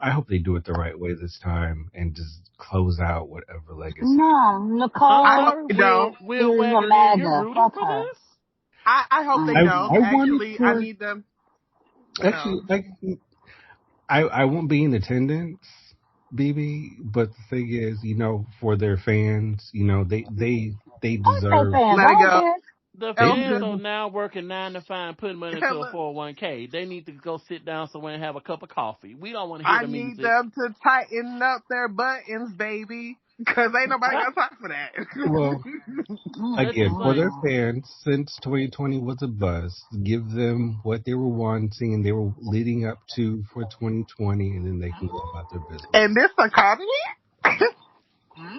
I hope they do it the right way this time and just close out whatever legacy. No, I'm I Nicole hope sorry, they don't. Will is a Wagoneer, you're MAGA. rooting Fuck for her. this? I hope they I don't. I Mm-mm. wanted Actually, I for need them. actually No. I won't be in attendance, BB. But the thing is, for their fans, they Okay, deserve fans. I Let it don't go. care. The they fans Hello. are deserve. now working 9 to 5, putting money into a Hello. 401k. They need to go sit down somewhere and have a cup of coffee. We don't want to hear I the need music. them to tighten up their buttons, baby. Cause ain't nobody got time for that. Well, That's again, just for like, their Mm-mm. fans, since 2020 was a bust, give them what they were wanting and they were leading up to for 2020, and then they can go about their And business. this economy?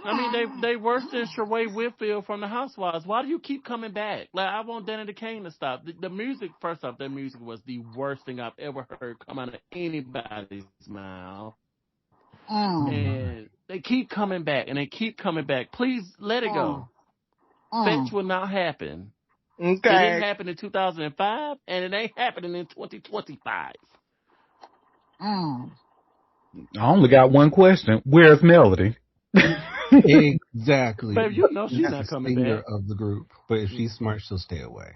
I mean, they worse than Sherway Whitfield from the Housewives. Why do you keep coming back? Like, I want Danny Kane to stop. The music, first off, their music was the worst thing I've ever heard come out of anybody's mouth. Oh Mm. my! And they keep coming back, and they keep coming back. Please let it Mm. go. Fetch Mm. will not happen. It didn't Okay. happen in 2005, and it ain't happening in 2025. Mm. I only got one question. Where's Melody? Exactly. Baby, you know she's She's the not coming singer back. of the group, but if she's smart, she'll stay away.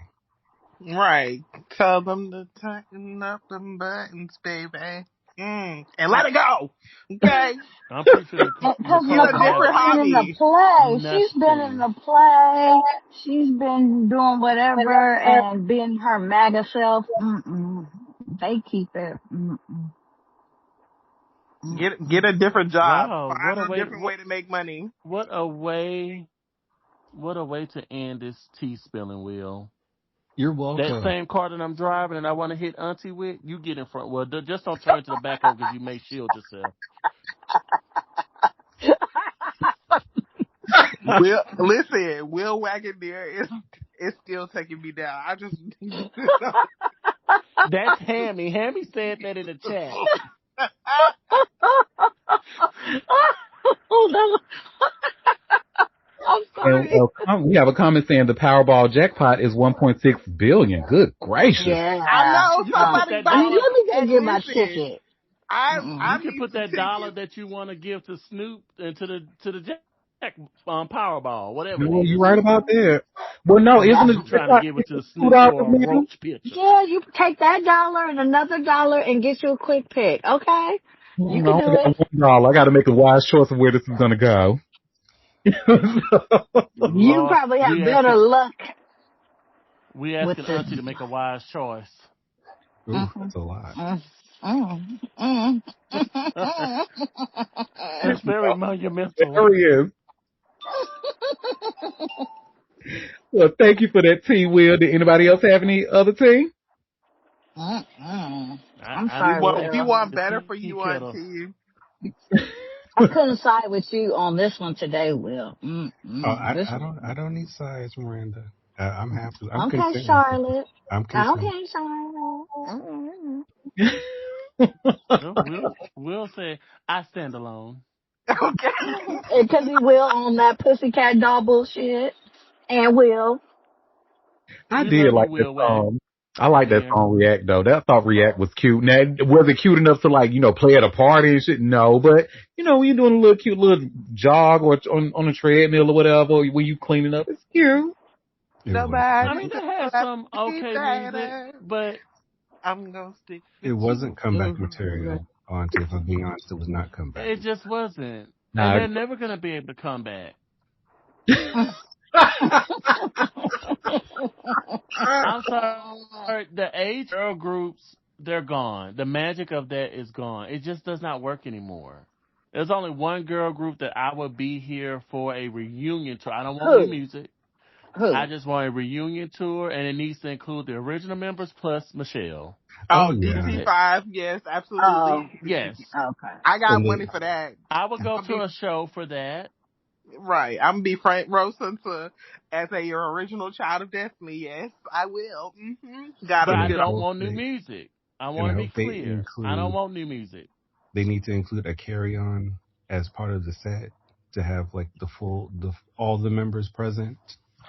Right. Tell them to tighten up them buttons, baby. And let it go. Okay. I'm pretty sure Because Get Nicole a will have different Nicole been in the hobby. play. She's been in nothing. the play. She's been doing whatever and being her MAGA self. Mm-mm. They keep it. Mm-mm. Get Mm-mm. a different job. Wow, what a Find a way! different way to make money. What a way! What a way to end this tea spilling wheel. You're That welcome. same car that I'm driving and I want to hit Auntie with, you get in front. Well, just don't turn to the back of it because you may shield yourself. Will listen, Will Wagoneer is still taking me down. I just That's Hammy. Hammy said that in the chat. Oh, that was, I'm And sorry. we have a comment saying the Powerball jackpot is 1.6 billion. Good gracious! I Yeah. know You can put somebody that Let bought dollar. it. me go And get my listen, ticket. I You Mm-mm. can need put some that dollar tickets. that you want to give to Snoop and to the Jack Powerball, whatever it No, you're is. right about that. Well, no, Yeah. isn't it? You It's trying to like give it to it's Snoop $2 for a now. roach picture. Yeah, you take that dollar and another dollar and get you a quick pick. Okay? You can No, I do only it. got $1. I got to make a wise choice of where this is going to go. You Lord, probably have better luck we with asking the. Auntie to make a wise choice. Ooh, Mm-hmm. that's a lot. Mm, mm, mm, It's very monumental. There he is. Well, thank you for that tea, Will. Did anybody else have any other tea? I'm I We sorry, need want the we Will. want the better tea for you, kettle. Auntie. I couldn't side with you on this one today, Will. Oh, This. I don't need size, Miranda. I'm happy. I'm Okay, content with it. Charlotte. I'm content. Okay, Charlotte. No, Will say I stand alone. Okay. Because he will on that pussycat doll bullshit. And will. I We did love you, like that Will song. I like that Wagoneer. song React though. That I thought React was cute. Now, was it cute enough to like, play at a party and shit? No, but when you're doing a little cute little jog or on a treadmill or whatever, or when you cleaning up, it's cute. It was. I Nobody mean, they could had love some me okay music, better. but I'm gonna stick It with you. wasn't comeback material, Auntie. If I'm being honest, it was not comeback it material. just wasn't. And Nah. they're never gonna be able to come back. I'm sorry. The age girl groups, they're gone. The magic of that is gone. It just does not work anymore. There's only one girl group that I would be here for a reunion tour. I don't want new Who? music. I Who? just want a reunion tour, and it needs to include the original members plus Michelle. Oh Oh, yeah, DC five, yes, absolutely. Oh, Yes, okay. I got and money the, for that. I would go I'll to be a show for that, right. I'm gonna be Frank Rosenthal as a your original child of Destiny. Yes, I will. Got but us and I I good. don't hope want new they music. I and want I to hope be they clear. I don't include want new music. they need to include a carry on as part of the set to have like the all the members present.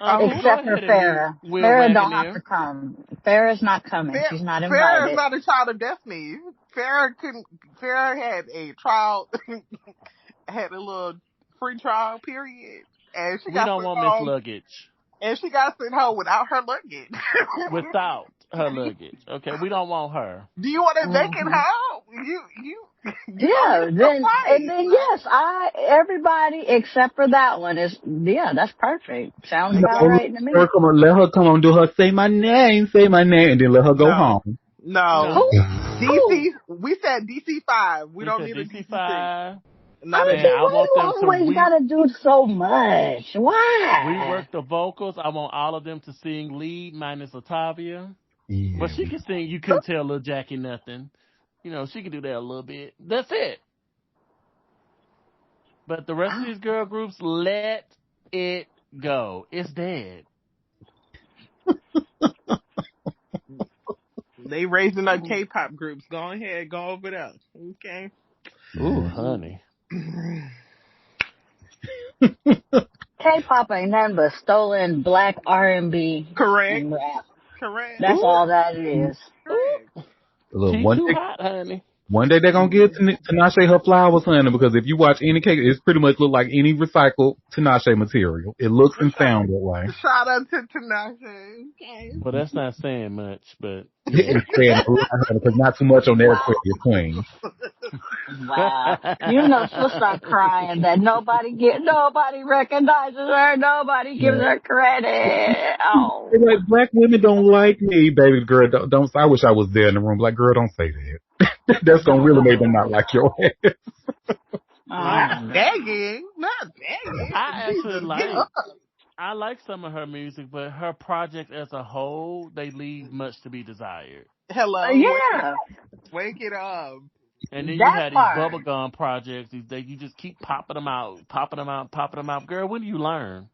Okay, Oh, go Except for ahead and mute Farrah. Will Farrah don't have to Wagoneer. come. Farrah's not coming. She's not Farrah is invited. not a child of Destiny. Farrah couldn't. Farrah had a trial, had a little free trial period, and she We got don't sent want Miss home. Luggage And she got sent home without her luggage. without her luggage. Okay, we don't want her. Do you want a vacant Hmm. home? You gonna Yeah, miss the then and flight. then Like, yes, everybody except for that one is that's perfect. Sounds No, about like right to her me. come on, let her come on, do her say my name, and then let her go no, home. no. Who No. who DC. We said DC 5. We We don't said need a DC DC 6. 5, Not a and Auntie? DC. I Why want you them to always gotta do so much? Why? rework the vocals. I want all of them to sing lead minus Latavia. But Yeah, she can sing. You couldn't tell little Jackie nothing. You know, she can do that a little bit. That's it. But the rest of these girl groups, let it go. It's dead. They raising up K-pop groups. Go ahead, go over there. Okay. Ooh, yeah. honey. K-pop ain't nothing but stolen black R&B Correct. and rap. Correct. That's Ooh, all that is. Ooh. Correct. Look, she too hot, honey. one day they're gonna give Tinashe her flowers, honey, because if you watch any cake, it's pretty much look like any recycled Tinashe material. It looks and Shout, sounds that way. shout out to Tinashe. Okay. Well, that's not saying much, but yeah. It's saying a lot, honey, because not too much on their Wow. Aquarius Queen. Wow. You know she'll start crying that nobody recognizes her, nobody gives her credit. They're Oh. like, black women don't like me, baby girl. Don't. I wish I was there in the room. Like, girl, don't say that. That's gonna Don't really make them don't. not like your ass. Oh Not no. begging. Not begging. I actually Jesus, get like up. I like some of her music, but her project as a whole, they leave much to be desired. Hello. Wake it Yeah, up. Wake it up. And then you that have these part. bubblegum projects that you just keep popping them out, popping them out, popping them out. Girl, when do you learn?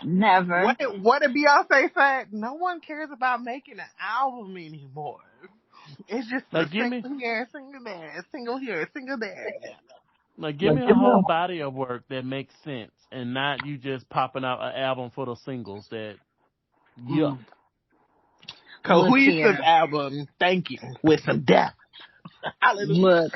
Never. What did Beyonce say? No one cares about making an album anymore. It's just a Like give me single here, single there, single here, single there. like give Like, me a give me whole body of work that makes sense and not you just popping out an album full of singles that yuck. Mm. Look Cohesive here. album, thank you, with some depth. Hallelujah. Look.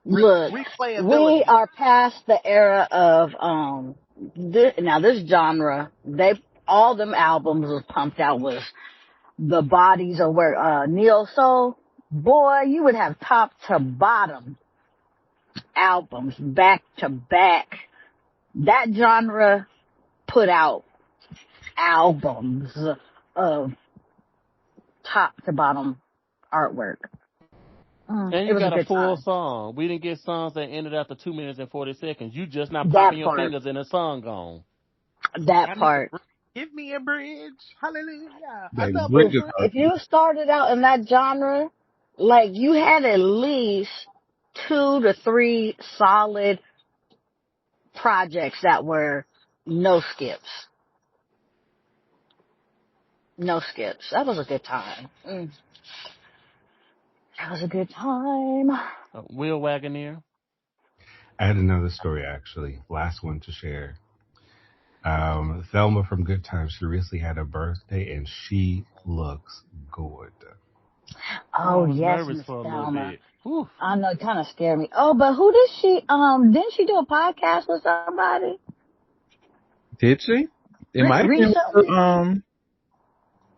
Look. We Replayability. are past the era of now this genre. They all them albums was pumped out was the bodies of where neo soul. Boy, you would have top to bottom albums back to back. That genre put out albums of top to bottom artwork. And It you was a got a good full time. song. We didn't get songs that ended after 2 minutes and 40 seconds. You just not That popping your part. fingers and a song gone. That I need a part. bridge. Give me a bridge. Hallelujah. baby, Another Bridget. bridge. If you started out in that genre, like you had at least 2 to 3 solid projects that were no skips. No skips. That was a good time. That was a good time. Will Wagoneer. I had another story actually, last one to share. Thelma from Good Times, she recently had a birthday and she looks good. Oh, I Oh was yes, nervous Miss for a little Thelma. bit. Whew. I know it kind of scared me. Oh, but who did she? Didn't she do a podcast with somebody Did she? It might have been with recently?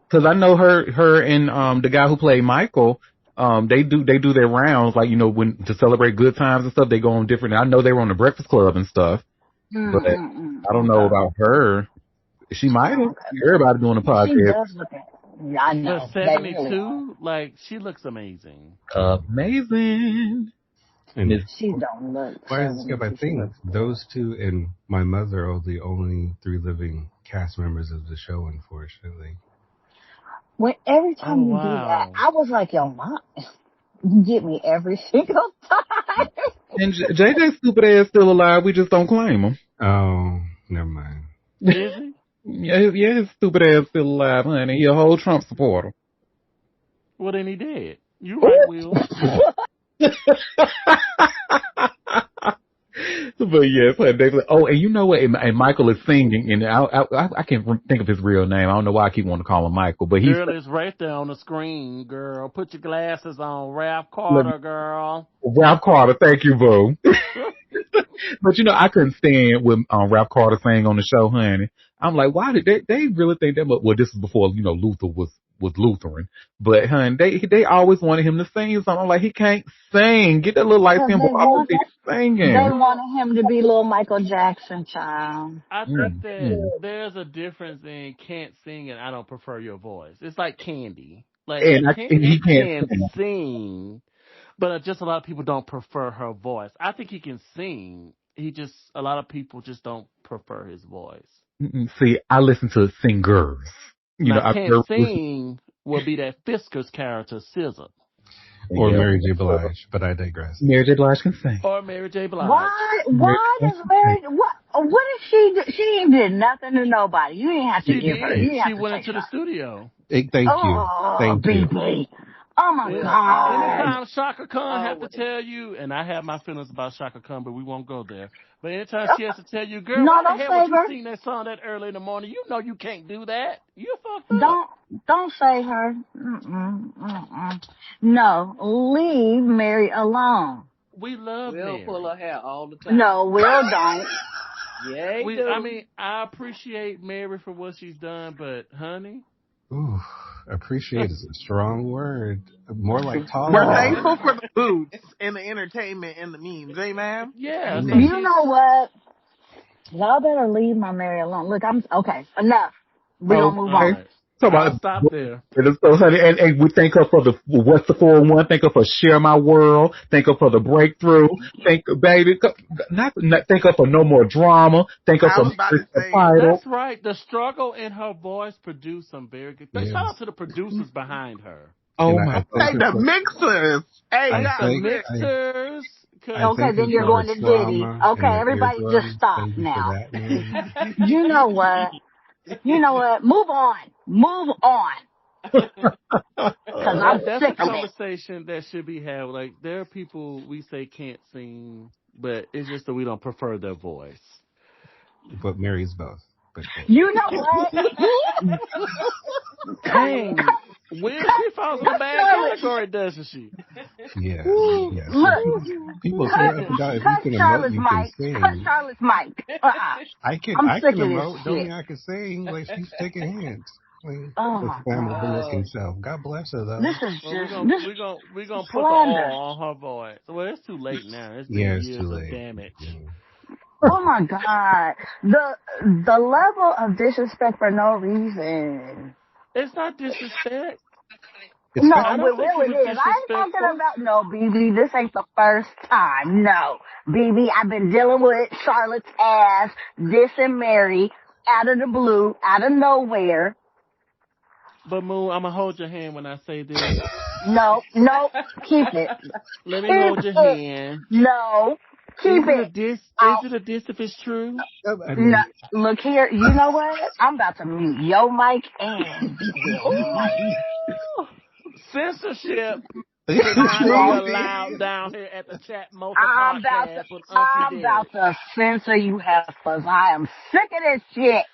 because I know her and the guy who played Michael. They do their rounds like when to celebrate good times and stuff. They go on different. I know they were on the Breakfast Club and stuff, but I don't know Okay. about her. She might have. Oh, okay. Everybody doing a She podcast. does look at. Yeah, I For know. They really are. 72, like, she looks amazing. Amazing. And Miss She don't look why is Skip? I 72. She think looks good. those two and my mother are the only three living cast members of the show, unfortunately. When every Oh time you do that, wow. I was like, yo, mom, you get me every single time. And JJ's stupid ass still alive. We just don't claim him. Oh, never mind. Is he? Yeah, his stupid ass still alive, honey. He a whole Trump supporter. Well, then he dead. You right, Will. But yes, they like, oh, and you know what? And Michael is singing, and I can't think of his real name. I don't know why I keep wanting to call him Michael, but he's Girl, it's right there on the screen, girl. Put your glasses on. Ralph Carter, girl. Ralph Carter. Thank you, boo. But I couldn't stand when Ralph Carter sang on the show, honey. I'm like, why did they really think that? Well, this is before Luther was Lutheran, but honey, they always wanted him to sing something. I'm like, he can't sing. Get that little light Because skin boy out there they singing. Girl, wanted him to be little Michael Jackson, child. I think that Mm. there's a difference in can't sing and I don't prefer your voice. It's like Candy. Like And he Candy can't can sing. sing, but just a lot of people don't prefer her voice. I think he can sing. A lot of people just don't prefer his voice. See, I listen to singers. Now, I can't sing will be that Fisker's character, Scissor, Or yeah. Mary J. Blige, but I digress. Mary J. Blige can sing. or Mary J. Blige. Why? Mary Why J. Blige does can sing. Mary? What did she do? She ain't did nothing to nobody. You didn't have to She give her. did. You didn't She have to went say into the nothing. studio. Hey, thank you. Oh, Thank you. BB. Oh my And We'll God. always, anytime Shaka Khan have to always. tell you, and I have my feelings about Shaka Khan, but we won't go there. But anytime she has to tell you, girl, No, why the don't hell would save you her. sing that song that early in the morning? You know you can't do that. You fucked up. Don't save her. No, leave Mary alone. We love We'll pull Mary. her hair all the time. No, Will don't. Yeah, he do. I appreciate Mary for what she's done, but honey, Ooh, appreciate is a strong word. More like We're tolerate. thankful for the boots and the entertainment and the memes. Amen. yeah, so Mm. You she's know what? Y'all better leave my Mary alone. Look, I'm okay. Enough. We gonna move all Okay. on. right. So I'll about stop there. so honey, and we thank her for the what's the 401. Thank her for Share My World. Thank her for the breakthrough. Thank baby, not thank her for No More Drama. Thank her I for was about Marriage to say it. Title. That's right. The struggle in her voice produced some very good. Shout out Yes. to the producers behind her. Oh And my I God. thank Hey, her the for mixers. Hey, Hey, the listen. mixers, I cause Okay, thank her then you're for yo, the going to Diddy. trauma and Okay, the everybody just eardrums. stop Thank you for now. that, Mary. You know what? You know what? Move on. Move on. Cause I'm that's a sick of it. conversation that should be had. Like there are people we say can't sing, but it's just that we don't prefer their voice. But Mary's both. But You know what? Cut, Dang, cut, Will, cut, she falls in the cut bad Charlotte. category, doesn't she? yes, yes. Look, People cut, swear up and down if you cut can emote, Charlotte's you can mic. Cut sing. Charlotte's mic. I'm I sick can of this emote. Don't shit. mean I can sing. Like she's taking hints. Like Oh the my family god. bullock Oh, himself. God bless her though. This is Well, just this we're gonna put the slander. all on her voice. Well, it's too late now. It's been Yeah, it's too years of late. damage. Yeah. Oh my god. The level of disrespect for no reason. It's not disrespect. It's No, fact. I but don't think it really was it is. I ain't talking disrespectful. about no BB. This ain't the first time. No. BB, I've been dealing with Charlotte's ass, this and Mary, out of the blue, out of nowhere. But Moon, I'm gonna hold your hand when I say this. No, no, keep it. Let me Keep hold your it. hand. No, keep Is it a it. diss? Out. Is it a diss if it's true? I No, mean, look here. You know what? I'm about to mute your mic and Will's mic. Ooh, censorship should I not be won't. allowed down here at the Chat Mocha I'm about to. podcast with Auntie I'm about Derek. to censor you heifers. I am sick of this shit.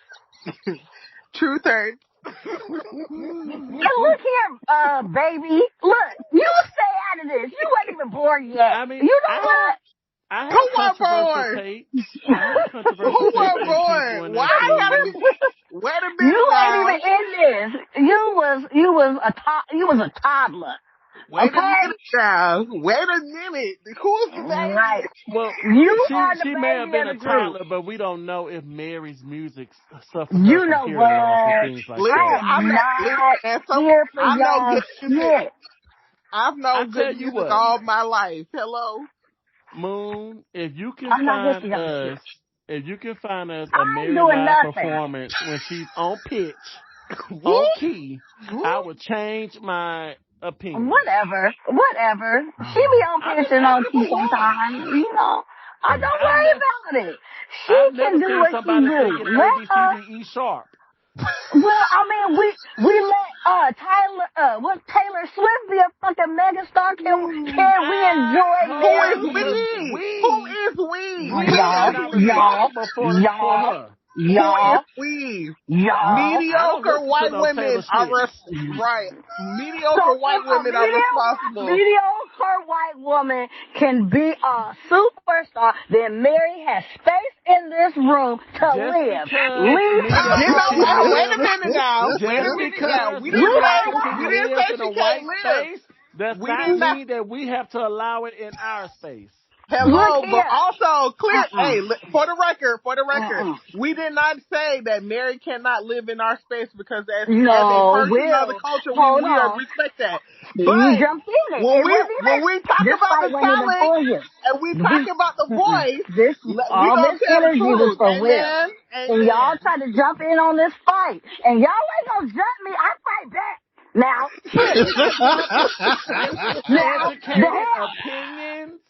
truth hurts. And look here, baby. Look, you stay out of this. You ain't even born yet. I mean, You know I Who have was controversial born? takes. I have Who controversial takes was on people born? and Why their I gotta be? opinions. Wait a minute you ain't now. even in this. You was a toddler. Wait a Okay? minute now. Wait a minute. Who's the baby? Right. Well, You are the she may have baby been of a the group. toddler, but we don't know if Mary's music suffers her You from know hearing loss and what? things like Listen, I that. I'm am not. Listen, not and so here for I know y'all good music. shit. I've I known good tell you music what, all my life. Hello. Moon, I'm not here for y'all shit. if you can find us a I ain't Mary doing live nothing. performance when she's on pitch, on key, I would change my opinion. Whatever. She be on I pitch just and I on just key want. sometimes, you know. I don't I've worry never about it. She I've never can do seen what she somebody do. singing A Let B C her. D E sharp. Well, I mean, we let what Taylor Swift be a fucking megastar. Can we enjoy Who Hold is on, music? because we? Who is we? we are not responsible for Y'all, her. Who is y'all, we? y'all. I don't Mediocre listen to white no women Taylor are Swift. right. So Mediocre if white a women are responsible. mediocre white woman can be a superstar, then Mary has space in this room to Just live. because Leave her You mediocrity know what? alone. Wait a lives, minute now. Wait a just minute now. because We didn't Leave her say mediocrity we alone. didn't lives say in she a can't white live. space, does We not did not. mean that we have to allow it in our space. Look Hello, but here. also clear. Uh-uh. Hey, for the record, Uh-uh. we did not say that Mary cannot live in our space because as a No, person of the Will. culture, Hold we are on. respect that. See, you But jumped in it. when It we wasn't when we talk even, this about fight the wasn't even talent for you. and we talk We, about the voice, this, we all gonna this tell the energy was truth. for Will. Amen. And y'all Amen. tried to jump in on this fight. And y'all ain't gonna jump me. I fight back. Now, shit. This is Now, the educated hell. opinions.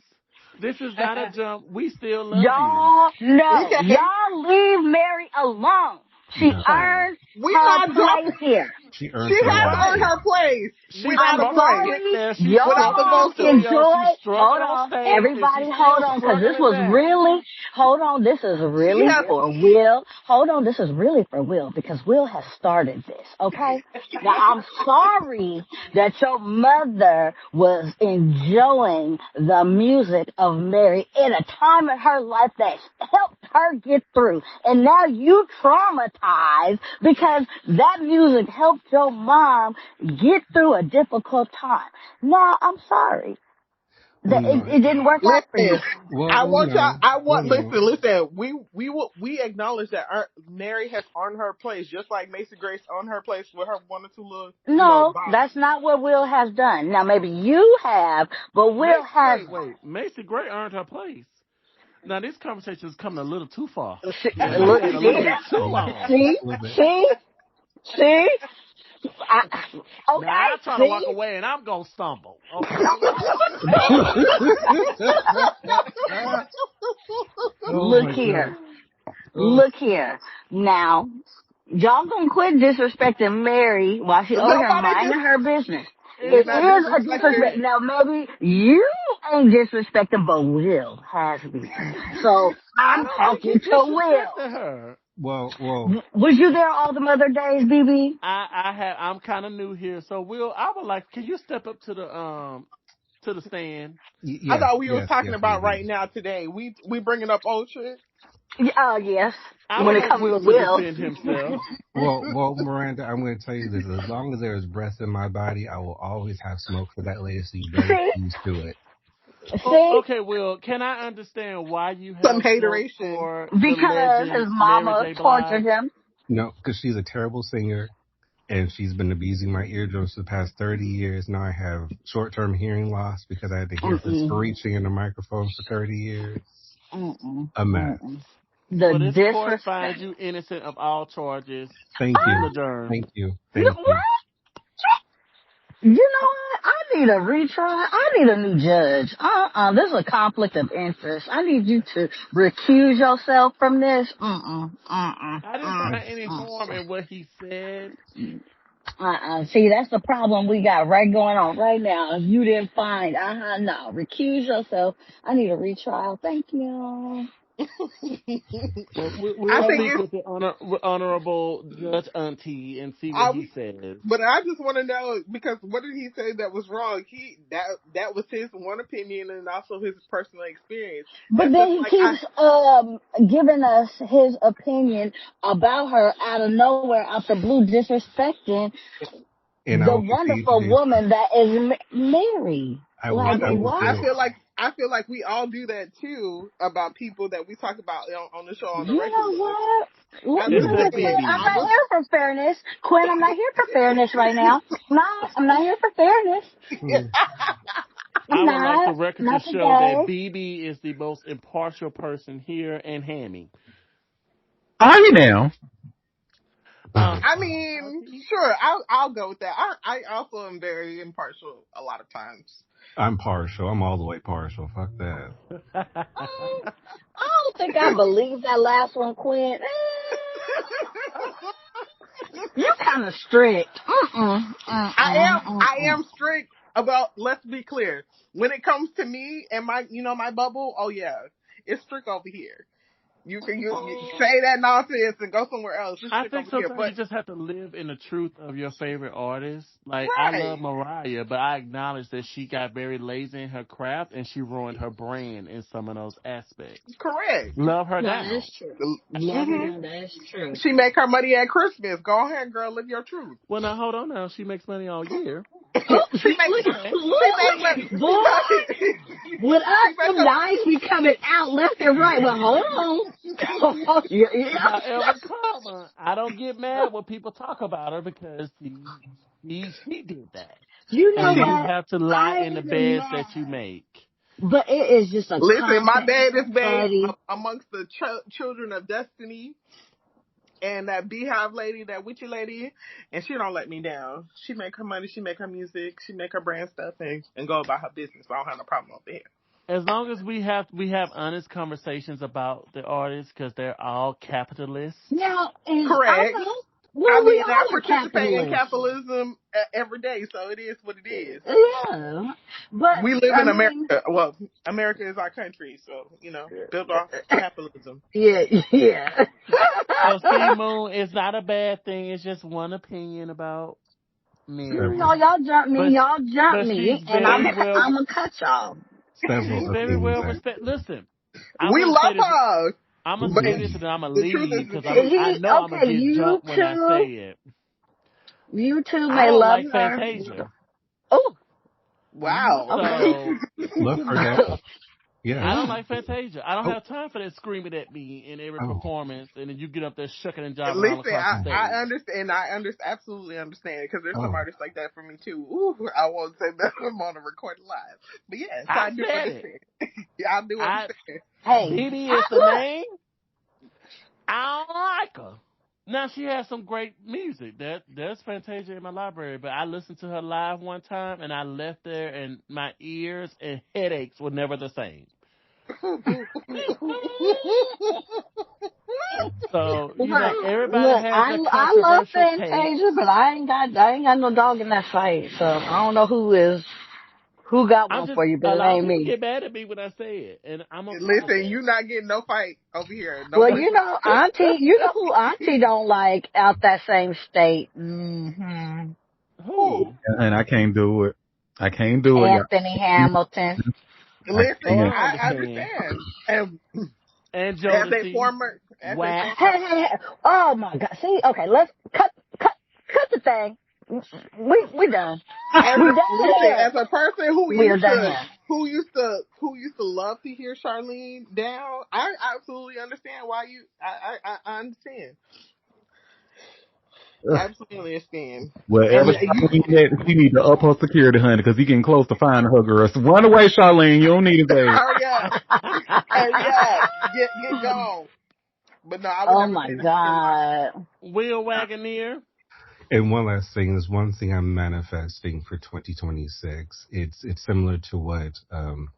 This is not a jump. We still love you. Y'all, no. Okay, Y'all leave Mary alone. She No, Fine. earned we her not place jumping. here. she She earned her has right earned Right. her place She without a I'm struggled to voice, get sorry, there. She without the struggled to y'all stay vocals. up. She enjoy. struggled Hold on on, stage, and she's everybody, still hold on, because this struggling was now. really. Hold on, this is She really has. for Will. Hold on, this is really for Will because Will has started this. Okay. Now I'm sorry that your mother was enjoying the music of Mary in a time in her life that helped her get through, and now you traumatized because that music helped your mom get through a difficult time. Now, I'm sorry Well, that no, it didn't work out for Listen, you. well, I well, want y'all. no, I well, want no. listen. We acknowledge that Mary has earned her place, just like Macy Grace earned her place with her one or two little, No, bops. that's not what Will has done. Now, maybe you have, but Will Wait, hasn't. wait. Macy Gray earned her place. Now this conversation is coming a little too far, and it's Look, getting a little see, bit too Yeah, long. see, a little bit. see, see. Now I Okay, try to walk see. away, and I'm gonna stumble. Okay. Oh Look my god. here. Oh, Look here. Now, y'all gonna quit disrespecting Mary while she over here Nobody minding just. her business. We It It's not is a disrespecting. disrespect. Now, maybe you ain't disrespecting, but Will has been. So, I I'm don't think talking he to Will. disrespected her. well, Was you there all the other days, BB? I'm kind of new here, so Will, I would like. Can you step up to the stand? I yes, thought we was yes, talking yes, about indeed. right now today. We bringing up old shit. Yes. I When would it like comes Will to to Will. defend himself. Well, Miranda, I'm going to tell you this: as long as there is breath in my body, I will always have smoke for that lady. So you better get See? used to it. Oh, See? okay, Will, can I understand why you Some have smoke hateration. for the Because his legend Mary mama J. tortured Blige? him. No, because she's a terrible singer, and she's been abusing my eardrums for the past 30 years. Now I have short-term hearing loss because I had to hear her Mm-mm. screeching in the microphone for 30 years. Mm-mm. A mess. Mm-mm. The Well, this court disrespect. finds you innocent of all charges. Thank Meeting you. adjourned. Thank you. Thank you. What? You know what? I need a retry. I need a new judge. This is a conflict of interest. I need you to recuse yourself from this. I didn't I, find any harm in what he said. See, that's the problem we got right going on right now. If you didn't find, no. Recuse yourself. I need a retrial. Thank you. Well, I we'll think speak it's. with the honorable Judge Auntie and see what I he says. But I just want to know because what did he say that was wrong? That was his one opinion and also his personal experience. But That's then just he like I. keeps giving us his opinion about her out of nowhere, out the blue, disrespecting and I the will concede to wonderful his. woman that is Mary. I will. Like, I will I what? say. feel like we all do that too about people that we talk about on the show on the You know regular. what? Well, you know Except what, Absolutely, Quinn? I'm BB. not here for fairness. Quinn, I'm not here for fairness right now. No, I'm not here for fairness. Hmm, I'm I would like the not. record to Not show that today. BB is the most impartial person here and Hammy. Are you now? I mean, Auntie? sure, I'll go with that. I also am very impartial a lot of times. I'm partial. I'm all the way partial. Fuck that. I don't think I believe that last one, Quinn. You kind of strict. I am strict about. Let's be clear. When it comes to me and my bubble. Oh yeah, it's strict over here. You say that nonsense and go somewhere else. It's I strict think over here. sometimes But you just have to live in the truth of your favorite artist. Like I love right, Mariah, but I acknowledge that she got very lazy in her craft and she ruined her brand in some of those aspects. correct. Love her No, now. that's true. Love her Hmm. now, that's true. She make her money at Christmas. Go ahead, girl. Live your truth. Well, now hold on. Now she makes money all year. Oh, she make look, Okay. she make look, money. boy, with She us, make them her. guys be coming out left and right. Well, hold on. However, karma, I don't get mad when people talk about her because she did that. You know And you what? have to lie I in ain't the even beds that you mad. make. But it is just a Listen, my constant bed is made petty. amongst the children of destiny and that beehive lady, that witchy lady, and she don't let me down. She make her money, she make her music, she make her brand stuff, and go about her business. So I don't have no problem over here. As long as we have honest conversations about the artists because they're all capitalists. Now, and I Correct. know, I well, we mean, I all are participate in capitalists. capitalism every day, so it is what it is. Yeah. But, We live I in mean, America. Well, America is our country, so built off capitalism. yeah, yeah. So see, Moon, it's not a bad thing. It's just one opinion about No, Mary. Several. y'all jump me, But y'all jump but she's me, and very well I'm a cut y'all. she's Several very opinions, well actually. respected. Listen, I'm We gonna say love this. her, I'm gonna but say Ooh. this, and then I'm gonna the truth is leave the because truth. I He, know I'm gonna okay, get jumped when I say it. you two I may don't love like her. Fantasia, Oh, Wow. okay. so Love her now. Yeah. I don't Mm. like Fantasia. I don't Oh. have time for that screaming at me in every Oh. performance, and then you get up there shucking and jiving all Listen, across the Oh. I stage. understand. Absolutely understand because there's some Oh. artists like that for me too. Ooh, I won't say that I'm on a recorded live, but yes, I I do said it. understand. Yeah, I do I understand. Hey, BB is the look, name. I don't like her. Now she has some great music. There's Fantasia in my library, but I listened to her live one time and I left there and my ears and headaches were never the same. So, everybody look, has their I love controversial takes. Fantasia, but I ain't got no dog in that fight. So I don't know who got I'm one just for you, but a it lot of ain't people me. get mad at me when I say it, and I'm okay with Listen, that. you not getting no fight over here. No Well, fight. Auntie, you know who Auntie don't like out that same state? Hmm. Who? Who? And I can't do it. I can't do it, Anthony y'all. Hamilton. I Listen, Oh, can't. I I understand. understand. And And as a Jodeci, former, as a WAP. former, Hey, hey, hey. Oh my God. See, okay, let's cut the thing. We done. We done here. as a person who We're used done to here. love to hear Charlene down, I absolutely understand why you. I understand. Ugh. Absolutely understand. Wherever And Charlene at, she need to up her security, honey, because he getting close to finding her girls. Run away, Charlene. You don't need his aid. hurry up, hurry up, get gone. But no, I would Oh never my say that to him. God. Will Wagoneer. And one last thing, there's one thing I'm manifesting for 2026. It's similar to what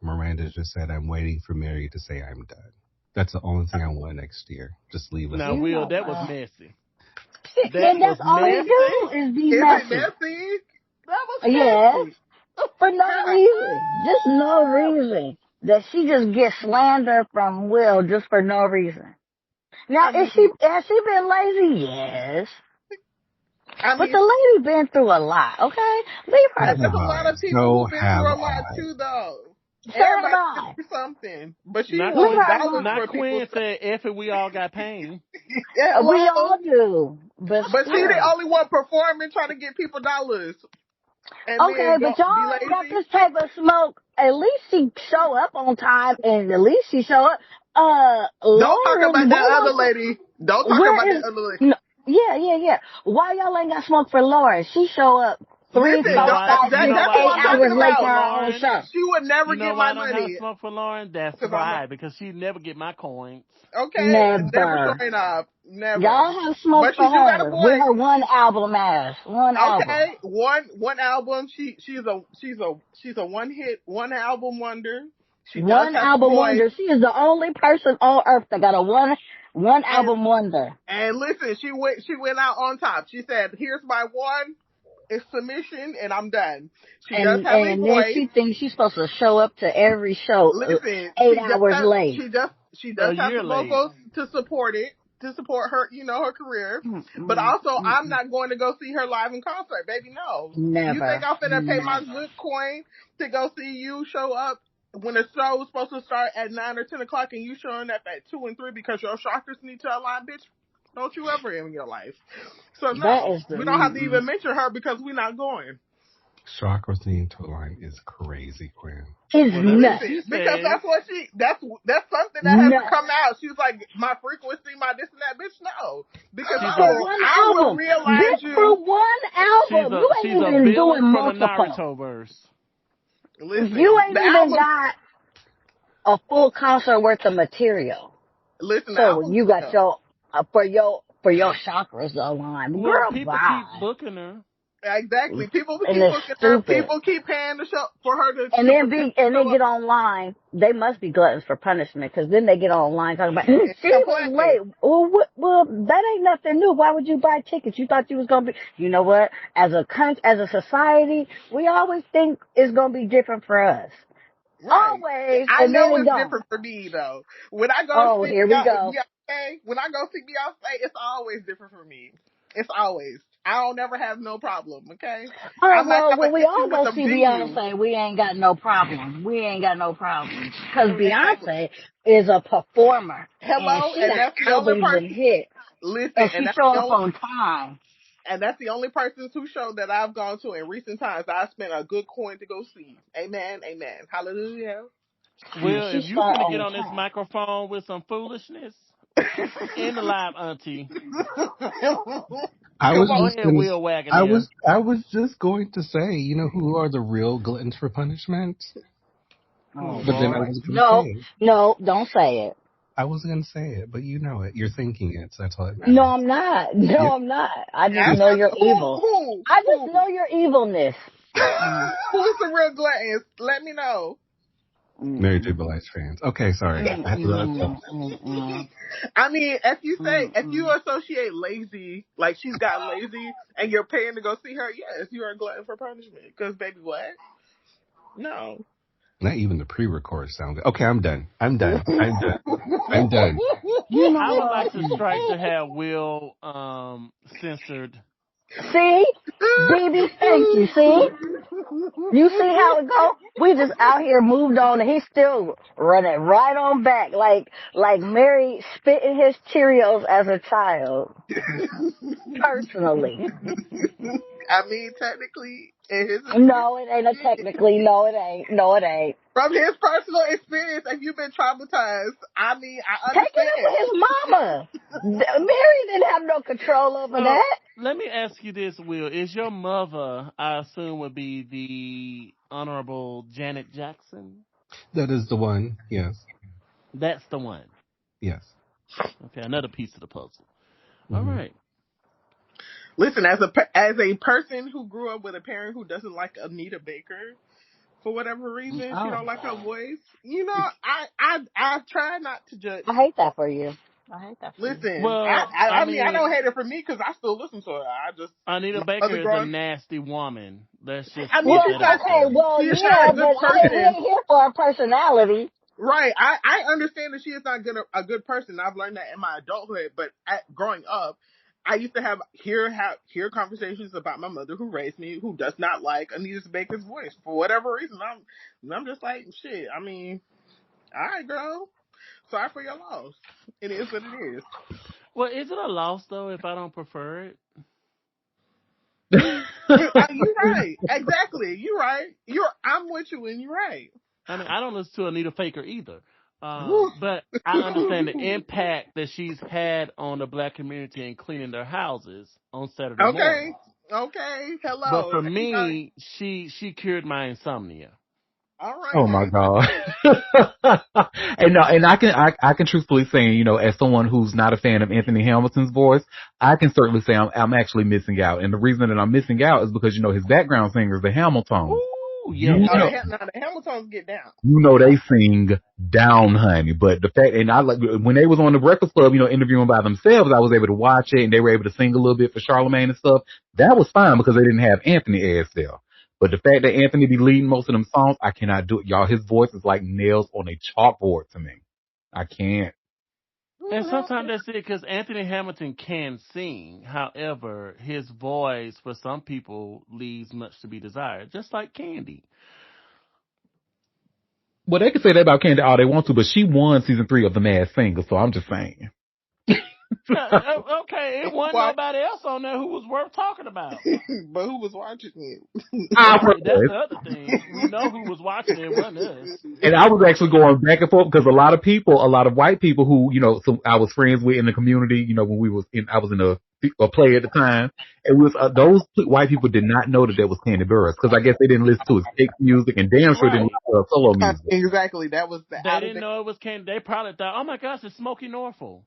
Miranda just said. I'm waiting for Mary to say I'm done. That's the only thing I want next year. Just leave us Now, You alone. Will, know that was what? messy. And That was that's all he messy. do is be Is it messy. messy? That was Yes. messy. For no reason. Just no reason. That she just gets slander from Will just for no reason. Now, I mean, has she been lazy? Yes. I But mean, the lady been through a lot, okay? Leave her So there's have a alone. lot I. of people So who've been have through a lot I. too, though. So have Everybody been I. through something, but she Not Leave wanted Quinn. her dollars alone. Not for people's. Quinn said, "F it, we all got pain." Yeah, We hello. all do. But But she the still. only one performing, trying to get people dollars, and Okay, then go but y'all be ain't got lazy. this type of smoke. At least she show up on time and at least she show up. Don't talk Lauren, about that where other was, lady. Don't talk about where that is, other lady. no, yeah. Why y'all ain't got smoke for Lauren? She show up 3, Listen, 4, don't, 5, You 6, know 8 why I don't have hours smoke late for for out. our own Lauren? show. She would never You know get why my I don't have money smoke for Lauren? That's because I'm a, why, because she never get my coins. okay. Never Never. showing up, never. Y'all have smoke But for you do got a her with point. her one album ass. One album. Okay, one album. She's a one album wonder. She does One have a album voice, wonder. She is the only person on earth that got a one and album wonder. listen, she went out on top. She said, "Here's my one submission, and I'm done." She does have a And then voice. she thinks she's supposed to show up to every show Listen, 8 hours late. she A does have year the late. vocals to support it, to support her, her career. But Mm-mm, also, I'm mm-mm. not going to go see her live in concert, baby. No, you think Never, I'm finna pay my never. good coin to go see you show up when the show was supposed to start at 9 or 10 o'clock, and you showing up at 2 and 3 because your chakras need to align, bitch? Don't you ever in your life. So That no, is the we don't have to mm-mm. even mention her because we're not going. Chakras needing to align is crazy, Quinn. It's Well, that's what nuts. Listen, she because said. that's something that has to Nuts. come out. She's like, my frequency, my this and that, bitch. No, because She's For a one I will album. realize Bitch, for you. one album. You ain't she's a even doing villain from the multiple. Naruto verse. You Listen, ain't the even album. got a full concert worth of material. Listen, the So album. you got your for your chakras to align. Well, Girl, people keep bye. booking her. Exactly. People will And keep it's booking her. stupid. People keep paying to show for her And to then pretend to they show up get online. They must be gluttons for punishment because then they get online talking about and she was complain. late. Well, well, that ain't nothing new. Why would you buy tickets? You thought you was gonna be. You know what? As a country, as a society, we always think it's gonna be different for us. Right. Always, I and then know it it's don't. different for me though. When I go Oh, see here we go. Beyonce, when I go see Beyonce, it's always different for me. It's always. I don't never have no problem. Okay. Oh, I might well, have an when we issue all with go the see venue. Beyonce, we ain't got no problem. We ain't got no problem. Because Exactly. Beyonce is a performer. And Hello, she and got that's the only albums and person. hits. Listen, And she show up on time. and that's the only person who show that I've gone to in recent times. I spent a good coin to go see. Amen. Amen. Hallelujah. And Well, she if you start finna get on on this time. microphone with some foolishness, in the live, Auntie. I Come was Go on. just ahead, gonna. Will Wagoneer. I was just going to say, you know, who are the real gluttons for punishment? Oh, Who? But then I Lord. was going to say No, it. no, don't say it. I was going to say it, but you know it. You're thinking it, so that's all that No, matters. I'm not. No, Yep. I'm not. I just Just know your evil. I just Who? know your evilness. Mm, Who's the real gluttons? Let me know. Mary J. mm-mm. Blige fans. Okay, sorry. I had to let it go. Mm-mm. Mm-mm. I mean, if you Mm-mm. associate lazy, like she's got lazy, and you're paying to go see her, yes, you are a glutton for punishment. Because baby, what? No. Not even the pre-record sounded. Okay, I'm done. I'm done. I'm done. I'm done. You know I would what? like to strike to have Will censored. See? Baby, thank you. See? You see how it go? We just out here moved on and he's still running right on back like Mary spitting his Cheerios as a child. Personally. I mean, technically, in his experience, No, it ain't a technically. No, it ain't. No, it ain't. from his personal experience, if you've been traumatized, I mean, I Taking it with understand. his mama. Mary didn't have no control over So that. let me ask you this, Will. Is your mother, I assume, would be the Honorable Janet Jackson? That is the one. Yes. That's the one. Yes. Okay, another piece of the puzzle. All Hmm. right. Listen, as a person who grew up with a parent who doesn't like Anita Baker for whatever reason, she Oh, don't like her voice. I try not to judge. I hate that for you. I hate that for you. Listen, Well, I I mean, I mean, don't hate it for me because I still listen to her. I just Anita my Baker mother is a growing. nasty woman. Let's just I mean, put Well, that out okay, there. well, she is not yeah, a good but we person. ain't here for a personality. Right. I understand that she is not a good person. I've learned that in my adulthood, but growing up, I used to hear conversations about my mother who raised me, who does not like Anita Baker's voice for whatever reason. I'm just like, shit. I mean, all right, girl. Sorry for your loss. It is what it is. Well, is it a loss though if I don't prefer it? You're right. Exactly. You're right. I'm with you, and you're right. I mean, I don't listen to Anita Baker either. But I understand the impact that she's had on the black community in cleaning their houses on Saturday Okay. mornings. Okay, But hello. for You know, me, she cured my insomnia. all right Oh now. my God. And no, and I can truthfully say, as someone who's not a fan of Anthony Hamilton's voice, I can certainly say I'm actually missing out. And the reason that I'm missing out is because, his background singer is the Hamiltons. Ooh, You yes. Oh, know, now the Hamiltons get down. they sing down, honey. But the fact, and I like, when they was on the Breakfast Club, interviewing by themselves, I was able to watch it and they were able to sing a little bit for Charlamagne and stuff. That was fine because they didn't have Anthony as there. But the fact that Anthony be leading most of them songs, I cannot do it. Y'all, his voice is like nails on a chalkboard to me. I can't. And sometimes that's it because Anthony Hamilton can sing. However, his voice for some people leaves much to be desired, just like Candy. Well, they can say that about Candy all they want to, but she won season 3 of The Masked Singer, so I'm just saying. Okay, it wasn't Watch, nobody else on there who was worth talking about. but who was watching it? I Right, that's the other thing. We know who was watching it, it wasn't us. And I was actually going back and forth because a lot of people, a lot of white people who, so I was friends with in the community, when I was in a play at the time, and those white people did not know that that was Candy Burris because I guess they didn't listen to his fake music and damn sure didn't Right. listen to solo music. Exactly. That was the They out of didn't the. know it was Candy. They probably thought, oh my gosh, it's Smokey Norfolk.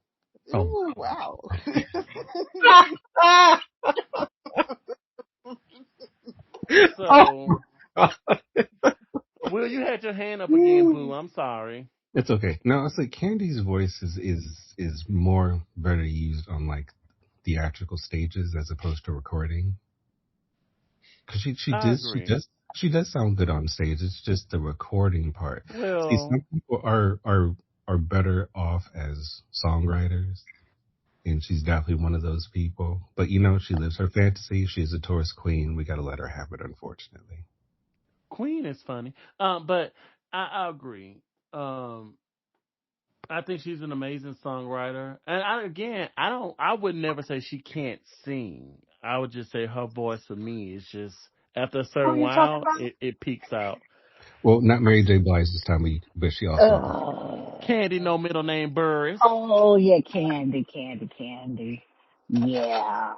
Oh. Ooh, wow. So, Will, you had your hand up again, boo. I'm sorry. It's okay. No, it's like Candy's voice is more better used on like theatrical stages as opposed to recording. Because I agree. she does sound good on stage. It's just the recording part. See, Well, some people are better off as songwriters, and she's definitely one of those people. But she lives her fantasy. She's a tourist queen. We got to let her have it, unfortunately. Queen is funny. But I agree. Um, I think she's an amazing songwriter. And I would never say she can't sing. I would just say her voice for me is just, after a Who certain you talking while, about? it peaks out. Well, not Mary J. Blige this time, but she also. Candy, no middle name, Burris. Oh yeah, Candy, Candy, Candy. Yeah,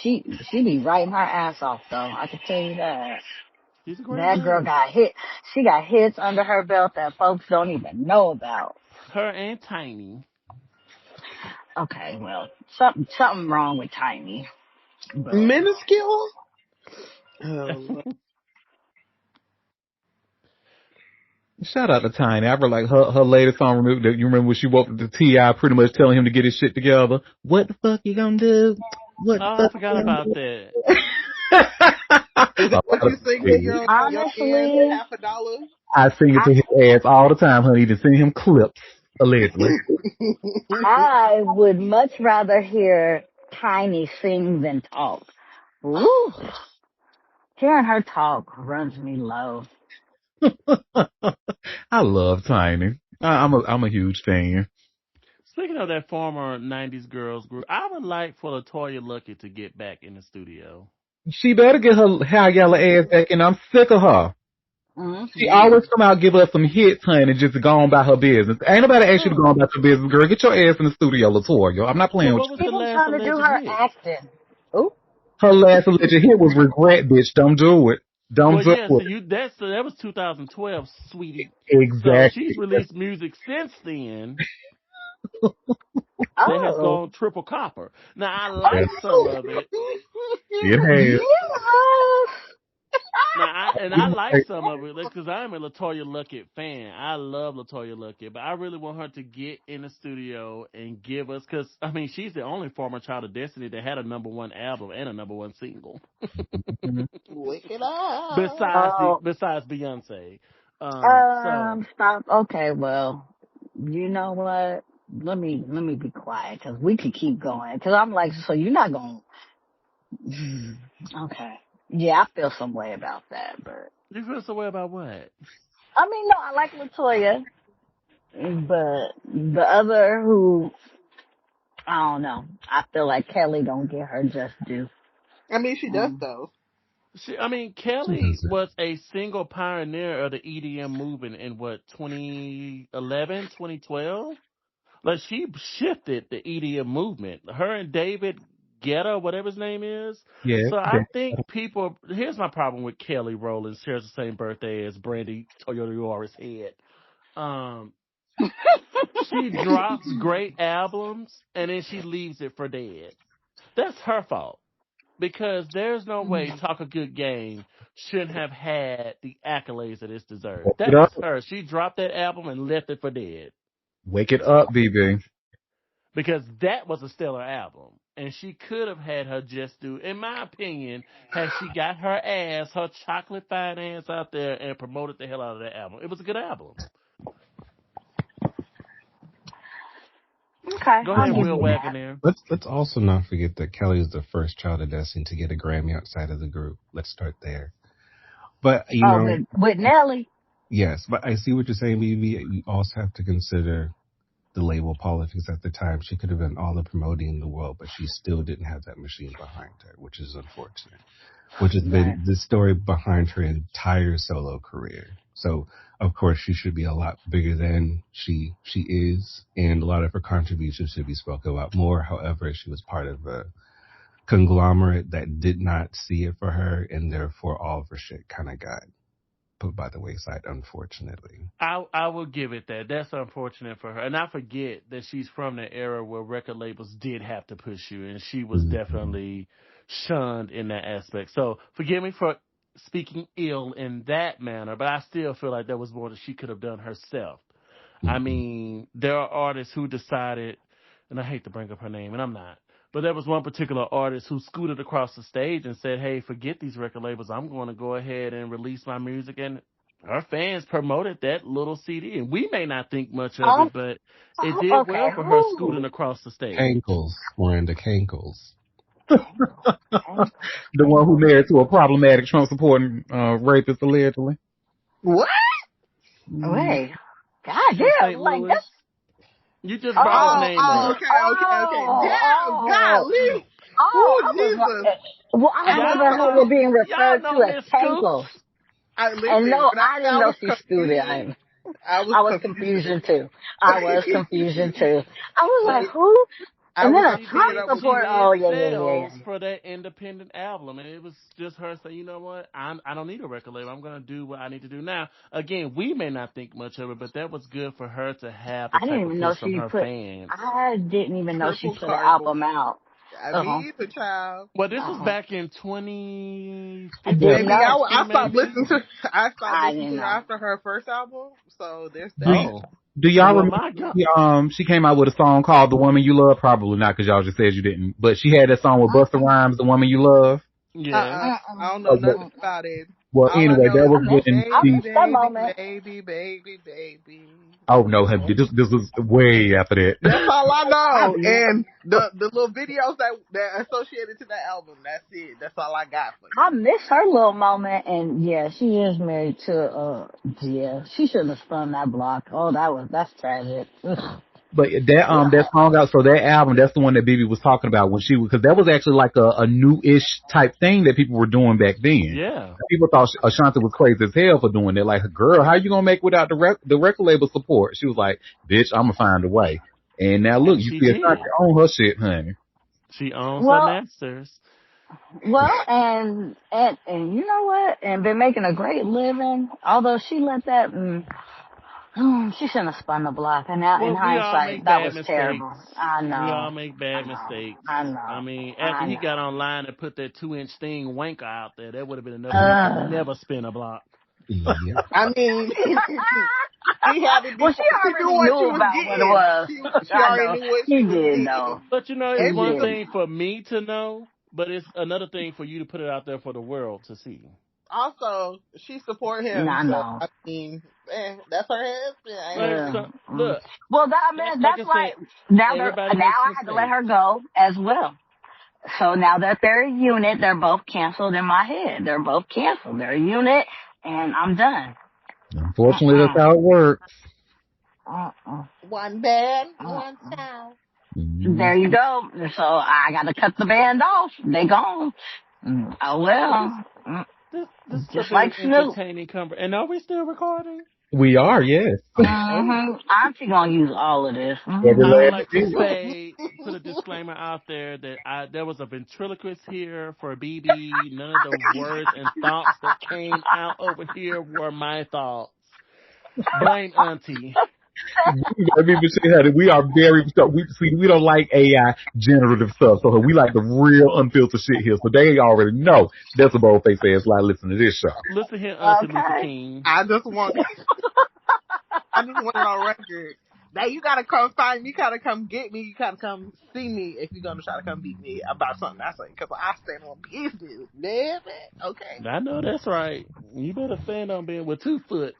she be writing her ass off though. I can tell you that. She's a great That girl voice. got hit. She got hits under her belt that folks don't even know about. Her and Tiny. Okay, well, something wrong with Tiny, but Minuscule? Oh, Shout out to Tiny. I like her latest song. You remember when she woke up to T.I. pretty much telling him to get his shit together. What the fuck you gonna do? What the Oh, I fuck forgot you gonna about do? that. is A that what lot you of sing people to did. your man? honestly, $50? I sing it I to his ass all the time, honey. Even send him clips, allegedly. I would much rather hear Tiny sing than talk. Woo! Hearing her talk runs me low. I love Tiny. I'm a huge fan. Speaking of that former 90s girls group, I would like for Latoya Luckett to get back in the studio. She better get her hair yellow ass back, and I'm sick of her. She Hmm. always come out give us some hits, honey, and just go on about her business. Ain't nobody ask you to go on No. about your business, girl. Get your ass in the studio, Latoya. I'm not playing Well, with what was you. the Even last trying to do alleged her hit? acting. Ooh. Her last alleged hit was Regret, bitch. Don't do it. Don't Well, do yeah, so it. that was 2012, sweetie. So she's Exactly. released music since then that has Oh. gone triple copper. Now I Yeah, like some of it. it has. Yes. Now I like some of it because I'm a Latoya Luckett fan. I love Latoya Luckett, but I really want her to get in the studio and give us, because I mean she's the only former Child of Destiny that had a #1 album and a #1 single. Mhm. Wake it up. Oh. Besides Beyonce. So Stop. Okay. Well, you know what? Let me be quiet because we could keep going. Because I'm like, so you're not going. Okay. Yeah, I feel some way about that, but you feel so way about what? I mean, no, I like Latoya, but the other who I don't know. I feel like Kelly don't get her just due. I mean, she does Um, though. I mean, She Kelly does it. was a single pioneer of the EDM movement in what, 2011, 2012. Like she shifted the EDM movement. Her and David Guetta, whatever his name is. Yes. So I think people. Here's my problem with Kelly Rowland. Shares the same birthday as Brandy Toyota's head. Um, she drops great albums and then she leaves it for dead. That's her fault because there's no way Talk a Good Game shouldn't have had the accolades that it's deserved. Wake it That up. was her. She dropped that album and left it for dead Wake it up, BB. because that was a stellar album. And she could have had her just do, in my opinion, had she got her ass, her chocolate fine ass out there and promoted the hell out of that album. It was a good album. Okay, Go I'll ahead, give Will you that. Wagoner. Let's also not forget that Kelly is the first child of Destiny to get a Grammy outside of the group. Let's start there. But Oh, with Nelly. yes, but I see what you're saying, BB. You also have to consider the label politics at the time. She could have done all the promoting in the world, but she still didn't have that machine behind her, which is unfortunate. Which has Right. been the story behind her entire solo career. So of course she should be a lot bigger than she is, and a lot of her contributions should be spoken about more. However, she was part of a conglomerate that did not see it for her, and therefore all of her shit kind of got put by the wayside, unfortunately. I will give it that. That's unfortunate for her. And I forget that she's from the era where record labels did have to push you, and she was Mm-hmm. definitely shunned in that aspect. So forgive me for speaking ill in that manner, but I still feel like there was more that she could have done herself. I Mm-hmm. mean, there are artists who decided, and I hate to bring up her name, and I'm not, but there was one particular artist who scooted across the stage and said, hey, forget these record labels. I'm going to go ahead and release my music. And her fans promoted that little CD. And we may not think much of Oh, it, but it oh, did okay. well for her scooting Who? across the stage. Cankles, Miranda Cankles. Cankles, Cankles, The one who Cankles. married to a problematic Trump supporting rapist allegedly. What? Mm. Wait. God From damn, St. like Louis. that's You just brought his oh, name Oh, up. okay, okay. oh, Damn, oh, golly. oh, Oh, I was Jesus. well, I've I never Y'all heard it know, being y'all referred know to as Miss cankles. Scoops. And listen, no, when I I say didn't I know was she scooted. confused, I was I was confused. confusion too. I was confusion too. I was like, Like, who? I And then was a She Trump confused. did I was she support. did Oh confused. yeah, yeah, yeah, sales yeah. for that independent album, and it was just her saying, you know what, I don't need a record label. I'm gonna do what I need to do now. Again, we may not think much of it, but that was good for her to have the I didn't type of even know push from she her put. fans. I didn't even know she Triple put an cardboard. album out. I Uh mean, the child. Well, this was huh. back in I 2015 didn't or Baby, know. I 16, stopped maybe. listening to I didn't her know. after her first album. So there's Do that. y- Oh, do y'all well, remember my God. she came out with a song called "The Woman You Love"? Probably not, because y'all just said you didn't. But she had that song with Busta Uh-uh. Rhymes, "The Woman You Love." Yes. I don't know Uh, nothing but, Uh-uh. about it. well, All I anyway, know that is I was missed. when I baby, she. missed that baby, moment. baby, baby, baby. Oh no, this was way after that. That's all I I know. missed. And the little videos that associated to that album. That's it. That's all I got for you. I miss her little moment, and yeah, she is married to yeah, she shouldn't have spun that block. Oh, that's tragic. Ugh. But that song out, so that album, that's the one that BB was talking about when she, because that was actually like a new-ish type thing that people were doing back then. Yeah. People thought Ashanti was crazy as hell for doing that. Like, girl, how you gonna make without the record label support? She was like, bitch, I'm gonna find a way. And now look, And you she see Ashanti did. on her shit, honey. She owns her Well, masters. and you know what? And been making a great living. Although she let that, she shouldn't have spun the block. And now, in Well, we all hindsight, make that bad was mistakes. terrible. I We know, all make bad mistakes. I I know, mean, after I he got know. online and put that 2-inch thing wanker out there, that would have been enough for me to Uh, never spin a block. Yep. I mean, she had it well, she before. She knew already what she knew was about what it getting. was. She I already know. knew what He she was did know. getting. But you know, it's He And she one did thing know. for me to know, but it's another thing for you to put it out there for the world to see. also she support him. I So know. I mean, that's her husband. I Like, ain't. so, Mm. look, Well, that, I that's mean, like that's I why said, now everybody now makes I had to let mistakes. her go as well. So now that they're a unit, they're both canceled in my head. They're both canceled. They're a unit, and I'm done. Unfortunately, that's Uh-uh. how it works. Uh-uh. One band, one Uh-uh. sound. Mm-hmm. There you go. So I got to cut the band off. They gone. Oh Well, this well. this this is a Just like very Snoop. entertaining conversation. And are we still recording? We are, yes. Auntie gonna use all of this. Every I would last like to bit. say, put a disclaimer out there that there was a ventriloquist here for BB. None of the words and thoughts that came out over here were my thoughts. Blame Auntie. We are very so we don't like AI generative stuff, so we like the real unfiltered shit here. So they already know that's a bold face ass lie. Listen to this show. Listen here, Auntie Luther Okay. King. I just want it on record. Now you gotta come find me. You gotta come get me. You gotta come see me if you're gonna try to come beat me about something I say. Cause I stand on business, man. Okay. I know that's right. You better stand on being with 2 foots.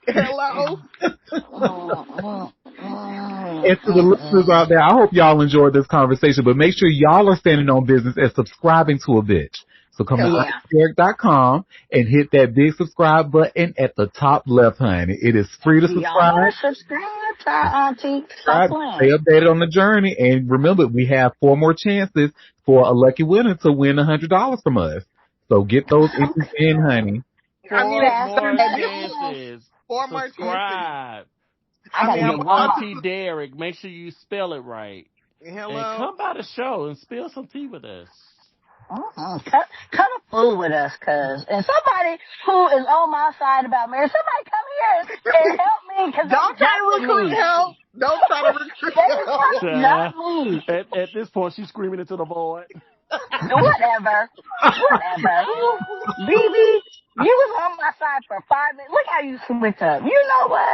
Hello. And to the listeners out there, I hope y'all enjoyed this conversation, but make sure y'all are standing on business and subscribing to a bitch. So come to Hello. Yeah. auntie.com and hit that big subscribe button at the top left, honey. It is free to Y'all better subscribe. subscribe to our Auntie. Stop Subscribe, stay playing. updated on the journey, and remember, we have 4 more chances for a lucky winner to win $100 from us. So get those entries in, honey. I mean, 4 Fast more and at this dirty. chances. 4 more chances. Subscribe. I I gotta mean, get Be one more. Auntie Derek. Make sure you spell it right. And hello. come by the show and spill some tea with us. Cut a fool with us, and somebody who is on my side about marriage, somebody come here and help me, cause they Don't try to jumping recruit me. help. Don't try to recruit They help. trying to jump me. At this point, she's screaming into the void. Whatever. BB, you was on my side for 5 minutes. Look how you switch up. You know what?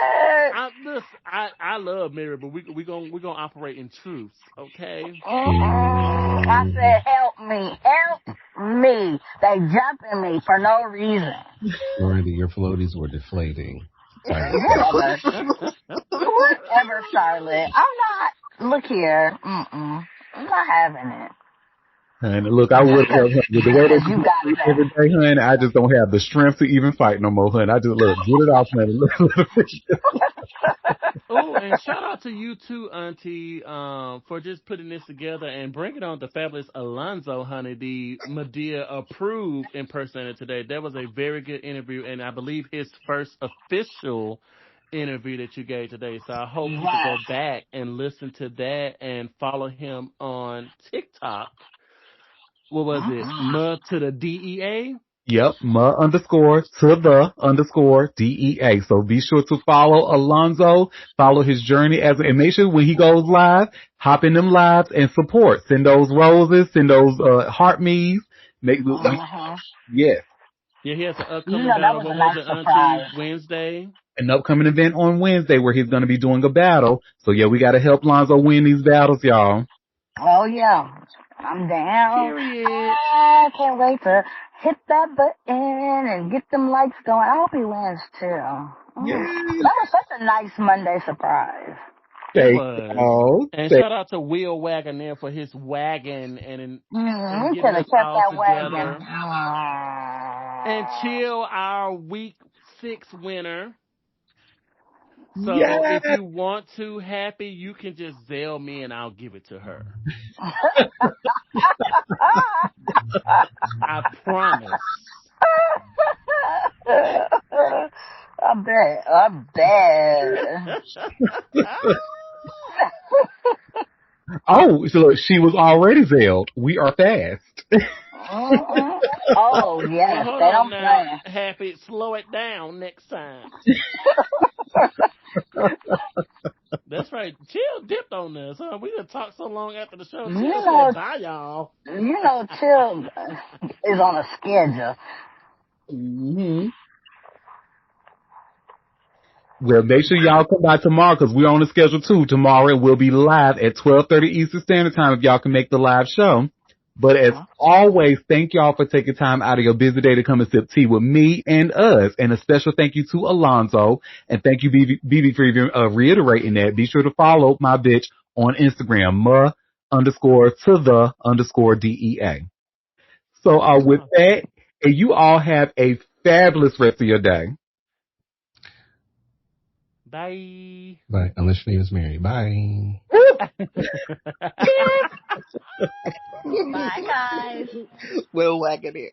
I love Mary, but we gonna operate in truth, okay? I said, help me. They jumping me for no reason. Or your floaties were deflating. Tired of that. Whatever. Whatever, Charlotte. I'm not. Look here. I'm not having it. And look, I would have, with the way they Because you got do every that. day, honey, I just don't have the strength to even fight no more, honey. I just look, get it off, honey. Oh, and shout out to you too, Auntie, for just putting this together and bringing on the fabulous Alonzo, honey, the Medea approved impersonator today. That was a very good interview, and I believe his first official interview that you gave today. So I hope people go Yes. back and listen to that and follow him on TikTok. What was it? M to the DEA? Yep, ma underscore to the underscore DEA. So be sure to follow Alonzo, follow his journey and make sure when he goes live, hop in them lives and support. Send those roses, send those heart me's. Yes. Yeah, he has an You upcoming know, that battle. was a What was nice it, Auntie? surprise. Wednesday? An upcoming event on Wednesday where he's going to be doing a battle. So yeah, we got to help Lonzo win these battles, y'all. Oh, yeah. I'm down. Period. I can't wait to hit that button and get them lights going. I hope he wins, too. Yes. That was such a nice Monday surprise. It Thank was. y'all. And shout out to Will Wagoner for his wagon and We could getting have us kept all that wagon. together. And Chill, our week 6 winner. So if Yes. you want to, Happy, you can just Zelle me and I'll give it to her. I promise. I bet. Oh, so look, she was already veiled. We are fast. Oh, Well, yes. hold They on don't now, play. Happy. Slow it down next time. That's right. Chill dipped on this, huh? We done talked so long after the show. You Chill know, said, bye, y'all. Chill is on a schedule. Hmm. Well, make sure y'all come by tomorrow because we're on the schedule too. Tomorrow we'll be live at 12:30 Eastern Standard Time if y'all can make the live show. But as always, thank y'all for taking time out of your busy day to come and sip tea with me and us. And a special thank you to Alonzo. And thank you, BB, for even reiterating that. Be sure to follow my bitch on Instagram, ma_to the_DEA. So with that, and you all have a fabulous rest of your day. Bye. Bye. Unless your name is Mary. Bye. Bye, guys. Will Wagoner.